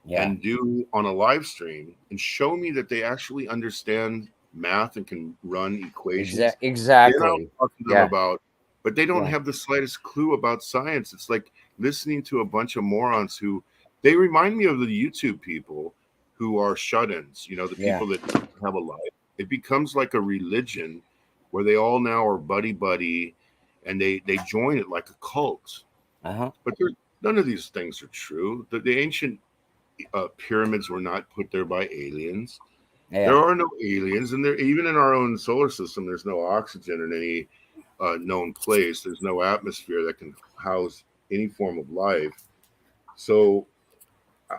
and do on a live stream and show me that they actually understand math and can run equations. Exactly. I'm talking to them about, but they don't have the slightest clue about science. It's like listening to a bunch of morons who they remind me of the YouTube people who are shut-ins, the people that don't have a life. It becomes like a religion where they all now are buddy and they join it like a cult. But None of these things are true. The ancient pyramids were not put there by aliens. Yeah. There are no aliens, and there even in our own solar system, there's no oxygen in any known place. There's no atmosphere that can house any form of life. So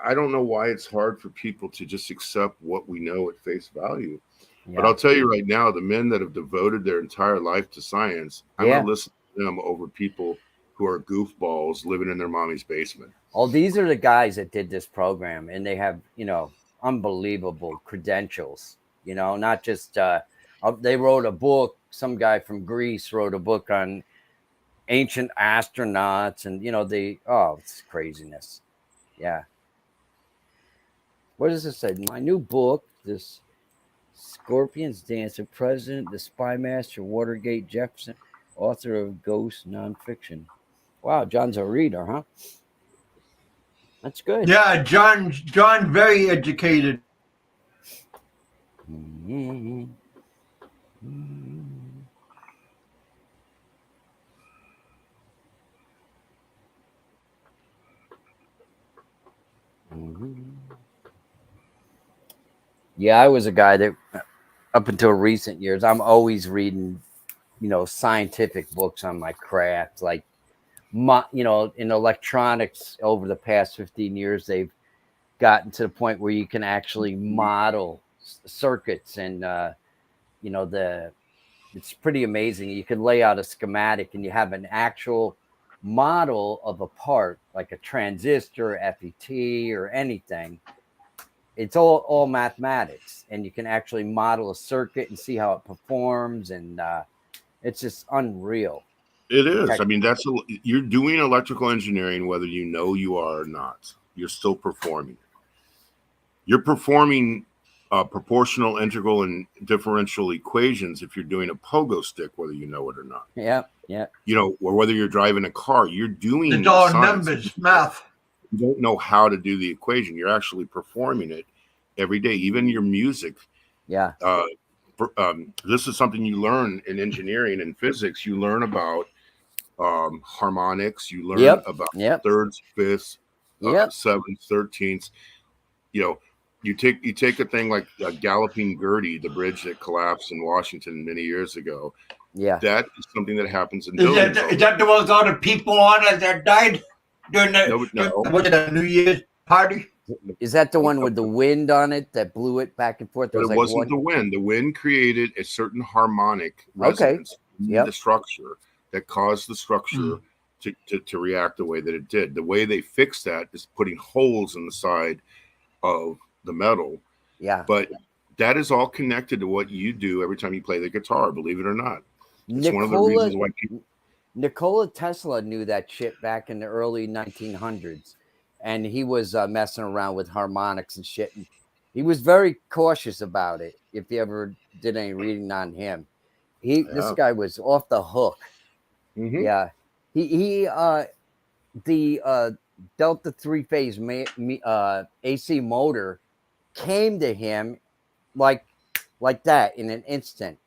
I don't know why it's hard for people to just accept what we know at face value. Yeah. But I'll tell you right now, the men that have devoted their entire life to science, I'm going to listen to them over people who are goofballs living in their mommy's basement. Oh, these are the guys that did this program, and they have, unbelievable credentials, not just, they wrote a book. Some guy from Greece wrote a book on ancient astronauts, and, it's craziness. Yeah. What does it say? My new book, this Scorpions Dancer, President, the Spy Master, Watergate, Jefferson, author of Ghost Nonfiction. Wow, John's a reader, huh? That's good. Yeah, John, very educated. Mm-hmm. Mm-hmm. Mm-hmm. Yeah, I was a guy that, up until recent years, I'm always reading, scientific books on my craft. Like, in electronics over the past 15 years, they've gotten to the point where you can actually model circuits, and it's pretty amazing. You can lay out a schematic and you have an actual model of a part, like a transistor, FET, or anything. It's all mathematics, and you can actually model a circuit and see how it performs, and it's just unreal. It is. I mean, you're doing electrical engineering, whether you know you are or not. You're still performing it. You're performing proportional, integral, and differential equations if you're doing a pogo stick, whether you know it or not. Yeah. Or whether you're driving a car, you're doing it's all science. numbers, math. You don't know how to do the equation. You're actually performing it every day. Even your music. Yeah. This is something you learn in engineering and physics. You learn about harmonics. You learn about thirds, fifths, sevenths, 13ths. You take a thing like Galloping Gertie, the bridge that collapsed in Washington many years ago. Yeah, that is something that happens in buildings. Is that the ones all the people on it that died during the New Year's party? Is that the one with the wind on it that blew it back and forth? But it wasn't the wind. The wind created a certain harmonic resonance in the structure that caused the structure to react the way that it did. The way they fixed that is putting holes in the side of the metal. Yeah. But that is all connected to what you do every time you play the guitar, believe it or not. It's one of the reasons why people... Nikola Tesla knew that shit back in the early 1900s. And he was messing around with harmonics and shit. And he was very cautious about it. If you ever did any reading on him, this guy was off the hook. Mm-hmm. Yeah, the Delta 3-phase AC motor came to him like that in an instant,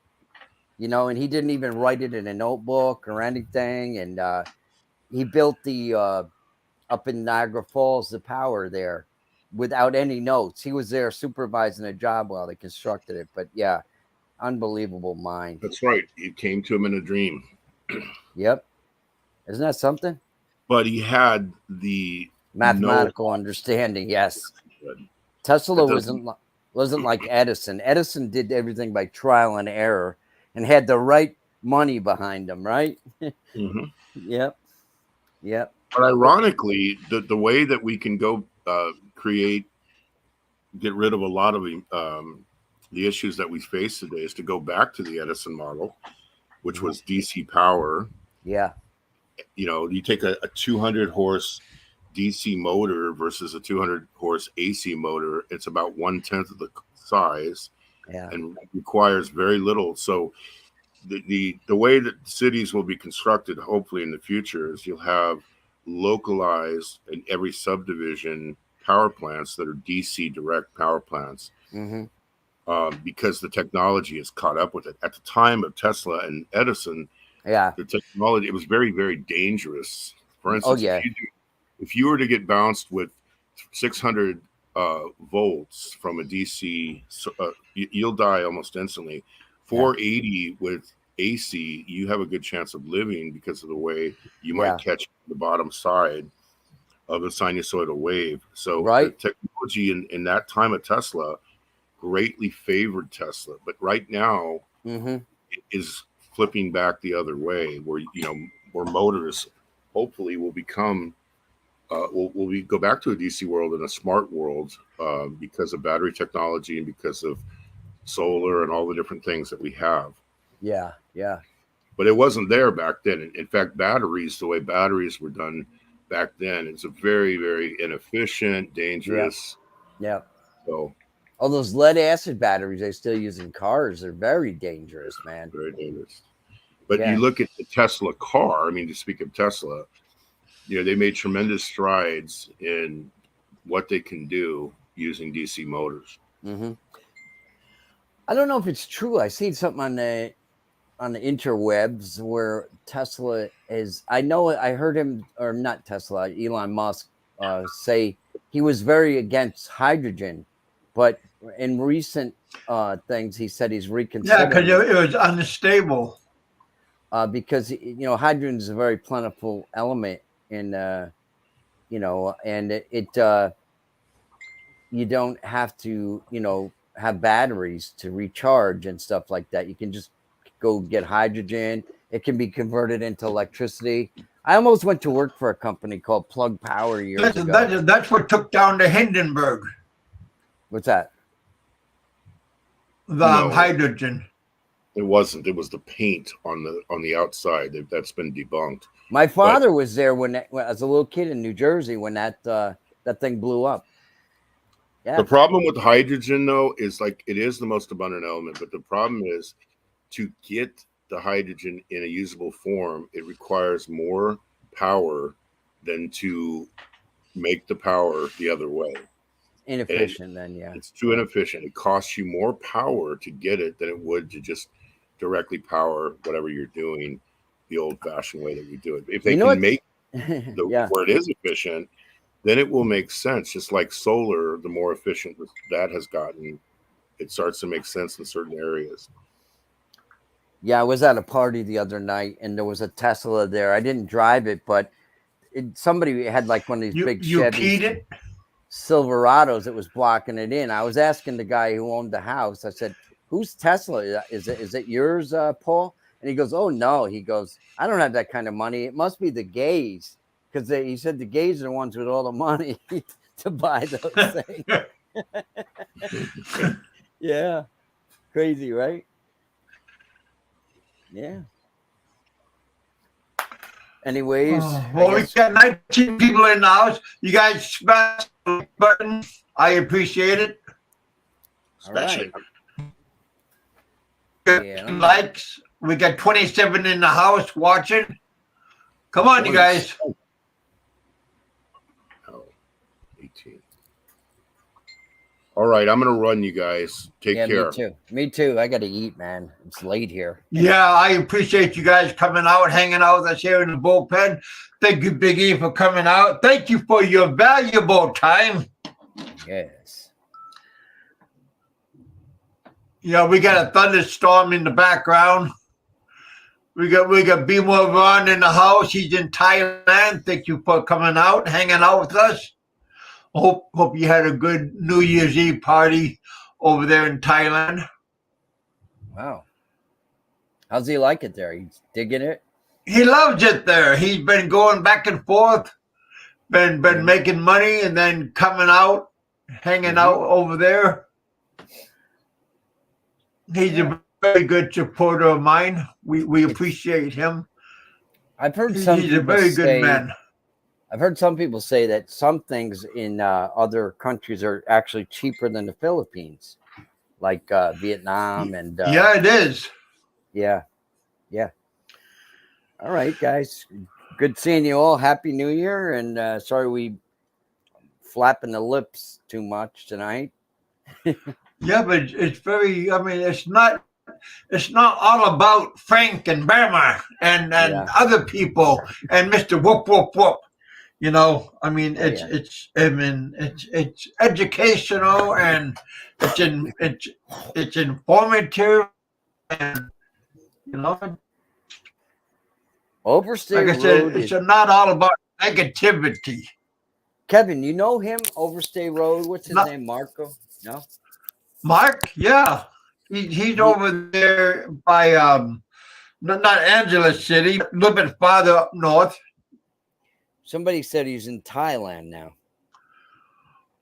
and he didn't even write it in a notebook or anything. And he built the up in Niagara Falls, the power there, without any notes. He was there supervising a job while they constructed it. But yeah, unbelievable mind. That's right. It came to him in a dream. Yep. Isn't that something? But he had the mathematical understanding. Yes. Tesla wasn't like Edison. Edison did everything by trial and error and had the right money behind him, right? Mm-hmm. Yep. But ironically, the way that we can go get rid of a lot of the issues that we face today is to go back to the Edison model, which was DC power. Yeah. You take a 200 horse DC motor versus a 200 horse AC motor. It's about 1/10 of the size, and requires very little. So the way that cities will be constructed, hopefully in the future, is you'll have localized in every subdivision power plants that are DC direct power plants. Mm-hmm. Because the technology is caught up with it. At the time of Tesla and Edison, the technology, it was very, very dangerous. For instance, if you were to get bounced with 600 volts from a DC, you'll die almost instantly. 480 with AC, you have a good chance of living because of the way you might catch the bottom side of a sinusoidal wave. So the technology in that time of Tesla greatly favored Tesla, but right now it is flipping back the other way, where where motors hopefully will become we go back to a DC world and a smart world because of battery technology and because of solar and all the different things that we have. Yeah. But it wasn't there back then. In fact, batteries, the way batteries were done back then, it's a very, very inefficient, dangerous. Yeah. So all those lead acid batteries they still use in cars are very dangerous, man. Very dangerous. But you look at the Tesla car. I mean, to speak of Tesla, they made tremendous strides in what they can do using DC motors. I don't know if it's true. I seen something on the interwebs where Tesla is. I know I heard him, or not Tesla, Elon Musk say he was very against hydrogen, but in recent things he said he's reconsidering. Yeah, because it was unstable. Because hydrogen is a very plentiful element in and it you don't have to have batteries to recharge and stuff like that. You can just go get hydrogen. It can be converted into electricity. I almost went to work for a company called Plug Power years ago. That's what took down the Hindenburg. What's that? Hydrogen. It wasn't. It was the paint on the outside. That's been debunked. My father was there when as a little kid in New Jersey when that thing blew up. Yeah. The problem with hydrogen, though, is it is the most abundant element, but the problem is to get the hydrogen in a usable form, it requires more power than to make the power the other way. Inefficient, then, yeah. It's too inefficient. It costs you more power to get it than it would to just directly power whatever you're doing the old-fashioned way that we do it. If they can make where it is efficient, then it will make sense. Just like solar, the more efficient that has gotten, it starts to make sense in certain areas. Yeah, I was at a party the other night, and there was a Tesla there. I didn't drive it, but somebody had one of these big Chevy Silverados that was blocking it in. I was asking the guy who owned the house. I said, "Whose Tesla is it? Is it yours, Paul?" And he goes, "Oh no." He goes, "I don't have that kind of money. It must be the gays." Because he said the gays are the ones with all the money to buy those things. Yeah. Crazy, right? Yeah. Anyways. We got 19 people in the house. You guys smash the button. I appreciate it. Especially. Right. Likes. We got 27 in the house watching. Come on, you guys. 18. All right, I'm gonna run, you guys. Take care. Me too. I gotta eat, man. It's late here. Yeah, I appreciate you guys coming out, hanging out with us here in the bullpen. Thank you, Big E, for coming out. Thank you for your valuable time. Yes. Yeah, we got a thunderstorm in the background. We got B-More Ron in the house. He's in Thailand. Thank you for coming out, hanging out with us. Hope you had a good New Year's Eve party over there in Thailand. Wow. How's he like it there? He's digging it? He loves it there. He's been going back and forth, been making money and then coming out, hanging out over there. He's a very good supporter of mine. We appreciate him. I've heard he's a very good man. I've heard some people say that some things in other countries are actually cheaper than the Philippines, like Vietnam and yeah, it is. Yeah. All right, guys. Good seeing you all. Happy New Year, and sorry we flapping the lips too much tonight. Yeah, but it's very. I mean, it's not all about Frank and Burma and other people and Mr. Whoop Whoop Whoop. You know, I mean, it's educational and it's informative, and you know, Overstay like I said, Road it's is not all about negativity. Kevin. You know him, Overstay Road. What's his name? Marco? No, Mark. Yeah, he's over there by not Angeles City, a little bit farther up north. somebody said he's in Thailand now.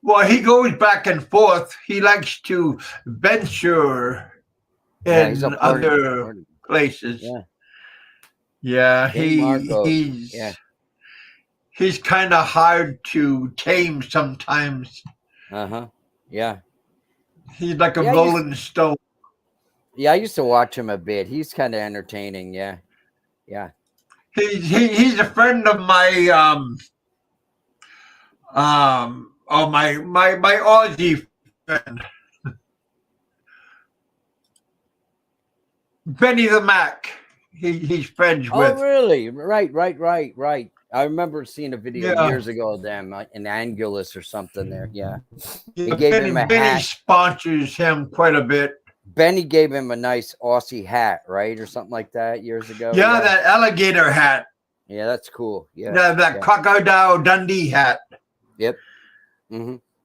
Well, he goes back and forth. He likes to venture in other places. Yeah, he's kind of hard to tame sometimes. Yeah. He's like a rolling stone. Yeah, I used to watch him a bit. He's kind of entertaining. Yeah. He's a friend of my my Aussie friend, Benny the Mac. He's friends with. Oh, really? Right. I remember seeing a video years ago of them in Angulus or something there. Yeah. He gave him a hat. Benny sponsors him quite a bit. Benny gave him a nice Aussie hat, right? Or something like that years ago. Yeah, that alligator hat. Yeah, that's cool. Yeah, that Crocodile Dundee hat. Yep.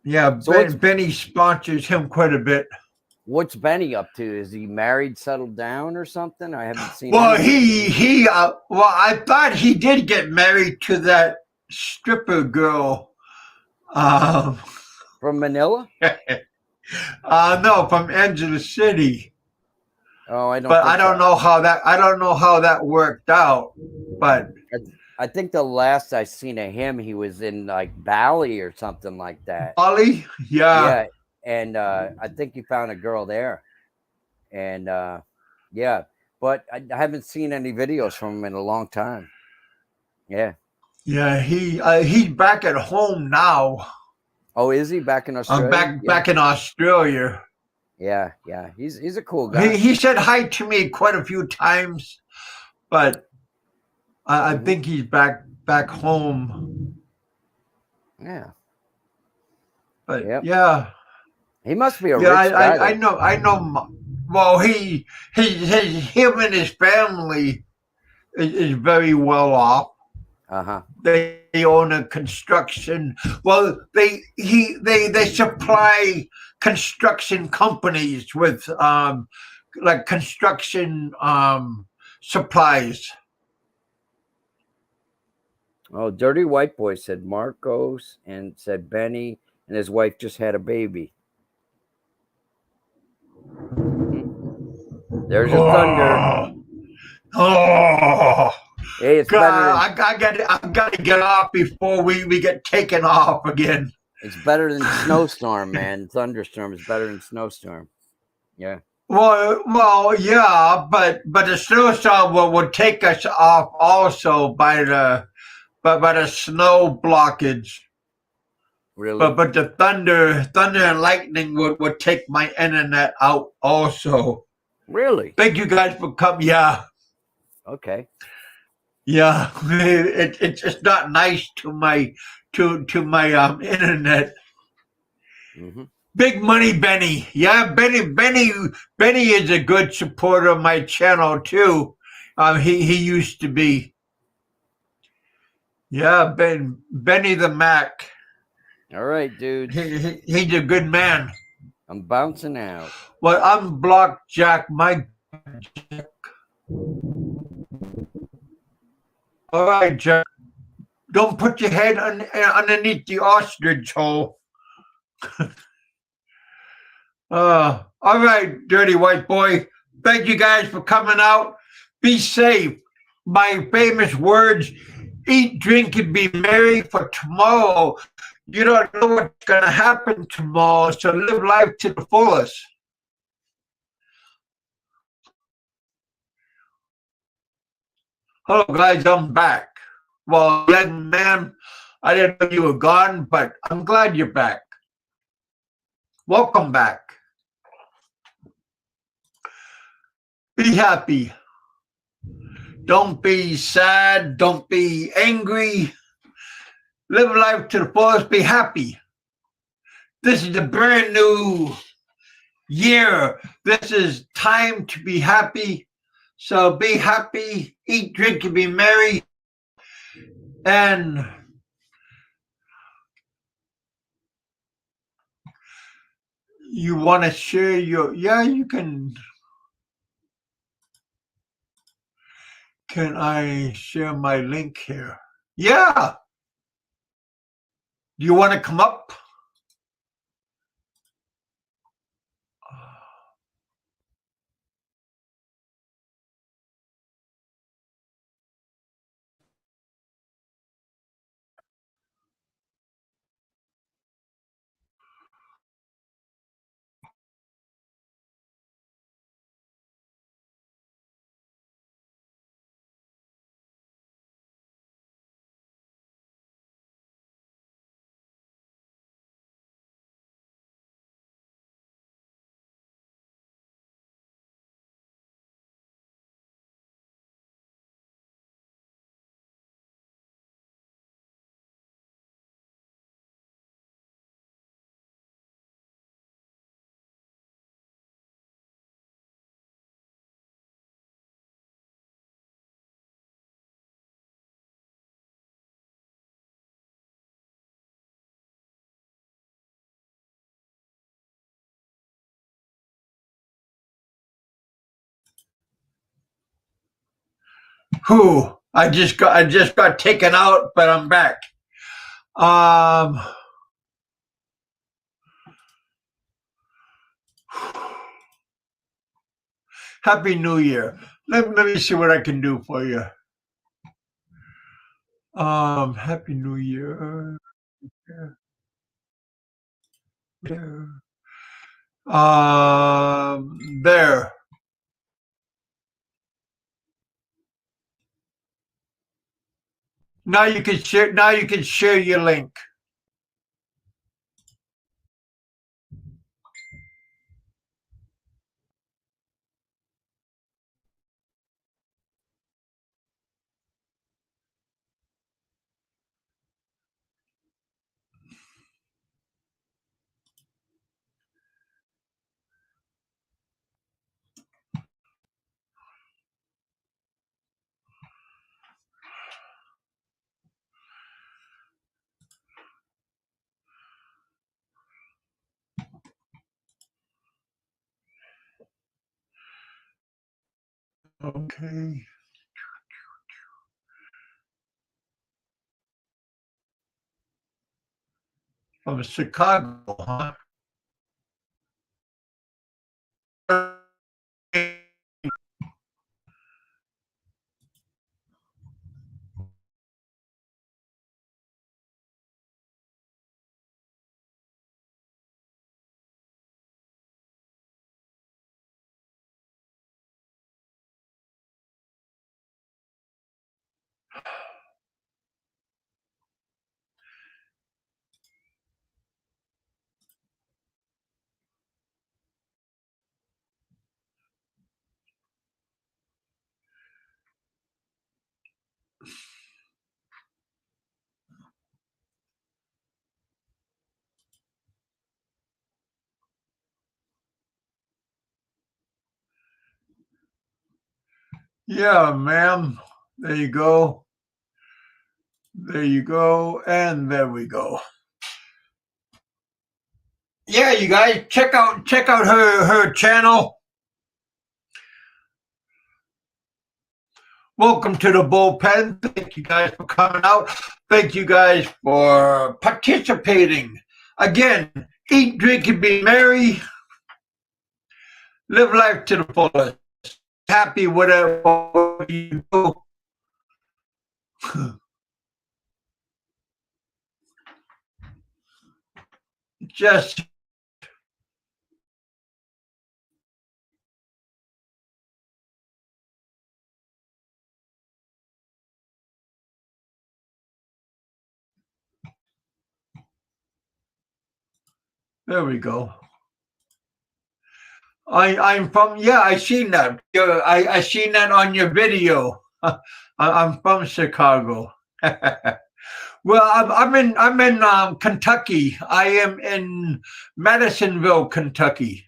Yeah, so Benny sponsors him quite a bit. What's Benny up to? Is he married, settled down, or something? I haven't seen. Well, I thought he did get married to that stripper girl. From Manila? No, from Angeles City. Oh, I don't. But I don't know how that worked out. But I think the last I seen of him, he was in like Bali or something like that. Bali, yeah. And I think he found a girl there, and but I haven't seen any videos from him in a long time. Yeah, he's back at home now. Oh, is he back in Australia? I'm back in Australia. Yeah, he's a cool guy. He said hi to me quite a few times, but I think he's back home. Yeah, but yeah. He must be a rich guy. I know. Well, him and his family is very well off. They own a construction. Well, they supply construction companies with like construction supplies. Oh, Dirty White Boy said Marcos and said Benny and his wife just had a baby. There's your thunder. Oh, hey, it's God, better. I got to get off before we get taken off again. It's better than snowstorm, man. Thunderstorm is better than snowstorm. Yeah. Well, yeah, but the snowstorm will take us off also by the snow blockage. Really? But the thunder and lightning would take my internet out also. Really? Thank you guys for coming. Yeah. Okay. Yeah, it's just not nice to my internet. Big Money Benny. Yeah, Benny is a good supporter of my channel too. He used to be. Yeah, Benny the Mac. All right, dude. He's a good man. I'm bouncing out. Well, unblock Jack. My Jack. All right, Jack. Don't put your head underneath the ostrich hole. All right, Dirty White Boy. Thank you guys for coming out. Be safe. My famous words: eat, drink, and be merry, for tomorrow you don't know what's going to happen tomorrow, so live life to the fullest. Hello, guys, I'm back. Well, young man, I didn't know you were gone, but I'm glad you're back. Welcome back. Be happy. Don't be sad. Don't be angry. Live life to the fullest. Be happy. This is a brand new year. This is time to be happy. So be happy, eat, drink, and be merry. And you want to share your, yeah, you can. Can I share my link here? Yeah. Do you want to come up? Whew. I just got taken out, but I'm back. Happy New Year. Let me see what I can do for you. Happy New Year. There. Now you can share. Now you can share your link. Okay. From Chicago, huh? Yeah, ma'am. There you go. There you go. And there we go. Yeah, you guys check out her channel. Welcome to the bullpen. Thank you guys for coming out. Thank you guys for participating. Again, eat, drink, and be merry. Live life to the fullest. Happy whatever you do. Just there we go. I'm from, yeah, I seen that. I seen that on your video. I'm from Chicago. Well, I'm in Kentucky. I am in Madisonville, Kentucky.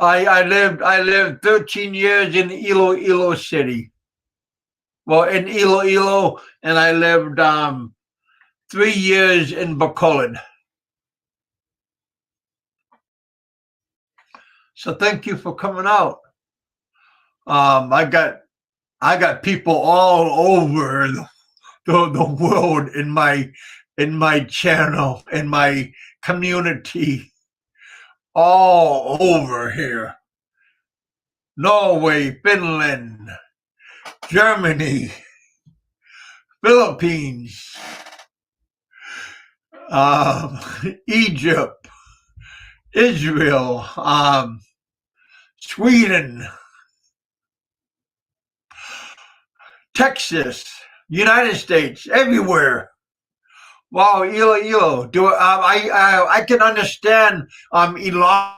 I lived 13 years in Iloilo City. Well, in Iloilo, and I lived 3 years in Bacolod. So thank you for coming out. I got people all over the world in my channel, in my community, all over here. Norway, Finland, Germany, Philippines, Egypt, Israel, Sweden, Texas, United States, everywhere. Wow, Ilo. I can understand Elon.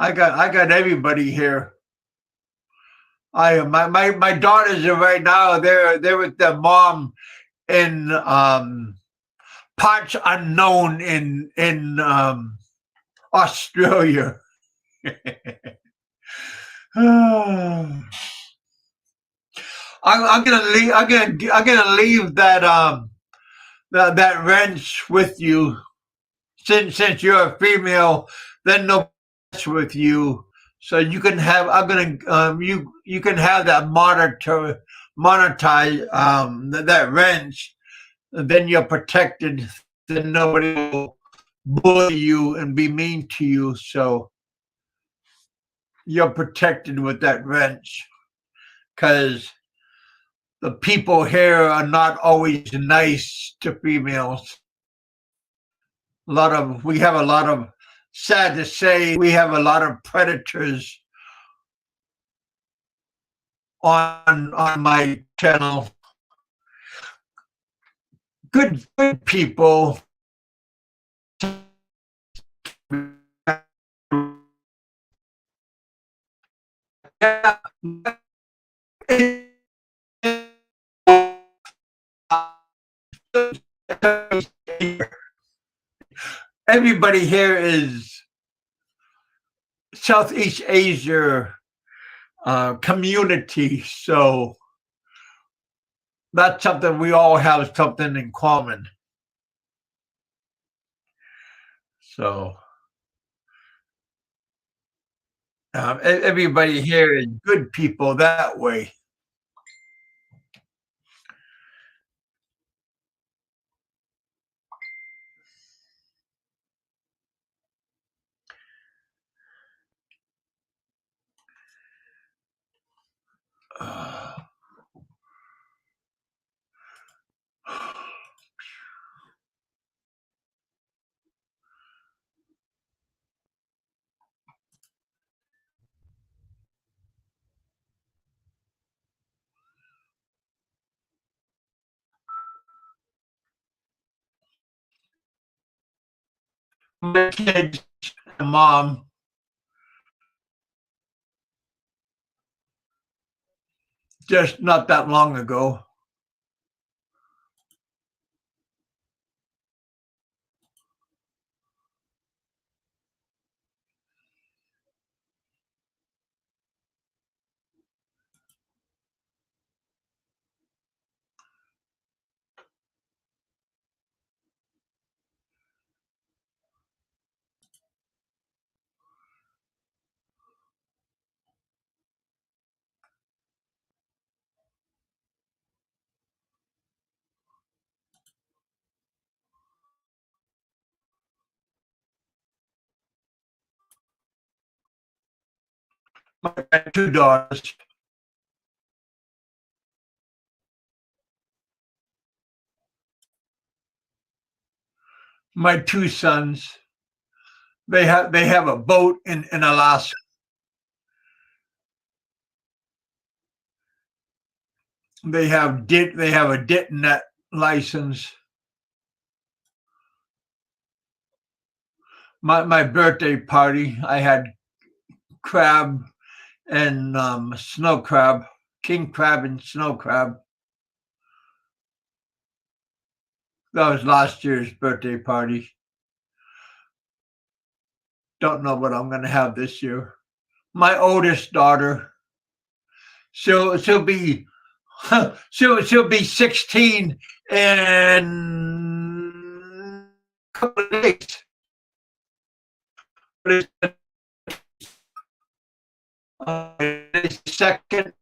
I got everybody here. My daughters are right now. They're with their mom in parts unknown in Australia. I'm gonna leave. I'm gonna leave that that wrench with you. Since you're a female, then no with you. So you can have. I'm gonna you can have that monetize that wrench. And then you're protected. Then nobody will bully you and be mean to you. So you're protected with that wrench, because the people here are not always nice to females. We have a lot of, sad to say, we have a lot of predators on my channel. Good people. Everybody here is Southeast Asia community, so that's something we all have something in common. So everybody here is good people that way. My kids and mom just not that long ago. My 2 daughters. My 2 sons. They have a boat in Alaska. They have a DITnet license. My birthday party, I had crab and snow crab, king crab and snow crab. That was last year's birthday party. Don't know what I'm going to have this year. My oldest daughter, she'll be she'll be 16 in a couple of days. Second,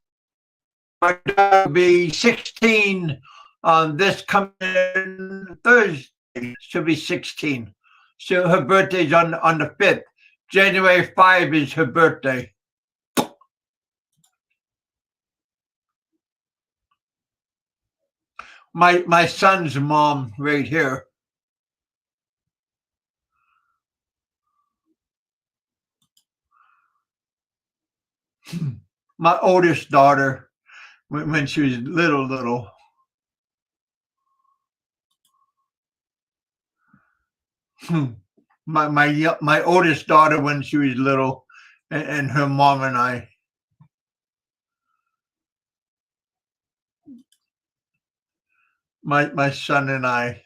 my daughter will be 16 on this coming Thursday. She'll be 16. Her birthday's on the 5th. January 5 is her birthday. My son's mom right here. My oldest daughter, when she was little. My oldest daughter when she was little, and her mom and I. My son and I.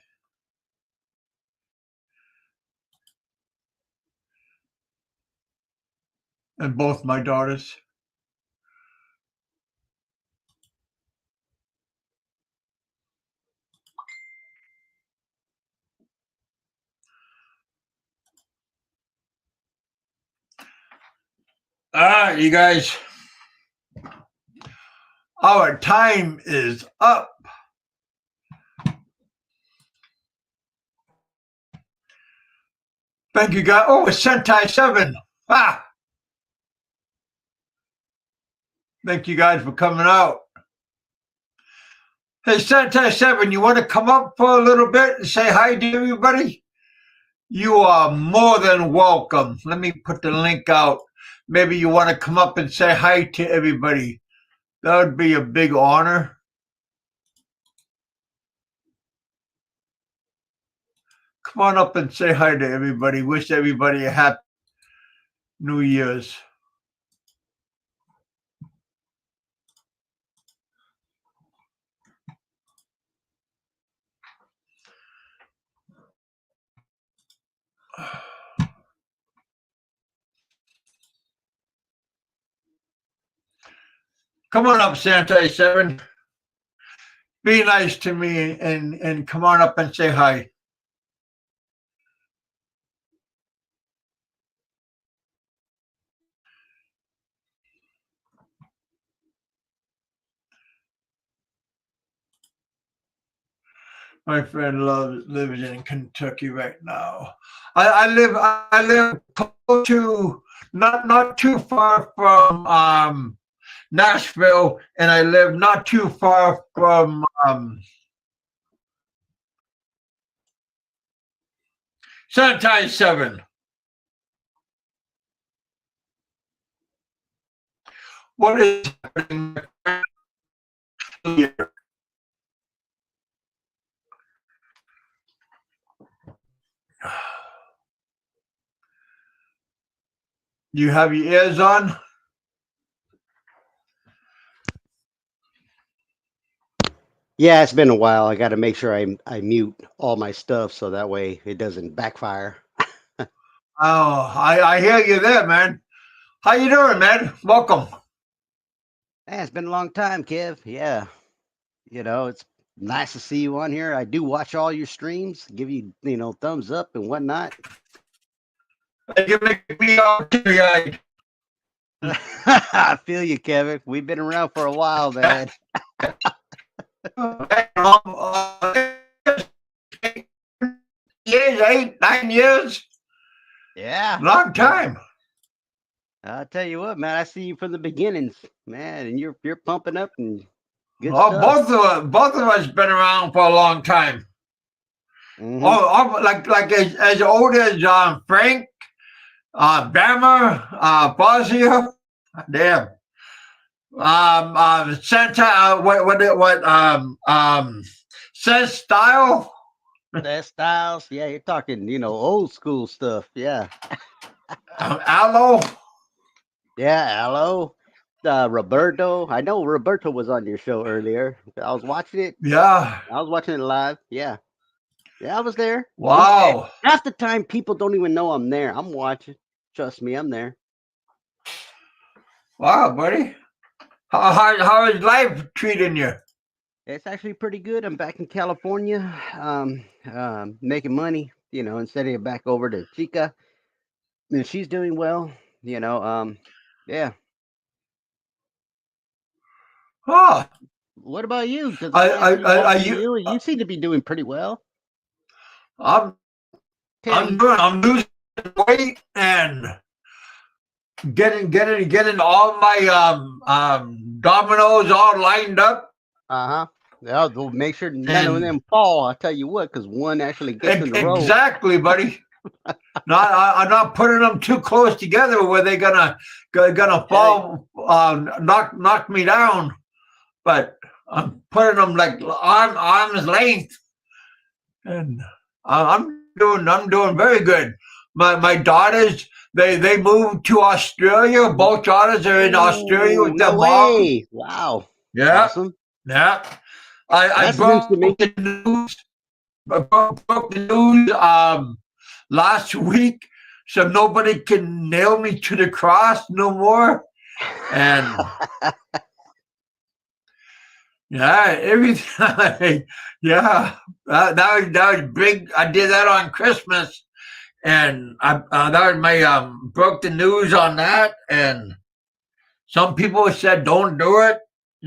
And both my daughters. All right, you guys. Our time is up. Thank you, guys. Oh, it's Sentai 7. Ah! Thank you guys for coming out. Hey, Sentai 7, you want to come up for a little bit and say hi to everybody? You are more than welcome. Let me put the link out. Maybe you want to come up and say hi to everybody. That would be a big honor. Come on up and say hi to everybody. Wish everybody a happy New Year's. Come on up, Sentai 7. Be nice to me and come on up and say hi. My friend lives in Kentucky right now. I live close to not too far from Nashville, and I live not too far from Sentai 7. What is happening here? You have your ears on? Yeah, it's been a while. I got to make sure I mute all my stuff so that way it doesn't backfire. Oh, I hear you there, man. How you doing, man? Welcome. It's been a long time, Kev. Yeah. You know, it's nice to see you on here. I do watch all your streams, give you, thumbs up and whatnot. You make me all teary-eyed. I feel you, Kevin. We've been around for a while, man. 9 years. Yeah. Long time. I'll tell you what, man. I see you from the beginnings, man, and you're pumping up and good stuff. Both of us been around for a long time. Mm-hmm. Like as old as Frank, Bammer, Bosnia. Damn. Santa, says style. That styles, yeah, you're talking, old school stuff, yeah. Aloe. Yeah, Aloe. Roberto. I know Roberto was on your show earlier. I was watching it. Yeah. I was watching it live. Yeah. Yeah, I was there. Wow. Half the time, people don't even know I'm there. I'm watching. Trust me, I'm there. Wow, buddy. How is life treating you? It's actually pretty good. I'm back in California, making money, instead of back over to Chica. And she's doing well, yeah. Huh. What about you? Because you seem to be doing pretty well. I'm losing weight and getting all my dominoes all lined up. Uh-huh. Yeah, they'll make sure none of them fall. I'll tell you what, because one actually gets in the row. Exactly, buddy. I'm not putting them too close together where they're gonna fall, knock me down. But I'm putting them like arm's length, and I'm doing very good. My daughters, they moved to Australia. Both daughters are in Australia with their mom. Wow. Yeah. Awesome. Yeah. I broke the news. I broke the news last week, so nobody can nail me to the cross no more. And yeah, everything. Yeah, that was big. I did that on Christmas, and that was my broke the news on that. And some people said don't do it.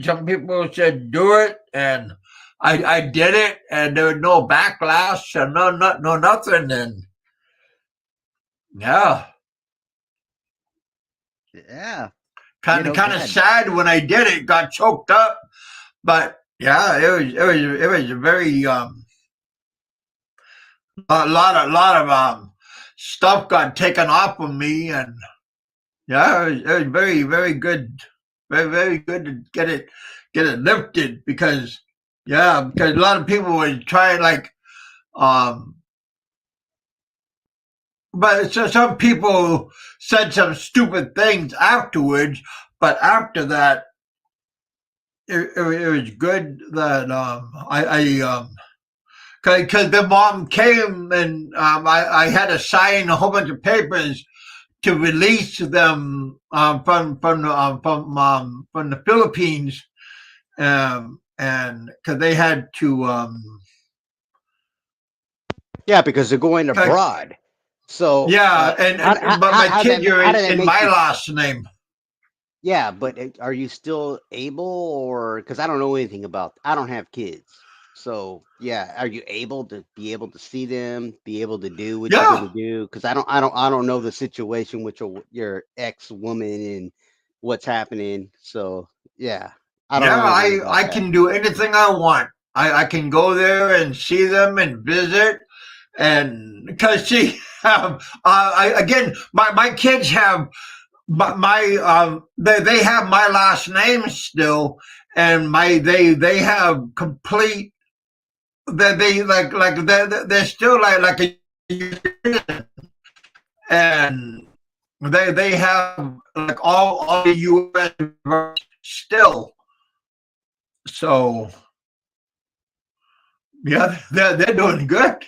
Some people said do it, and I did it, and there was no backlash and no nothing. And yeah, kind of sad when I did it. Got choked up, but yeah, it was a very a lot of stuff got taken off of me, and yeah, it was very, very good, very good to get it lifted, because a lot of people were trying but so some people said some stupid things afterwards, but after that it was good that because the mom came, and I had to sign a whole bunch of papers to release them from the Philippines, and because they had to because they're going abroad. So yeah, but my kids are in my last name. Yeah, but are you still able, or because I don't know anything about? I don't have kids, so yeah. Are you able to see them, be able to do what you're going to do? Because I don't know the situation with your ex woman and what's happening. So yeah, I can do anything I want. I can go there and see them and visit, and because again, my kids have. But they have my last name still, and they have complete. They're still like a, and they have like all the U.S. still. So yeah, they're doing good.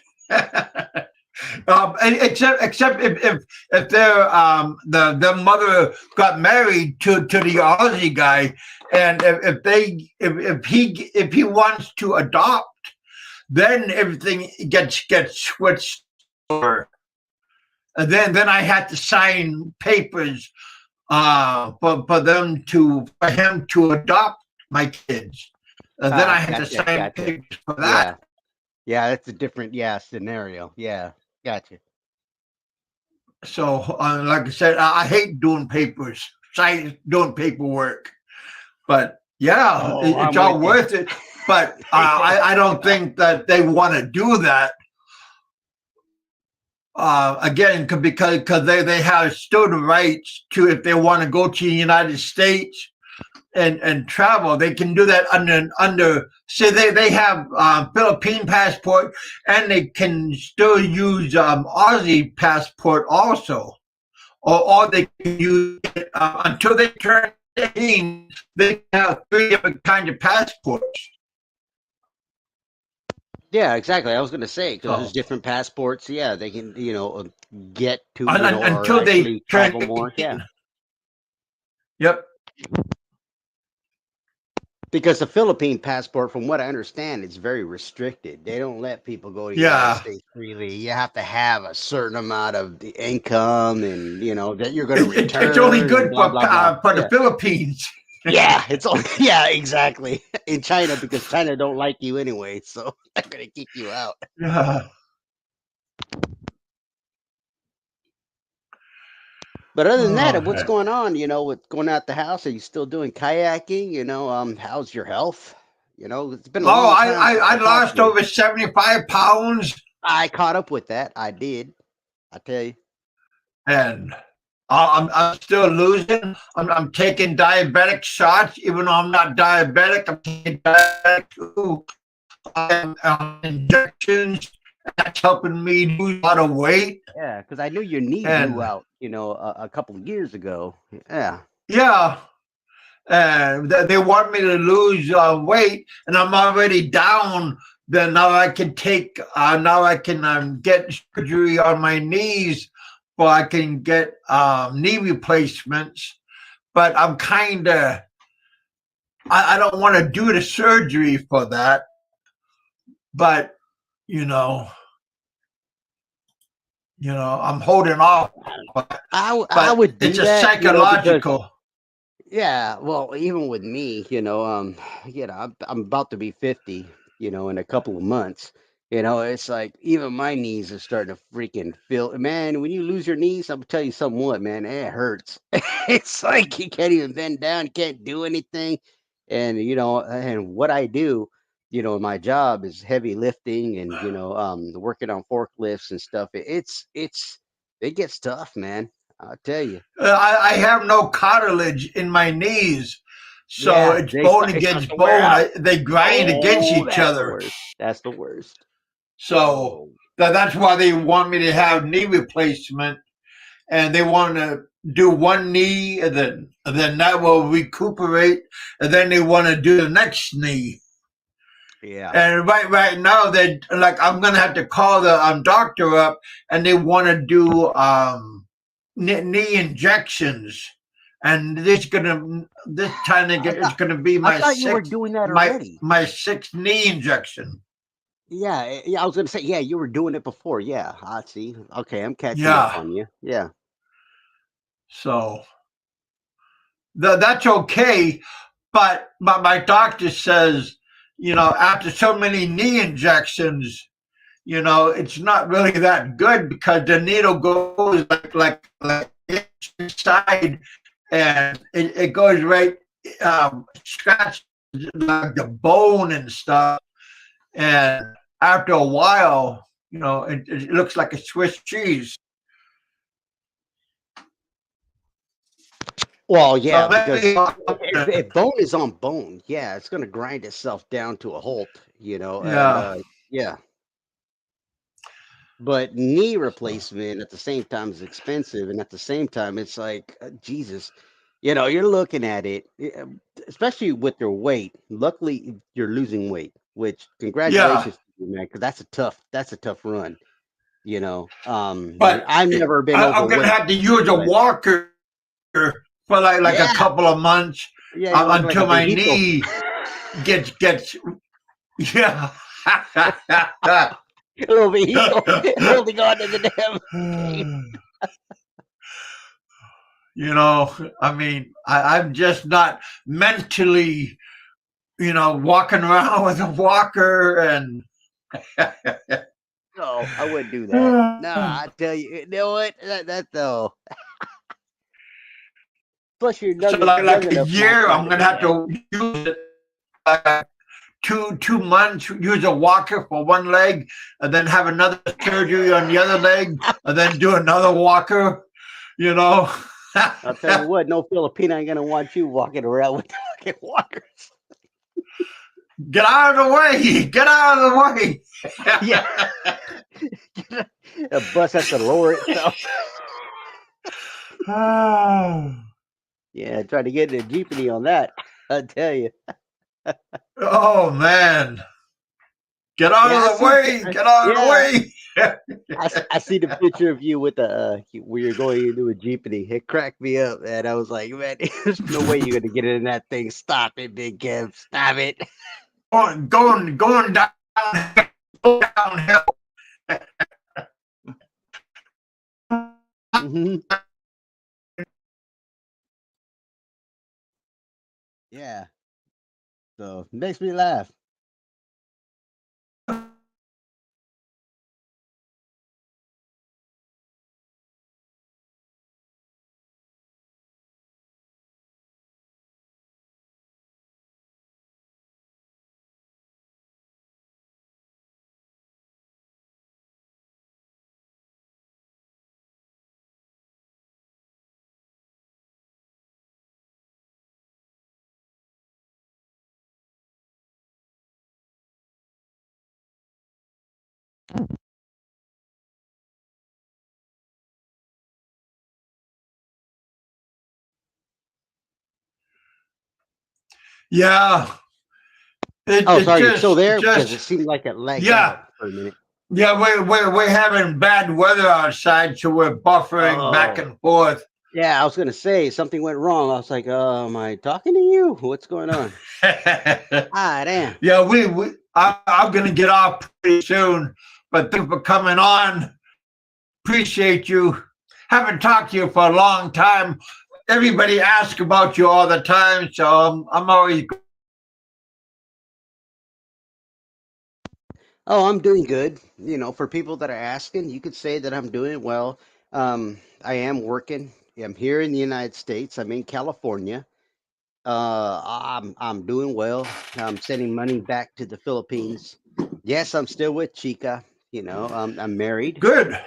Except if their mother got married to the Aussie guy, and if he wants to adopt, then everything gets switched over, and then I had to sign papers for him to adopt my kids, and then I had to sign papers for that. Yeah, that's a different scenario. Yeah, gotcha. So, like I said, I hate doing papers, doing paperwork, but yeah, it's all worth it. But I don't think that they want to do that. Again, because they have still the rights to, if they want to go to the United States, and travel. They can do that under. Say they have Philippine passport, and they can still use Aussie passport also, or they can use until they turn 18. They have 3 different kinds of passports. Yeah, exactly. I was going to say because there's different passports. Yeah, they can get to until or they actually turn travel more. 18. Yeah. Yep. Because the Philippine passport, from what I understand, it's very restricted. They don't let people go to the United States freely. You have to have a certain amount of the income, and that you're going to return. It's only good blah, blah, blah. for the Philippines. Yeah, it's only exactly in China because China don't like you anyway, so they're going to kick you out. Yeah. But other than that, what's going on? With going out the house, are you still doing kayaking? How's your health? It's been a long time. I lost over 75 pounds. I caught up with that. I did. I tell you. And I'm still losing. I'm taking diabetic shots, even though I'm not diabetic. I'm taking diabetic too. Injections. That's helping me lose a lot of weight. Yeah, because I knew your knee blew out, a couple of years ago. Yeah. Yeah. And they want me to lose weight, and I'm already down. Then now I can take. Now I can get surgery on my knees, or I can get knee replacements. But I'm kind of. I don't want to do the surgery for that. But I'm holding off. I would do it's that, a psychological. Because, yeah, well, even with me, I'm about to be 50, in a couple of months. It's like even my knees are starting to freaking feel. Man, when you lose your knees, I'm gonna tell you something. What, man, it hurts. It's like you can't even bend down, can't do anything, and and what I do. My job is heavy lifting and working on forklifts and stuff. It gets tough, man. I'll tell you. I have no cartilage in my knees, so it's bone against bone. They grind against each other. That's the worst. So that's why they want me to have knee replacement, and they want to do one knee, and then that will recuperate, and then they want to do the next knee. Yeah. And right now, they I'm gonna have to call the doctor up, and they want to do knee injections, and this time it's gonna be my my sixth knee injection. Yeah, I was gonna say, yeah, you were doing it before. Yeah, I see. Okay, I'm catching up on you. Yeah. So that's okay, but my doctor says, after so many knee injections, it's not really that good because the needle goes like inside, and it goes right scratch like the bone and stuff, and after a while, it looks like a Swiss cheese. Well, yeah, because if bone is on bone, yeah, it's going to grind itself down to a halt, Yeah. And, yeah. But knee replacement at the same time is expensive, and at the same time, it's like Jesus, you're looking at it, especially with your weight. Luckily, you're losing weight, which congratulations to you, man, because that's a tough run. But I've never been I'm overweight. gonna have to use a walker for like a couple of months until my knee gets yeah. It'll be holding on to the damn. I mean, I'm just not mentally, walking around with a walker and. No, I wouldn't do that. No, I tell you, you know what? That though. Plus, you're so like a year, I'm gonna have to use it. 2 months, use a walker for one leg, and then have another surgery on the other leg, and then do another walker. I'll tell you what, no Filipino ain't gonna want you walking around with fucking walkers. Get out of the way! Get out of the way! Yeah. A bus has to lower itself. Yeah, try to get in a jeepney on that. I tell you. Oh man! Get out of the way! Get out of the way! I see the picture of you with the where you're going into a jeepney. It cracked me up, and I was like, man, there's no way you're gonna get in that thing. Stop it, Big Kev. Stop it. Going downhill. Mm-hmm. Yeah. So it makes me laugh. Yeah. Sorry, you're still there? Because it seemed like it lagged out for a minute. Yeah, we're having bad weather outside, so we're buffering back and forth. Yeah, I was gonna say something went wrong. I was like, am I talking to you? What's going on? Damn. Yeah, I'm gonna get off pretty soon, but thank you for coming on. Appreciate you. Haven't talked to you for a long time. Everybody asks about you all the time, so I'm always. Oh, I'm doing good. You know, for people that are asking, you could say that I'm doing well. I am working. I'm here in the United States. I'm in California. I'm doing well. I'm sending money back to the Philippines. Yes, I'm still with Chica. You know, I'm married. Good.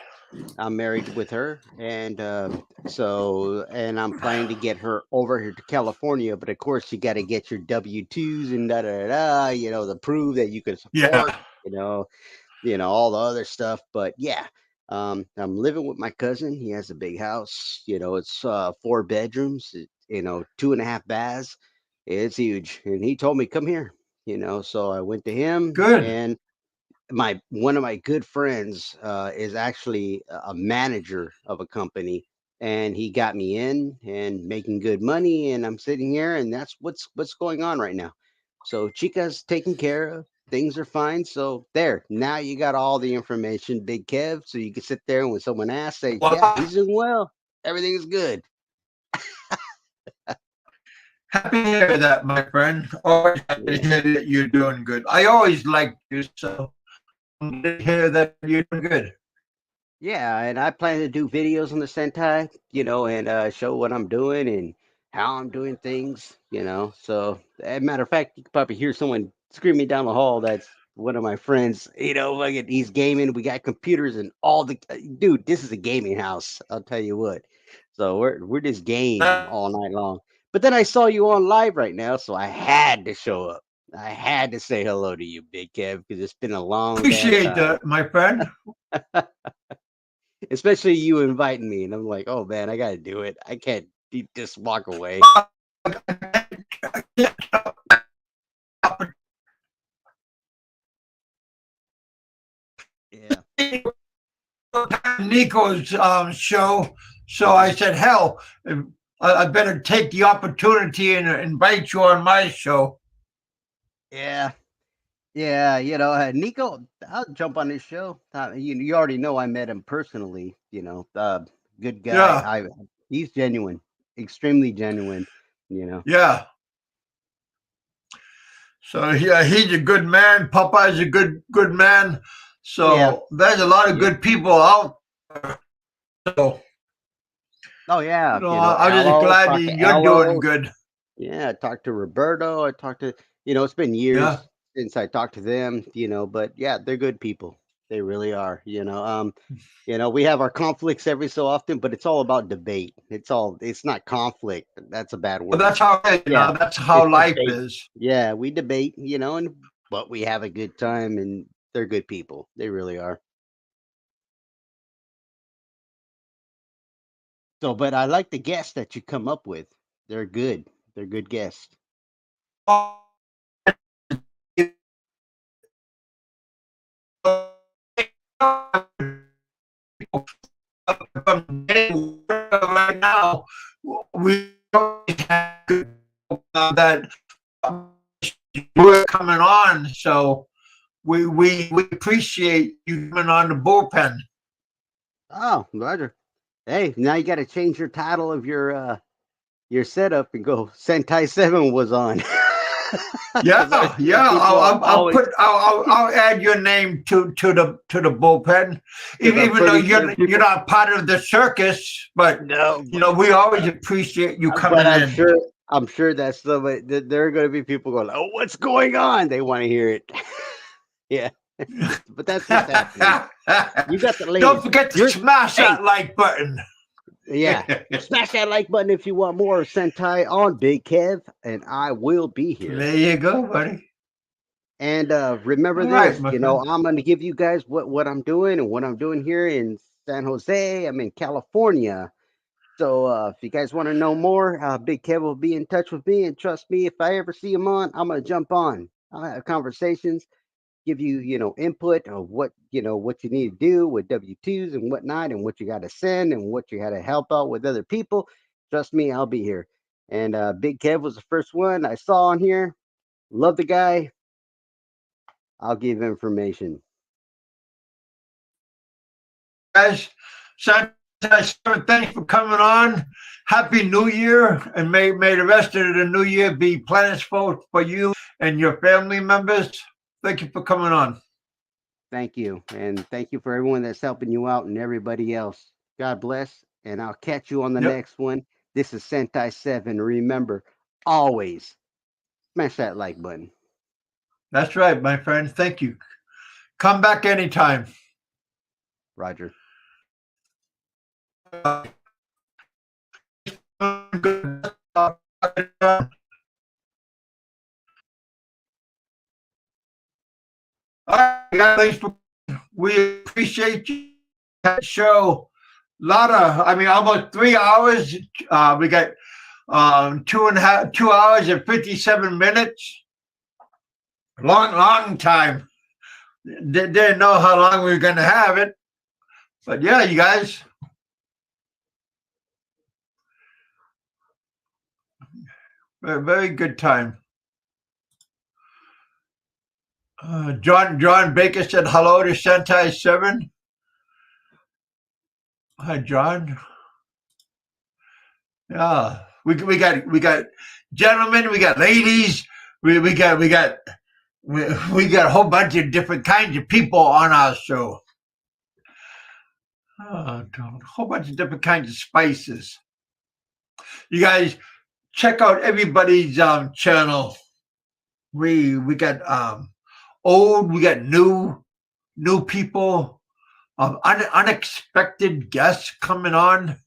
I'm married with her, and and I'm planning to get her over here to California. But of course, you got to get your W-2s and da da da. You know, to prove that you can support. Yeah. You know all the other stuff. But yeah, I'm living with my cousin. He has a big house. You know, it's 4 bedrooms. 2.5 baths. It's huge, and he told me come here. You know, so I went to him. Good. And one of my good friends is actually a manager of a company, and he got me in and making good money, and I'm sitting here, and that's what's going on right now. So Chica's taken care of. Things are fine. So there, now you got all the information, Big Kev, so you can sit there and when someone asks, say, yeah, he's doing well. Everything is good. Happy to hear that, my friend. Always happy to hear that you're doing good. I always liked you, so I'm glad to hear that you're doing good. Yeah, and I plan to do videos on the Sentai, and show what I'm doing and how I'm doing things, So, as a matter of fact, you could probably hear someone screaming down the hall. That's one of my friends. He's gaming. We got computers and all the dude. This is a gaming house. I'll tell you what. So we're just game all night long. But then I saw you on live right now, so I had to show up. I had to say hello to you, Big Kev, because it's been a long Appreciate that, my friend. Especially you inviting me, and I'm like, oh man, I gotta do it. I can't just walk away. Yeah. Nico's show, so I said, hell, I better take the opportunity and invite you on my show. Yeah. Nico, I'll jump on his show. You already know I met him personally. Good guy. Yeah. He's genuine, extremely genuine. Yeah. So yeah, he's a good man. Popeye's a good man. So there's a lot of good people out there. So. Oh yeah. I'm just glad you're doing good. Yeah, I talked to Roberto. I talked to it's been years since I talked to them. But yeah, they're good people. They really are. We have our conflicts every so often, but it's all about debate. It's not conflict. That's a bad Well, word. that's how it is, Yeah, that's how it's life debate. is. Yeah, we debate, but we have a good time, and they're good people. They really are. So, but I like the guests that you come up with. They're good. They're good guests. Right now, we have that we're coming on, so we appreciate you coming on the bullpen. Oh, Roger. Hey, now you got to change your title of your setup and go Sentai 7 was on. Yeah. I'll add your name to the bullpen, even though you're not part of the circus. But no, we always appreciate you coming but in. I'm sure that's there are going to be people going, "Oh, what's going on?" They want to hear it. Yeah, but that's what's happening. You got the latest. Don't forget to smash that like button. Yeah, smash that like button if you want more Sentai on Big Kev, and I will be here. There you go, buddy. And remember this, I'm going to give you guys what I'm doing and what I'm doing here in San Jose. I'm in California. So if you guys want to know more, Big Kev will be in touch with me. And trust me, if I ever see him on, I'm going to jump on. I'll have conversations, give you, input of what you need to do with W-2s and whatnot, and what you got to send and what you got to help out with other people. Trust me, I'll be here. And Big Kev was the first one I saw on here. Love the guy. I'll give information. Guys, thanks for coming on. Happy New Year, and may the rest of the new year be plentiful for you and your family members. Thank you for coming on. Thank you. And thank you for everyone that's helping you out and everybody else. God bless. And I'll catch you on the next one. This is Sentai 7. Remember, always smash that like button. That's right, my friend. Thank you. Come back anytime. Roger. All right, guys, we appreciate you. That show, almost 3 hours. We got 2 hours and 57 minutes. Long time. Didn't know how long we were going to have it, but yeah, you guys. Very good time. John Baker said hello to Sentai 7. Hi, John. Yeah, we got gentlemen, we got ladies, we got a whole bunch of different kinds of people on our show. A whole bunch of different kinds of spices. You guys check out everybody's channel. We got old, we got new people, unexpected guests coming on.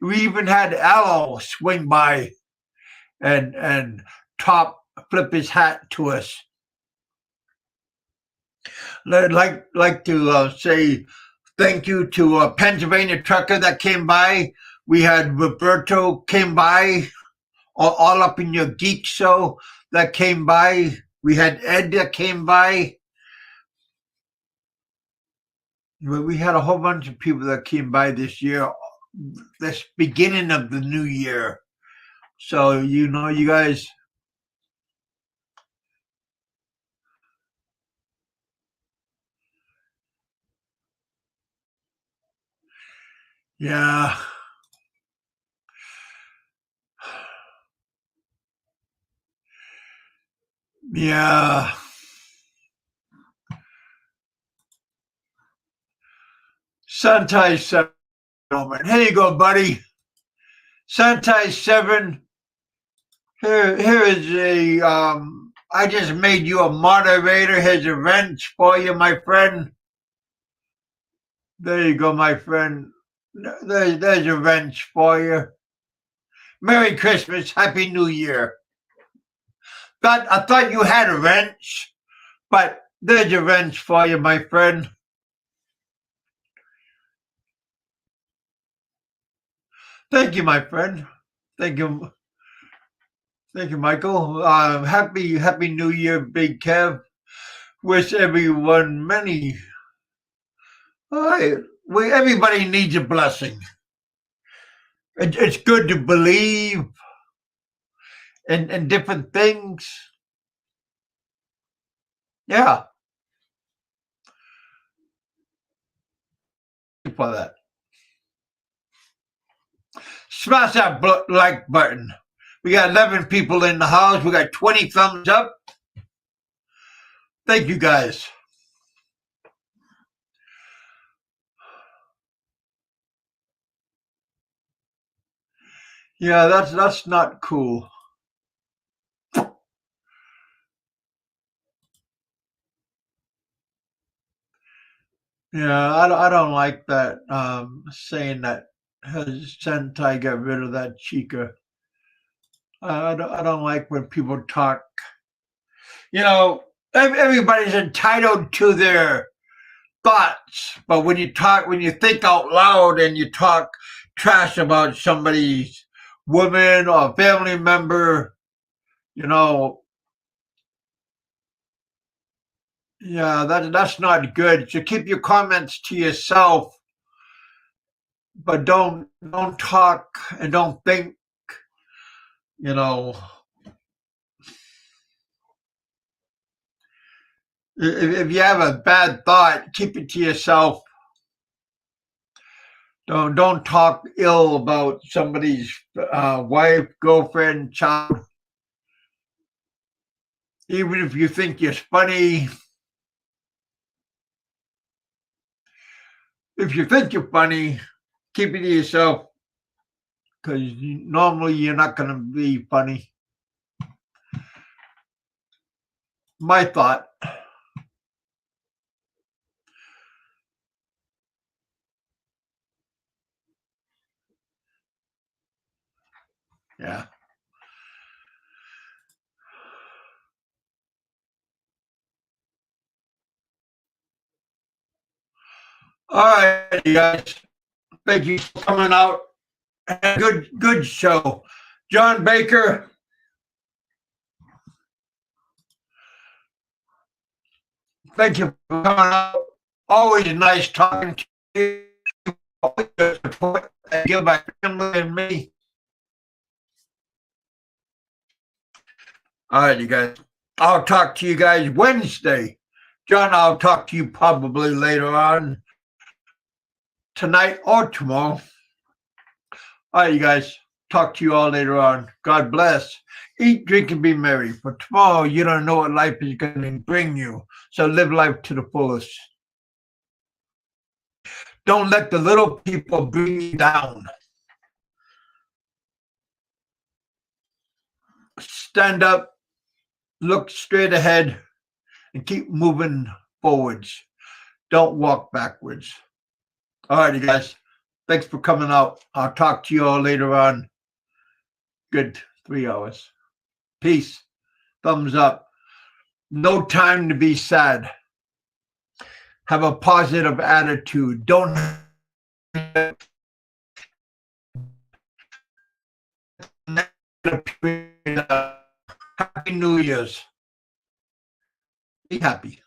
We even had Aloe swing by and flip his hat to us. I'd like to say thank you to Pennsylvania Trucker that came by. We had Roberto came by, all up in your geek show that came by. We had Ed that came by. We had a whole bunch of people that came by this year, this beginning of the new year. So, you guys. Yeah. Yeah. Sentai 7. Here you go, buddy. Sentai 7. Here is I just made you a moderator. Here's a wrench for you, my friend. There you go, my friend. There's a wrench for you. Merry Christmas, Happy New Year. I thought you had a wrench, but there's a wrench for you, my friend. Thank you, my friend. Thank you. Thank you, Michael. Happy New Year, Big Kev. Wish everyone many. All right. Everybody needs a blessing. It's good to believe in different things. Yeah. For that. Smash that like button. We got 11 people in the house. We got 20 thumbs up. Thank you, guys. Yeah, that's not cool. Yeah, I don't like that saying that Sentai got rid of that chica. I don't like when people talk. You know, everybody's entitled to their thoughts, but when you think out loud and you talk trash about somebody's woman or family member, you know, yeah, that's not good. So keep your comments to yourself, but don't talk and don't think, you know. If you have a bad thought, keep it to yourself. Don't talk ill about somebody's wife, girlfriend, child. Even if you think you're funny. If you think you're funny, keep it to yourself. Because normally you're not going to be funny. My thought. Yeah. All right, you guys. Thank you for coming out. Good show. John Baker. Thank you for coming out. Always nice talking to you. Always your support and give my family and me. All right, you guys. I'll talk to you guys Wednesday. John, I'll talk to you probably later on tonight or tomorrow. All right, you guys. Talk to you all later on. God bless. Eat, drink, and be merry. For tomorrow, you don't know what life is going to bring you. So live life to the fullest. Don't let the little people bring you down. Stand up, look straight ahead, and keep moving forwards. Don't walk backwards. All right, you guys. Thanks for coming out. I'll talk to you all later on. Good 3 hours. Peace. Thumbs up. No time to be sad. Have a positive attitude. Don't Happy New Year's. Be happy.